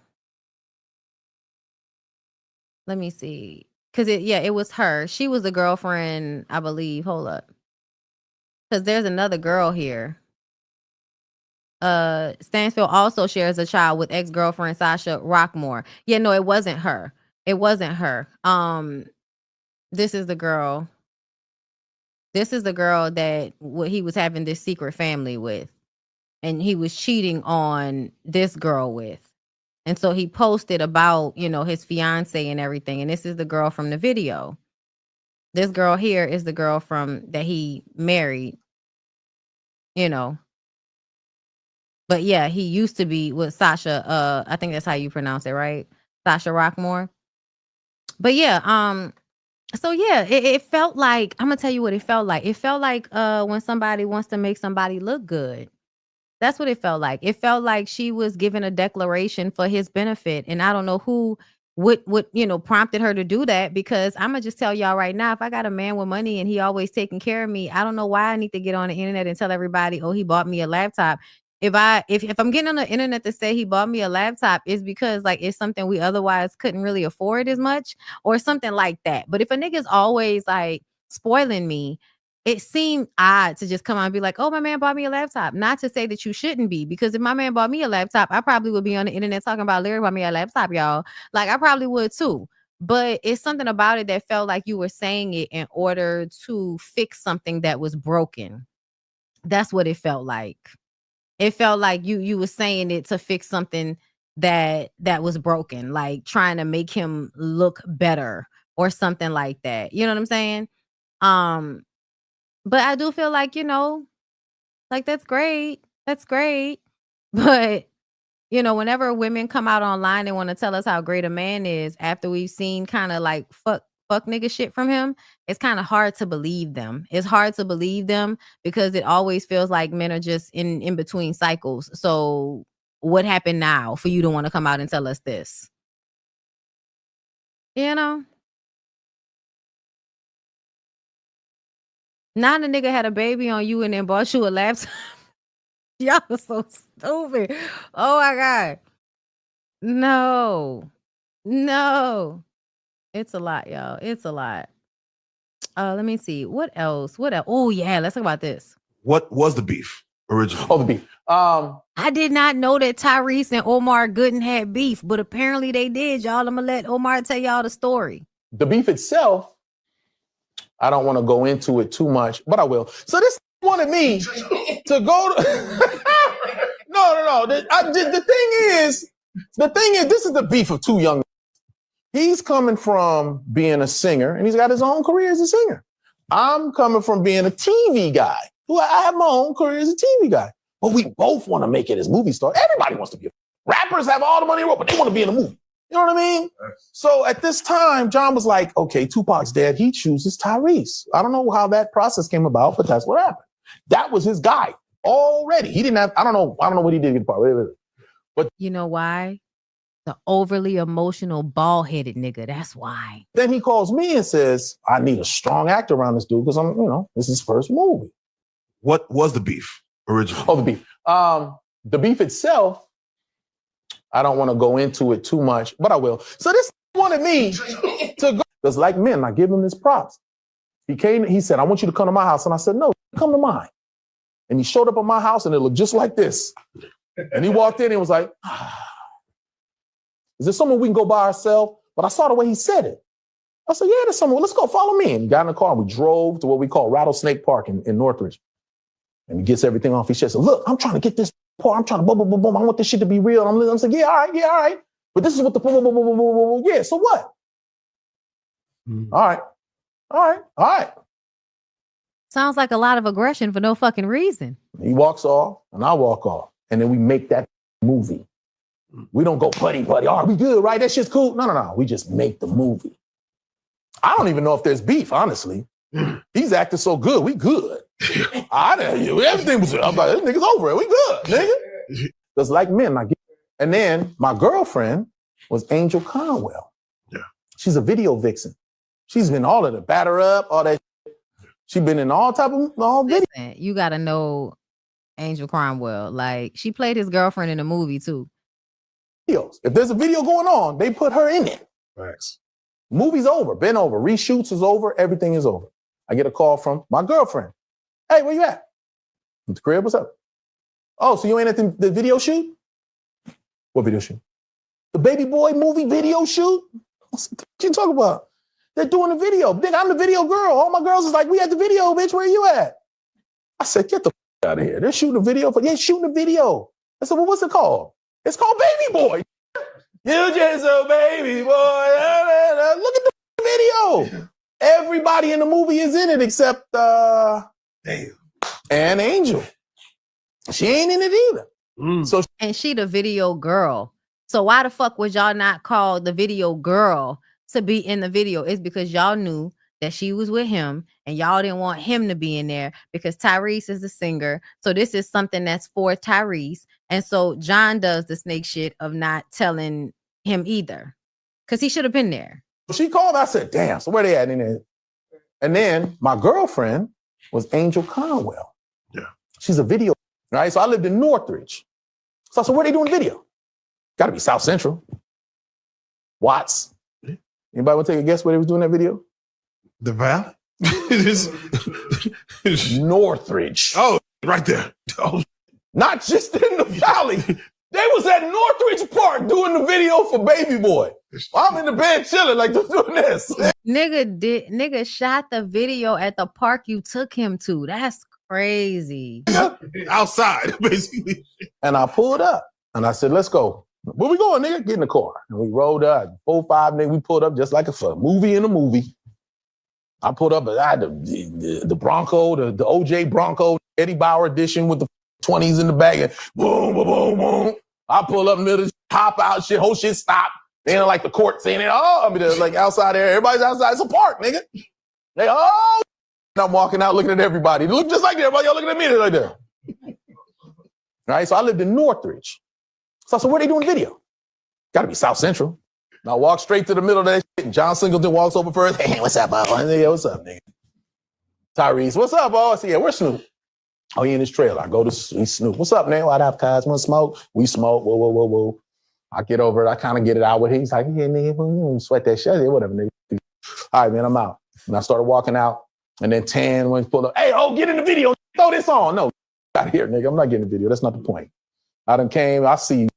Let me see. Cause it was her. She was the girlfriend, I believe. Hold up. Cause there's another girl here. Stansfield also shares a child with ex-girlfriend Sasha Rockmore. Yeah, no, it wasn't her. It wasn't her. This is the girl. This is the girl that he was having this secret family with. And he was cheating on this girl with. And so he posted about, you know, his fiance and everything. And this is the girl from the video. This girl here is the girl that he married you know. But yeah, he used to be with Sasha. I think that's how you pronounce it, right? Sasha Rockmore. But yeah, so yeah, it felt like, I'm gonna tell you what it felt like. It felt like when somebody wants to make somebody look good. That's what it felt like. It felt like she was giving a declaration for his benefit. And I don't know who would prompted her to do that, because I'm gonna just tell y'all right now, if I got a man with money and he always taking care of me, I don't know why I need to get on the internet and tell everybody, oh, he bought me a laptop. If I'm getting on the internet to say he bought me a laptop, it's because like it's something we otherwise couldn't really afford as much or something like that. But if a nigga's always like spoiling me, it seemed odd to just come out and be like, oh, my man bought me a laptop. Not to say that you shouldn't be, because if my man bought me a laptop, I probably would be on the internet talking about Larry bought me a laptop, y'all. Like I probably would too. But it's something about it that felt like you were saying it in order to fix something that was broken. That's what it felt like. It felt like you were saying it to fix something that was broken, like trying to make him look better or something like that. You know what I'm saying? But I do feel like, like that's great. That's great. But, whenever women come out online and want to tell us how great a man is after we've seen kind of like fuck nigga shit from him, it's kind of hard to believe them. It's hard to believe them because it always feels like men are just in between cycles. So what happened now for you to want to come out and tell us this? Now the nigga had a baby on you and then bought you a laptop. Y'all are so stupid. Oh my God. No. It's a lot, y'all. It's a lot. Let me see. What else? Oh yeah, let's talk about this. What was the beef originally? Oh, the beef. I did not know that Tyrese and Omar Gooden had beef, but apparently they did, y'all. I'm gonna let Omar tell y'all the story. The beef itself, I don't want to go into it too much, but I will. So this wanted me to go to... No. The thing is, this is the beef of two young... He's coming from being a singer, and he's got his own career as a singer. I'm coming from being a TV guy. I have my own career as a TV guy. But we both want to make it as movie stars. Everybody wants to be a... Rappers have all the money in the world, but they want to be in a movie. You know what I mean? So at this time, John was like, okay, Tupac's dead. He chooses Tyrese. I don't know how that process came about, but that's what happened. That was his guy already. He didn't have, I don't know what he did. But you know why? The overly emotional, bald-headed nigga. That's why. Then he calls me and says, I need a strong actor around this dude because this is his first movie. What was the beef originally? Oh, the beef. The beef itself, I don't want to go into it too much, but I will. So this wanted me to go, because like men, I give him his props. He said, I want you to come to my house. And I said, no, come to mine. And he showed up at my house and it looked just like this. And he walked in and was like, is there somewhere we can go by ourselves? But I saw the way he said it. I said, yeah, there's somewhere. Let's go, follow me. And he got in the car and we drove to what we call Rattlesnake Park in Northridge. And he gets everything off his chest. And look, I'm trying to get this part. I'm trying to boom, boom, boom, boom. I want this shit to be real. I'm saying, yeah, all right. But this is what the boom, boom, boom, boom, boom, boom. Yeah, so what? All right. Sounds like a lot of aggression for no fucking reason. He walks off and I walk off. And then we make that movie. We don't go buddy. All right, we good, right? That shit's cool. No. We just make the movie. I don't even know if there's beef, honestly. He's acting so good. We good. Everything was, I'm like, this nigga's over it. We good, nigga. Because like men, and then my girlfriend was Angel Conwell. Yeah. She's a video vixen. She's been all of the batter up, all that. She's been in all type of videos. You got to know Angel Conwell. Like, she played his girlfriend in a movie, too. If there's a video going on, they put her in it. Thanks. Movie's over, been over, reshoots is over, everything is over. I get a call from my girlfriend. Hey, where you at? At the crib, what's up? Oh, so you ain't at the video shoot? What video shoot? The Baby Boy movie video shoot? What you talking about? They're doing a video. Nigga, I'm the video girl. All my girls is like, we at the video, bitch, where you at? I said, get the out of here. They're shooting a video. Shooting a video. I said, well, what's it called? It's called Baby Boy. You just a baby boy. Look at the video. Everybody in the movie is in it except and Angel. She ain't in it either. So and she the video girl. So why the fuck would y'all not call the video girl to be in the video? It's because y'all knew that she was with him and y'all didn't want him to be in there because Tyrese is the singer. So this is something that's for Tyrese. And so John does the snake shit of not telling him either because he should have been there. she called. I said, damn, so where they at in there? And then my girlfriend was Angel Conwell. Yeah. She's a video, right? So I lived in Northridge. So I said, where they doing video? Got to be South Central. Watts. Anybody want to take a guess where they was doing that video? The Valley? Northridge. Oh, right there. Oh. Not just in the Valley. They was at Northridge Park doing the video for Baby Boy. I'm in the bed chilling like they're doing this. Nigga shot the video at the park you took him to. That's crazy. Outside, basically. And I pulled up and I said, let's go. Where we going, nigga? Get in the car. And we rolled up. 4, 5, nigga, we pulled up just like a movie in a movie. I pulled up, I had the Bronco, the OJ Bronco, Eddie Bauer edition with the 20s in the back. And boom, boom, boom, boom. I pull up in the middle, hop out, shit, whole shit stop. They ain't like the court saying it. Oh, I mean, like outside there. Everybody's outside. It's a park, nigga. They, oh. And I'm walking out looking at everybody. They look just like everybody. Y'all looking at me like that. Right? So I lived in Northridge. So I said, where they doing video? Got to be South Central. And I walk straight to the middle of that shit. And John Singleton walks over first. Hey, what's up, bro? Yeah, what's up, nigga? Tyrese, what's up, bro? I said, yeah, where's Snoop? Oh, he in his trailer. I go to Snoop. What's up, man? What up, guys? Want to smoke? We smoke. Whoa, whoa, whoa, whoa. I get over it. I kind of get it out with him. He's like, yeah, nigga, you sweat that shit. Yeah, whatever, nigga. All right, man, I'm out. And I started walking out. And then Tan went pulled up. Hey, get in the video. Throw this on. No, out of here, nigga. I'm not getting the video. That's not the point. I done came. I see you.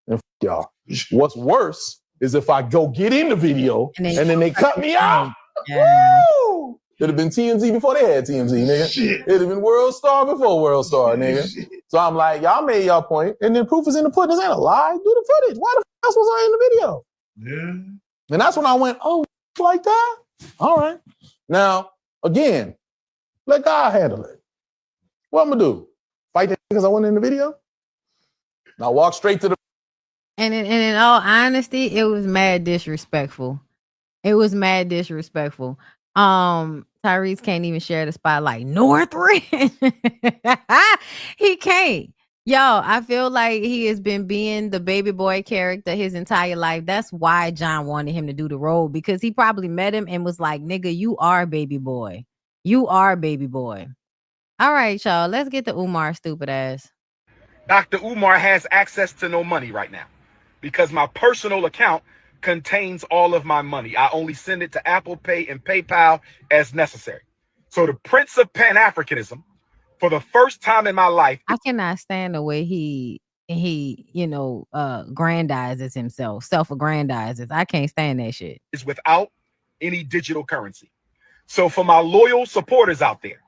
And y'all. What's worse is if I go get in the video and then they cut me out. Yeah. Woo! It'd have been TMZ before they had TMZ, nigga. Shit. It'd have been World Star before World Star, nigga. Shit. So I'm like, y'all made y'all point, and then proof is in the pudding. Is that a lie? Do the footage. Why the f*** else was I in the video? Yeah. And that's when I went, oh, like that? All right. Now, again, let God handle it. What I'm gonna do? Fight that because I went in the video? And I walk straight to the. And in all honesty, it was mad disrespectful. It was mad disrespectful. Tyrese can't even share the spotlight. Northridge. He can't. Yo, I feel like he has been being the baby boy character his entire life. That's why John wanted him to do the role, because he probably met him and was like, nigga, you are baby boy. You are baby boy. All right, y'all, let's get to Umar stupid ass. Dr. Umar has access to no money right now because my personal account contains all of my money. I only send it to Apple Pay and PayPal as necessary. So the Prince of Pan-Africanism, for the first time in my life. I cannot stand the way he grandizes himself, self-aggrandizes. I can't stand that shit. Is without any digital currency. So for my loyal supporters out there,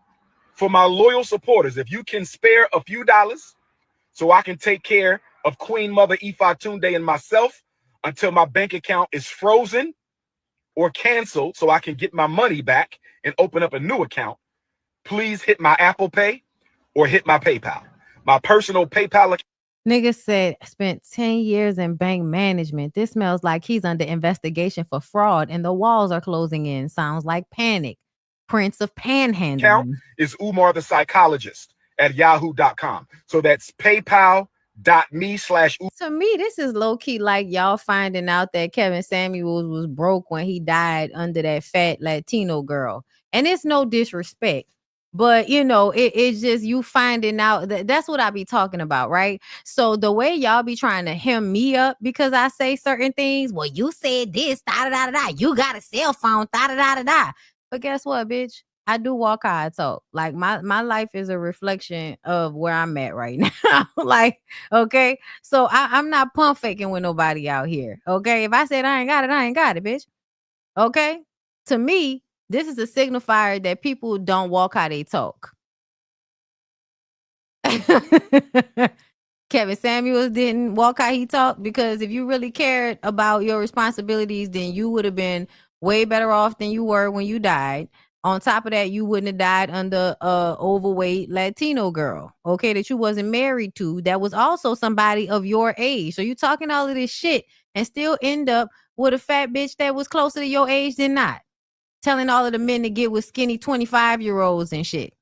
if you can spare a few dollars so I can take care of Queen Mother Ifa Tunde and myself until my bank account is frozen or canceled so I can get my money back and open up a new account, please hit my Apple Pay or hit my PayPal. My personal PayPal account. Nigga said, spent 10 years in bank management. This smells like he's under investigation for fraud and the walls are closing in. Sounds like panic. Prince of Panhandling. Account is Umar the Psychologist at yahoo.com. So that's PayPal.me/. To me, this is low-key like y'all finding out that Kevin Samuels was broke when he died under that fat Latino girl. And it's no disrespect, but it's just you finding out that's what I be talking about, right? So the way y'all be trying to hem me up because I say certain things, well, you said this, da-da-da-da-da, you got a cell phone, da-da-da-da-da. But guess what, bitch? I do walk how I talk. Like my life is a reflection of where I'm at right now. Like, okay. So I'm not pump faking with nobody out here. Okay. If I said I ain't got it, bitch. Okay. To me, this is a signifier that people don't walk how they talk. Kevin Samuels didn't walk how he talked, because if you really cared about your responsibilities, then you would have been way better off than you were when you died. On top of that, you wouldn't have died under a overweight Latino girl, okay, that you wasn't married to, that was also somebody of your age. So you talking all of this shit and still end up with a fat bitch that was closer to your age than not. Telling all of the men to get with skinny 25-year-olds and shit.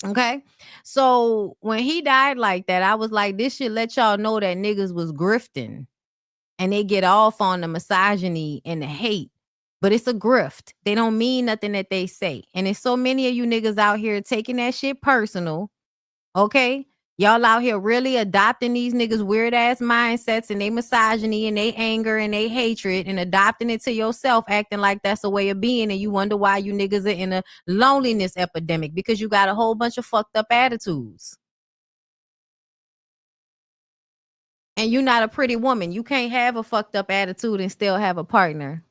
Okay? So when he died like that, I was like, this should let y'all know that niggas was grifting. And they get off on the misogyny and the hate. But it's a grift. They don't mean nothing that they say. And there's so many of you niggas out here taking that shit personal. Okay? Y'all out here really adopting these niggas weird ass mindsets and they misogyny and they anger and they hatred and adopting it to yourself, acting like that's a way of being. And you wonder why you niggas are in a loneliness epidemic because you got a whole bunch of fucked up attitudes. And you're not a pretty woman. You can't have a fucked up attitude and still have a partner.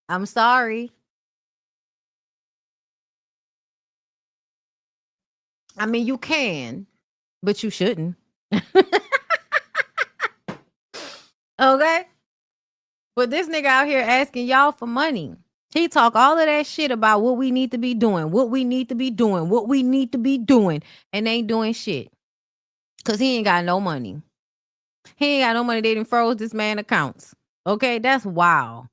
I'm sorry. I mean, you can, but you shouldn't. Okay? But this nigga out here asking y'all for money. He talk all of that shit about what we need to be doing, what we need to be doing, what we need to be doing, and ain't doing shit. Because he ain't got no money. He ain't got no money. They done froze this man accounts. Okay? That's wild.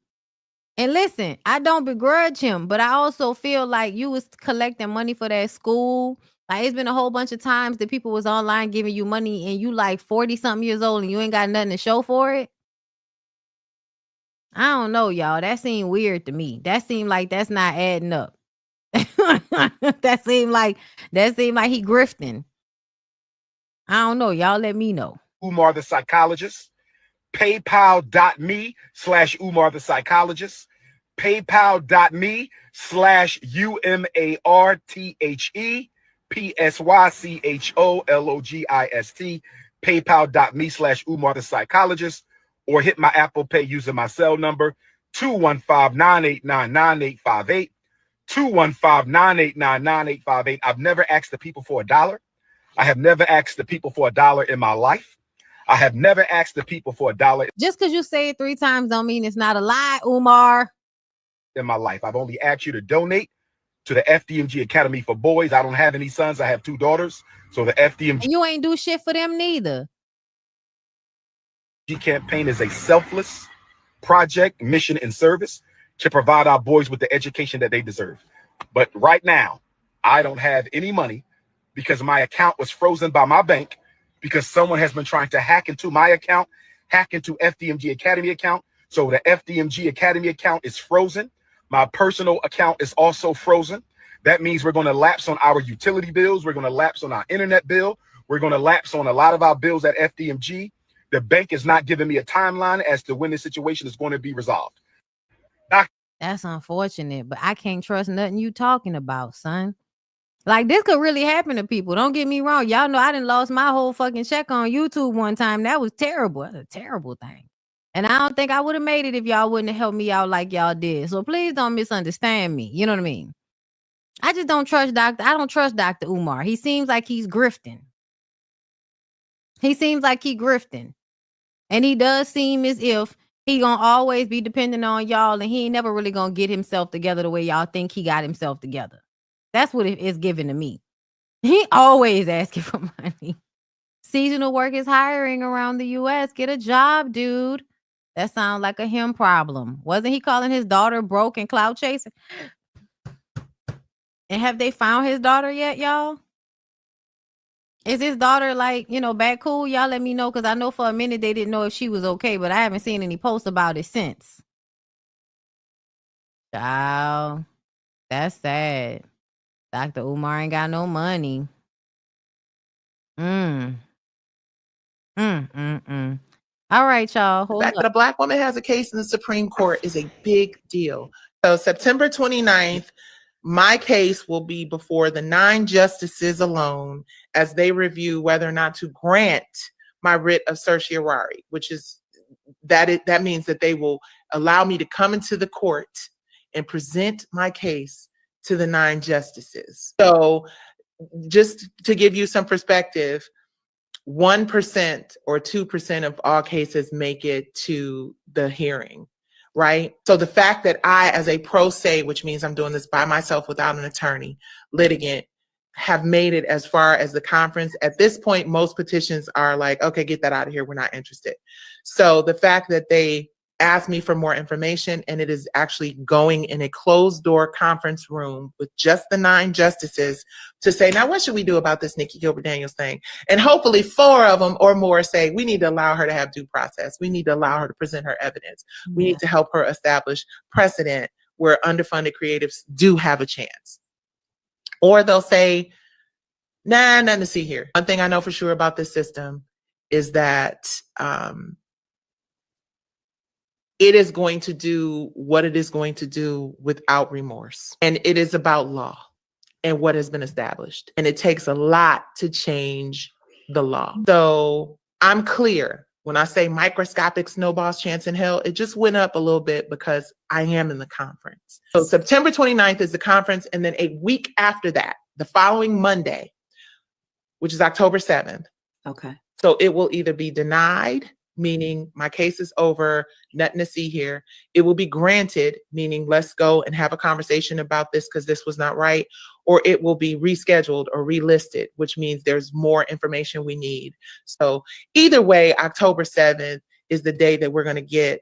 And listen, I don't begrudge him, but I also feel like you was collecting money for that school. Like, it's been a whole bunch of times that people was online giving you money and you like 40-something years old and you ain't got nothing to show for it. I don't know, y'all. That seemed weird to me. That seemed like that's not adding up. That seemed like he grifting. I don't know. Y'all let me know. Umar the psychologist. PayPal.me/Umar the psychologist. PayPal.me/UMARTHEPSYCHOLOGIST. PayPal.me/Umar the psychologist. Or hit my Apple Pay using my cell number 215-989-9858. 215-989-9858. I've never asked the people for $1. I have never asked the people for $1 in my life. I have never asked the people for $1. Just because you say it 3 times don't mean it's not a lie, Umar. In my life, I've only asked you to donate to the FDMG Academy for Boys. I don't have any sons. I have 2 daughters. So the FDMG and you ain't do shit for them neither. campaign is a selfless project, mission, and service to provide our boys with the education that they deserve. But right now, I don't have any money because my account was frozen by my bank because someone has been trying to hack into my account, hack into FDMG Academy account. So the FDMG Academy account is frozen. My personal account is also frozen. That means we're going to lapse on our utility bills. We're going to lapse on our internet bill. We're going to lapse on a lot of our bills at FDMG. The bank is not giving me a timeline as to when the situation is going to be resolved. That's unfortunate, but I can't trust nothing you talking about, son. Like, this could really happen to people. Don't get me wrong. Y'all know I done lost my whole fucking check on YouTube one time. That was terrible. That's a terrible thing. And I don't think I would have made it if y'all wouldn't have helped me out like y'all did. So please don't misunderstand me. You know what I mean? I just don't trust Dr. I don't trust Dr. Umar. He seems like he's grifting. And he does seem as if he gonna always be dependent on y'all and he ain't never really gonna get himself together the way y'all think he got himself together. That's what it is given to me. He always asking for money. Seasonal work is hiring around the U.S. Get a job, dude. That sounds like a him problem. Wasn't he calling his daughter broke and clout chasing? And have they found his daughter yet, y'all? Is his daughter like, back cool? Y'all let me know, because I know for a minute they didn't know if she was okay, but I haven't seen any posts about it since. Child, that's sad. Dr. Umar ain't got no money. All right, y'all. The fact that a Black woman has a case in the Supreme Court is a big deal. So September 29th, my case will be before the 9 justices alone as they review whether or not to grant my writ of certiorari, which is that means that they will allow me to come into the court and present my case to the 9 justices. So just to give you some perspective, 1% or 2% of all cases make it to the hearing. right? So the fact that I, as a pro se, which means I'm doing this by myself without an attorney, litigant, have made it as far as the conference. At this point, most petitions are like, okay, get that out of here. We're not interested. So the fact that they asked me for more information and it is actually going in a closed door conference room with just the 9 justices to say, now what should we do about this Nikki Gilbert Daniels thing? And hopefully 4 of them or more say, we need to allow her to have due process. We need to allow her to present her evidence. We need to help her establish precedent where underfunded creatives do have a chance. Or they'll say, nah, nothing to see here. One thing I know for sure about this system is that it is going to do what it is going to do without remorse. And it is about law and what has been established. And it takes a lot to change the law. So I'm clear when I say microscopic snowball's chance in hell, it just went up a little bit because I am in the conference. So September 29th is the conference. And then a week after that, the following Monday, which is October 7th. Okay. So it will either be denied, meaning my case is over, nothing to see here. It will be granted, meaning let's go and have a conversation about this because this was not right. Or it will be rescheduled or relisted, which means there's more information we need. So either way, October 7th is the day that we're going to get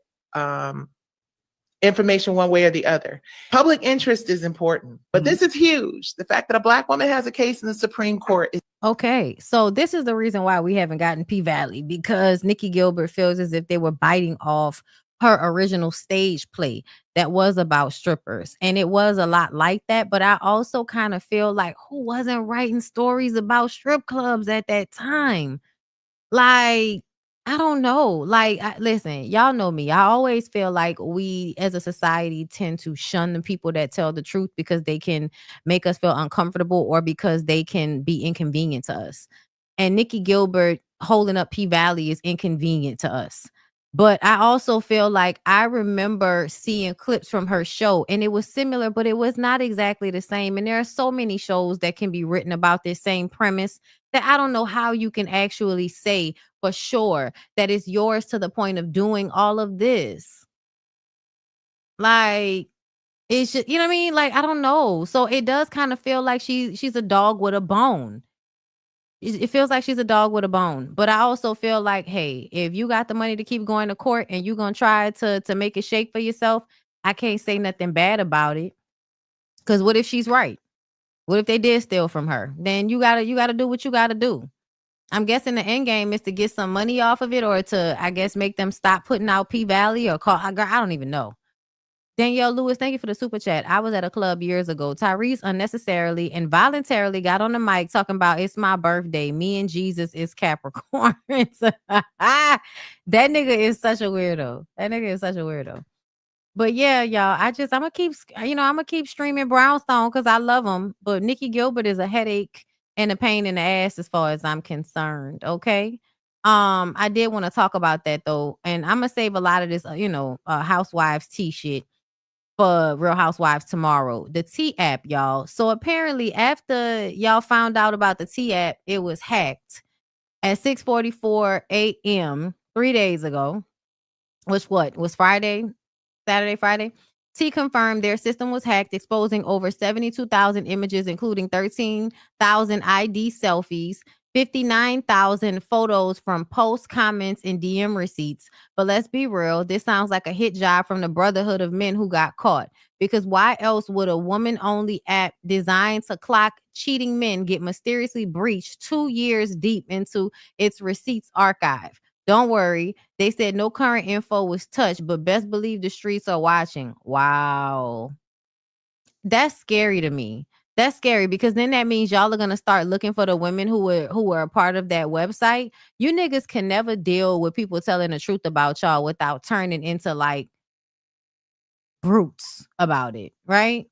information one way or the other. Public interest is important, but this is huge. The fact that a Black woman has a case in the Supreme Court is okay. So this is the reason why we haven't gotten P Valley, because Nikki Gilbert feels as if they were biting off her original stage play that was about strippers. And it was a lot like that. But I also kind of feel like, who wasn't writing stories about strip clubs at that time? Like, I don't know. Like, listen, y'all know me. I always feel like we as a society tend to shun the people that tell the truth because they can make us feel uncomfortable or because they can be inconvenient to us. And Nikki Gilbert holding up P Valley is inconvenient to us. But I also feel like I remember seeing clips from her show and it was similar, but it was not exactly the same. And there are so many shows that can be written about this same premise that I don't know how you can actually say for sure that it's yours to the point of doing all of this. Like, it's just, you know what I mean? Like, I don't know. So it does kind of feel like she's a dog with a bone. It feels like she's a dog with a bone. But I also feel like, hey, if you got the money to keep going to court and you're going to try to make it shake for yourself, I can't say nothing bad about it. Because what if she's right? What if they did steal from her? Then you gotta do what you gotta do. I'm guessing the end game is to get some money off of it or to, I guess, make them stop putting out P Valley or call. I don't even know. Danielle Lewis, thank you for the super chat. I was at a club years ago. Tyrese unnecessarily and voluntarily got on the mic talking about it's my birthday. Me and Jesus is Capricorn. That nigga is such a weirdo. But yeah, y'all, I'm gonna keep streaming Brownstone because I love him. But Nikki Gilbert is a headache and a pain in the ass as far as I'm concerned. Okay. I did want to talk about that though. And I'm gonna save a lot of this, housewives tea shit for Real Housewives tomorrow. The T app, y'all. So apparently after y'all found out about the T app, it was hacked at 6:44 a.m. 3 days ago, which was Friday. T confirmed their system was hacked, exposing over 72,000 images, including 13,000 ID selfies, 59,000 photos from posts, comments, and DM receipts. But let's be real, this sounds like a hit job from the Brotherhood of Men who got caught. Because why else would a woman-only app designed to clock cheating men get mysteriously breached 2 years deep into its receipts archive? Don't worry. They said no current info was touched, but best believe the streets are watching. Wow. That's scary to me. That's scary because then that means y'all are going to start looking for the women who were a part of that website. You niggas can never deal with people telling the truth about y'all without turning into like brutes about it, right?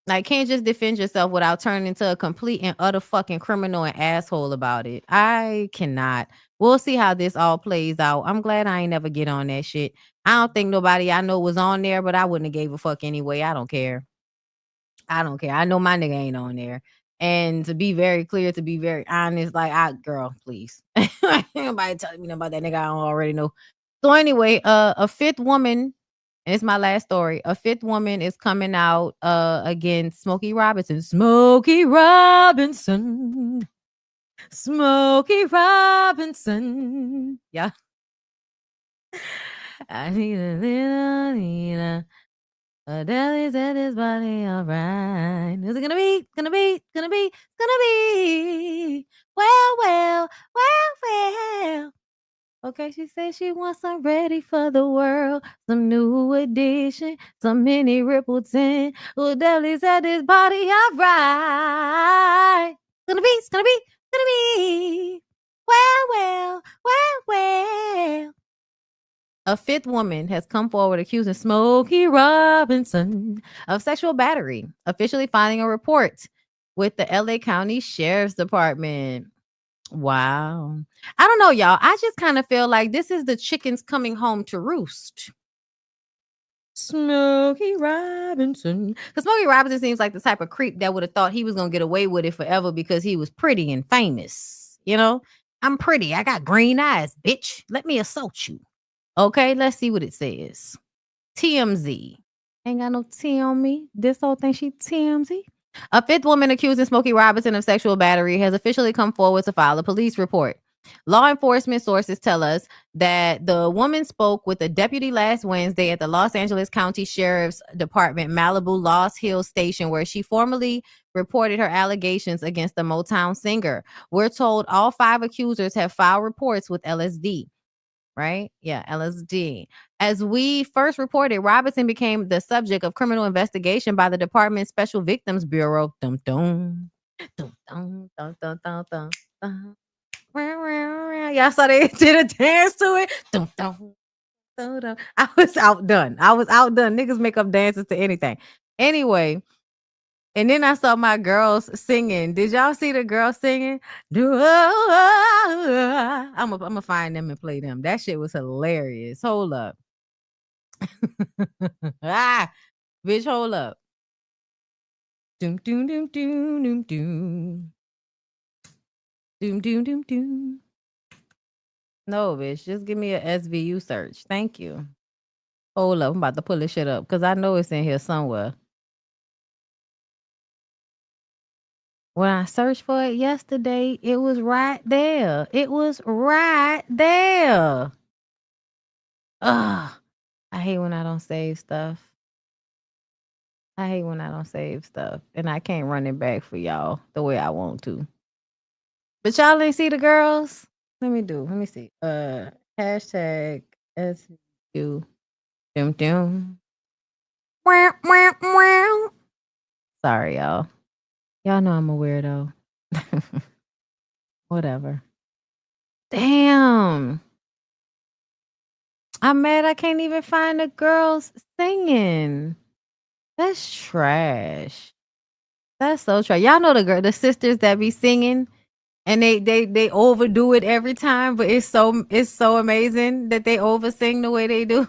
Like, can't just defend yourself without turning into a complete and utter fucking criminal and asshole about it. I cannot. We'll see how this all plays out. I'm glad I ain't never get on that shit. I don't think nobody I know was on there, but I wouldn't have gave a fuck anyway. I don't care. I know my nigga ain't on there. And to be very clear, to be very honest, like, girl, please. Nobody telling me about that nigga I don't already know. So anyway, a fifth woman And it's my last story. A fifth woman is coming out against Smokey Robinson. Smokey Robinson. Smokey Robinson. Yeah. I need a little Nina. Deli's at his body, all right. Is it gonna be? Well. Okay, she says she wants some ready for the world, some new edition, some mini Rippleton. Oh, Deli's at his body, all right. Gonna be. Well. A fifth woman has come forward accusing Smokey Robinson of sexual battery, officially filing a report with the LA County Sheriff's Department. Wow. I don't know, y'all. I just kind of feel like this is the chickens coming home to roost. Smokey Robinson. Because Smokey Robinson seems like the type of creep that would have thought he was going to get away with it forever because he was pretty and famous. You know, I'm pretty. I got green eyes, bitch. Let me assault you. Okay, let's see what it says. TMZ. Ain't got no T on me. This whole thing, she TMZ. A fifth woman accusing Smokey Robinson of sexual battery has officially come forward to file a police report. Law enforcement sources tell us that the woman spoke with a deputy last Wednesday at the Los Angeles County Sheriff's Department Malibu Lost Hills Station, where she formally reported her allegations against the Motown singer. We're told all 5 accusers have filed reports with LSD. Right? Yeah, LSD. As we first reported, Robinson became the subject of criminal investigation by the Department's Special Victims Bureau. Y'all saw they did a dance to it. I was outdone. Niggas make up dances to anything. Anyway, and then I saw my girls singing. Did y'all see the girls singing? I'm gonna find them and play them. That shit was hilarious. Hold up. Bitch, hold up. Doom doom doom doom doom doom. Doom doom doom doom. No, bitch, just give me a SVU search. Thank you. Hold up, I'm about to pull this shit up because I know it's in here somewhere. When I searched for it yesterday, it was right there. Ugh. I hate when I don't save stuff. And I can't run it back for y'all the way I want to. But y'all ain't see the girls? Let me see. Hashtag SU. Doom doom. Sorry, y'all. Y'all know I'm a weirdo. Whatever. Damn. I'm mad I can't even find the girls singing. That's trash. That's so trash. Y'all know the sisters that be singing and they overdo it every time, but it's so amazing that they oversing the way they do.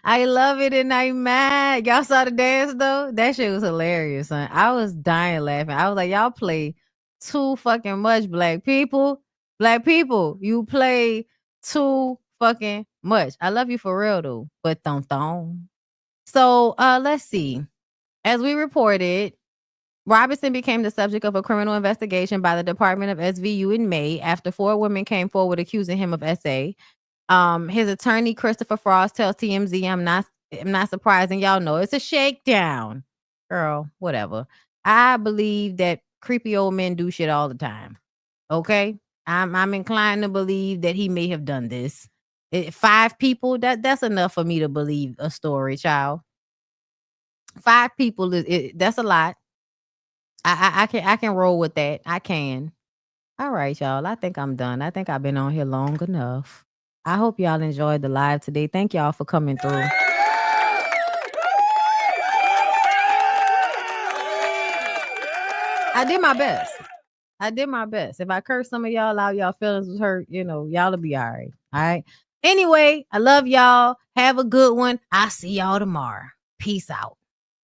I love it and I'm mad. Y'all saw the dance though? That shit was hilarious, son. I was dying laughing. I was like, y'all play too fucking much, black people. Black people, you play too fucking much. I love you for real though, but don't. So let's see. As we reported, Robinson became the subject of a criminal investigation by the Department of SVU in May after 4 women came forward accusing him of SA. His attorney, Christopher Frost, tells TMZ, I'm not surprised, and y'all know it's a shakedown. Girl, whatever. I believe that creepy old men do shit all the time. Okay? I'm inclined to believe that he may have done this. 5 people, that's enough for me to believe a story, child. 5 people, that's a lot. I can roll with that. I can. All right, y'all. I think I'm done. I think I've been on here long enough. I hope y'all enjoyed the live today. Thank y'all for coming through. I did my best. If I curse some of y'all out, y'all feelings was hurt, y'all'll be all right. All right. Anyway, I love y'all. Have a good one. I'll see y'all tomorrow. Peace out.